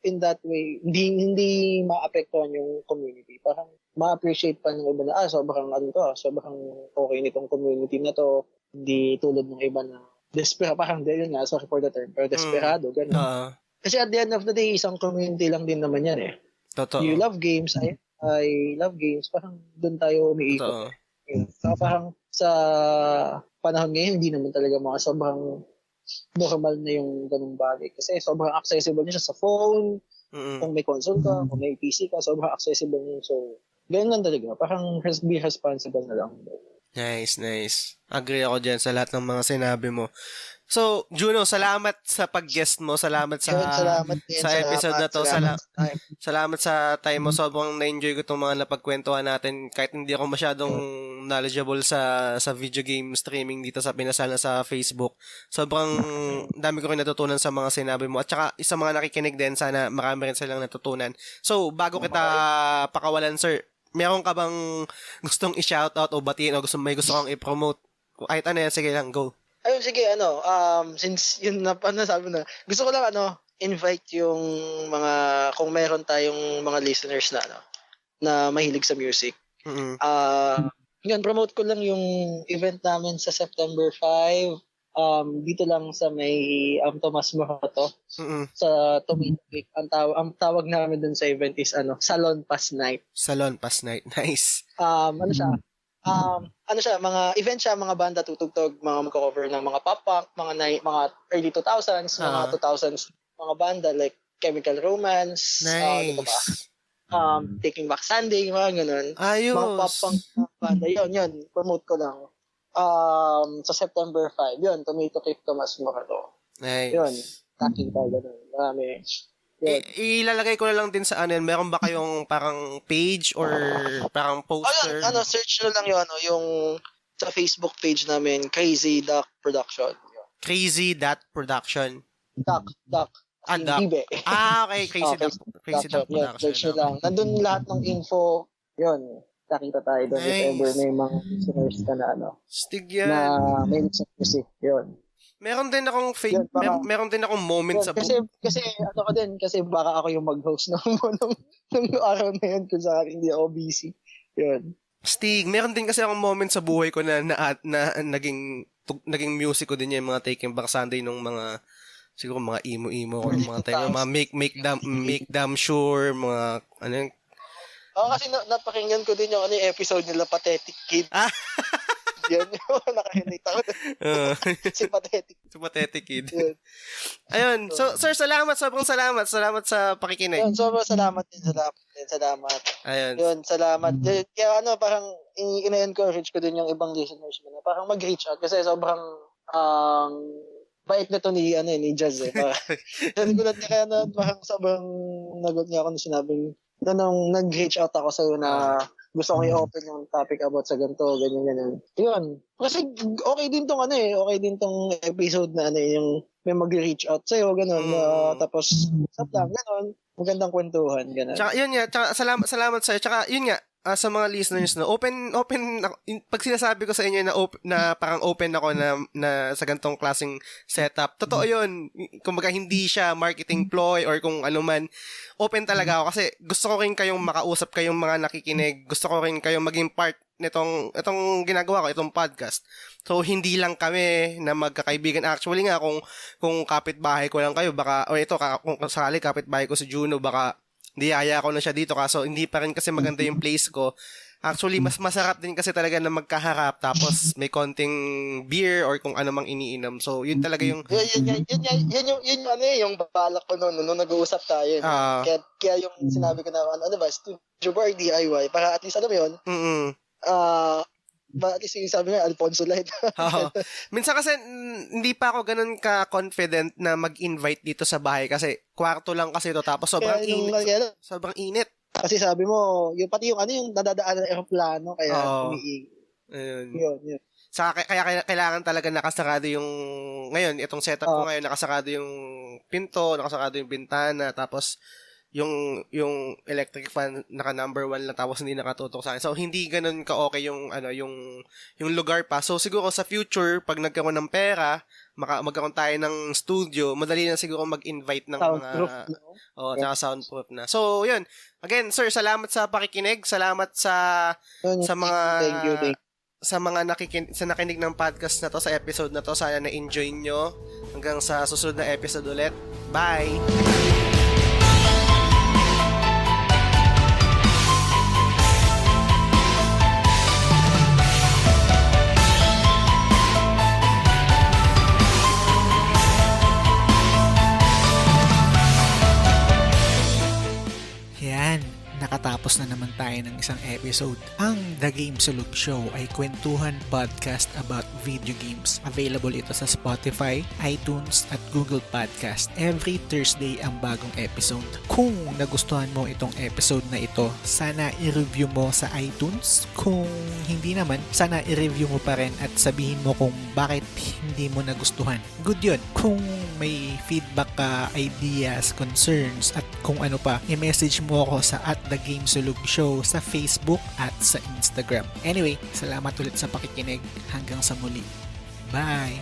in that way, hindi ma-apektuhan yung community. Parang ma-appreciate pa ng iba na, sobrang sobrang okay nitong community na to. Hindi tulad ng iba na parang yun nga, sorry for the term, pero desperado, ganun. Kasi at the end of the day, isang community lang din naman yan eh. Totoo. You love games, I love games, parang doon tayo umiikot. So parang sa panahon ngayon, hindi naman talaga mga sobrang normal na yung ganung bagay. Kasi sobrang accessible niya sa phone, kung may console ka, kung may PC ka, sobrang accessible niya. So, ganun lang talaga. Parang be responsible na lang. Nice. Agree ako dyan sa lahat ng mga sinabi mo. So, Juno, salamat sa pag-guest mo. Salamat sa episode na to. Salamat sa time mo. Sobrang na-enjoy ko itong mga napagkwentuhan natin. Kahit hindi ako masyadong knowledgeable sa video game streaming dito sa Pinasal na sa Facebook. Sobrang dami ko rin natutunan sa mga sinabi mo. At saka, isa mga nakikinig din, sana marami rin silang natutunan. So, bago kita pakawalan, sir, meron ka bang gustong i-shoutout o batiin o may gusto kang i-promote? Kahit ano yan, sige lang, go. Ayun, sige, since yun sabi na, gusto ko lang, invite yung mga, kung meron tayong mga listeners na mahilig sa music. Yun, promote ko lang yung event namin sa September 5, dito lang sa may Tomas Morato, sa Tomato Creek. Ang tawag namin dun sa event is, Salon Pass Night. Salon Pass Night, nice. Mga event siya, mga banda tutugtog, mga magko-cover ng mga pop-punk, mga early 2000s, mga 2000s, mga banda like Chemical Romance, nice. Taking Back Sunday, mga ganun. Ayos. Mga pop-punk banda, yun, promote ko lang. Sa September 5, yun, Tomato Creek, Tomas Morato. Nice. Yun, taking tayo, ganun. Marami. Ilalagay ko na lang din sa meron ba kayong parang page or parang poster? Search na lang yung sa Facebook page namin, Crazy Duck Production. Crazy Duck Production. Duck. Duck. Okay, Crazy Duck Production. Search na lang. Nandun lahat ng info, yun. Nakita tayo doon if ever may mga listeners ka na Stig yan. Na may sa music, yun. Meron din akong meron din akong moment sa kasi baka ako yung mag-host ng araw na yun kung saan hindi ako busy. Yun. Stig, meron din kasi akong moment sa buhay ko na naging music ko din yung mga Taking Back Sunday nung mga siguro mga emo or mga tayo, mga make damn sure, mga kasi napakinggan ko din yung episode nila Pathetic Kid. Yan yung nakahinit ako. Si Pathetic Kid. Ayun. So, sir, sobrang salamat sa pakikinig. Yun, sobrang salamat din. Ayun. Yun, salamat. Kaya parang ina-encourage ko din yung ibang listeners mo na parang mag-reach out kasi sobrang bait na to ni Jazz eh. Nagulat niya kaya parang sobrang nagulat niya ako na sinabing nung nag-reach out ako sa'yo na gusto kong i-open yung topic about sa ganito, ganyan. Yun. Kasi okay din tong episode na yung may mag-reach out sa'yo, gano'n. Tapos, gano'n. Magandang kwentuhan, gano'n. Tsaka, yun nga. Tsaka, salamat sa'yo. Tsaka, yun nga. Sa mga listeners na open pag sinasabi ko sa inyo na parang open ako na sa ganitong klaseng setup, totoo yun. Kumbaga hindi siya marketing ploy or kung ano man, open talaga ako kasi gusto ko rin kayong makausap, kayong mga nakikinig, gusto ko rin kayong maging part itong ginagawa ko, itong podcast. So, hindi lang kami na magkakaibigan. Actually nga, kung kapitbahay ko lang kayo, baka, o ito, kung sakali kapitbahay ko si Juno, baka diyaya ko na siya dito kaso hindi pa rin kasi maganda yung place ko. Actually, mas masarap din kasi talaga na magkaharap tapos may konting beer or kung ano mang iniinom. So, yun talaga yung... yung balak ko noon nung nag-uusap tayo. Kaya yung sinabi ko na, studio bar DIY, para at least, alam mo yun, At least yung sabi nga, Alfonso Light. Minsan kasi hindi pa ako ganun ka-confident na mag-invite dito sa bahay kasi kwarto lang kasi ito tapos sobrang init. Sobrang init. Kasi sabi mo, pati yung nadadaan ng aeroplano, kaya Yun. Saka kaya kailangan talaga nakasarado yung ngayon, itong setup ko ngayon, nakasarado yung pinto, nakasarado yung bintana, tapos yung electric fan naka number 1 lang tapos hindi nakatutok sa akin. So hindi ganoon ka okay yung yung lugar pa. So siguro sa future pag nagkaroon ng pera, magkaroon tayo ng studio, madali na siguro mag-invite ng soundproof, tsaka soundproof na. So yun. Again, sir, salamat sa pakikinig. Salamat sa mga thank you. Sa mga nakikinig ng podcast na to, sa episode na to. Sana na-enjoy nyo. Hanggang sa susunod na episode ulit. Bye! Nakatapos na naman tayo ng isang episode. Ang The Game Sulog Show ay kwentuhan podcast about video games. Available ito sa Spotify, iTunes at Google Podcast. Every Thursday ang bagong episode. Kung nagustuhan mo itong episode na ito, sana i-review mo sa iTunes. Kung hindi naman, sana i-review mo pa rin at sabihin mo kung bakit hindi mo nagustuhan. Good yun. Kung may feedback ka, ideas, concerns at kung ano pa, i-message mo ako sa The Game Sulog Show sa Facebook at sa Instagram. Anyway, salamat ulit sa pakikinig. Hanggang sa muli. Bye!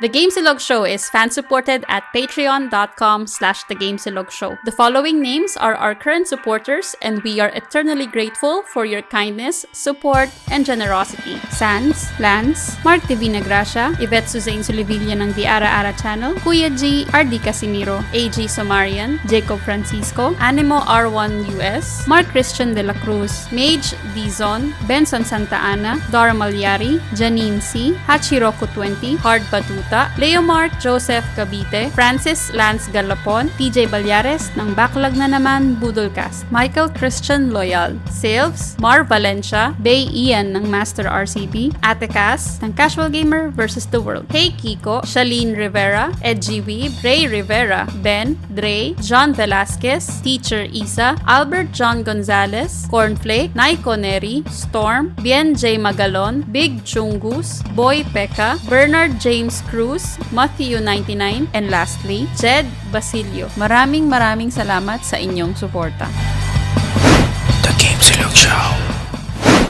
The Gamesilog Show is fan-supported at patreon.com/thegamesilog-show. The following names are our current supporters and we are eternally grateful for your kindness, support, and generosity. Sans, Lance, Mark de Vinagracia, Yvette Suzanne Solivilla ng The Ara Ara Channel, Kuya G, RD Casimiro, AG Somarian, Jacob Francisco, Animo R1 US, Mark Christian de la Cruz, Mage Dizon, Benson Santa Ana, Dora Malyari, Janine C, Hachiroku 20, Hard Batuta, Leo Mark Joseph Cavite, Francis Lance Galapon, TJ Balyares ng Backlog na naman Budolcast, Michael Christian Loyal, Silves, Mar Valencia, Bay Ian ng Master RCB, Ate Cass ng Casual Gamer vs. The World, Hey Kiko, Shalene Rivera, Edgy Weeb, Ray Rivera, Ben, Dre, John Velasquez, Teacher Isa, Albert John Gonzalez, Cornflake, Naiko Neri, Storm, Bien J. Magalon, Big Chungus, Boy Pekka, Bernard James Cruz, Matthew 99, and lastly, Jed Basilio. Maraming salamat sa inyong suporta. The Game Sulog Show.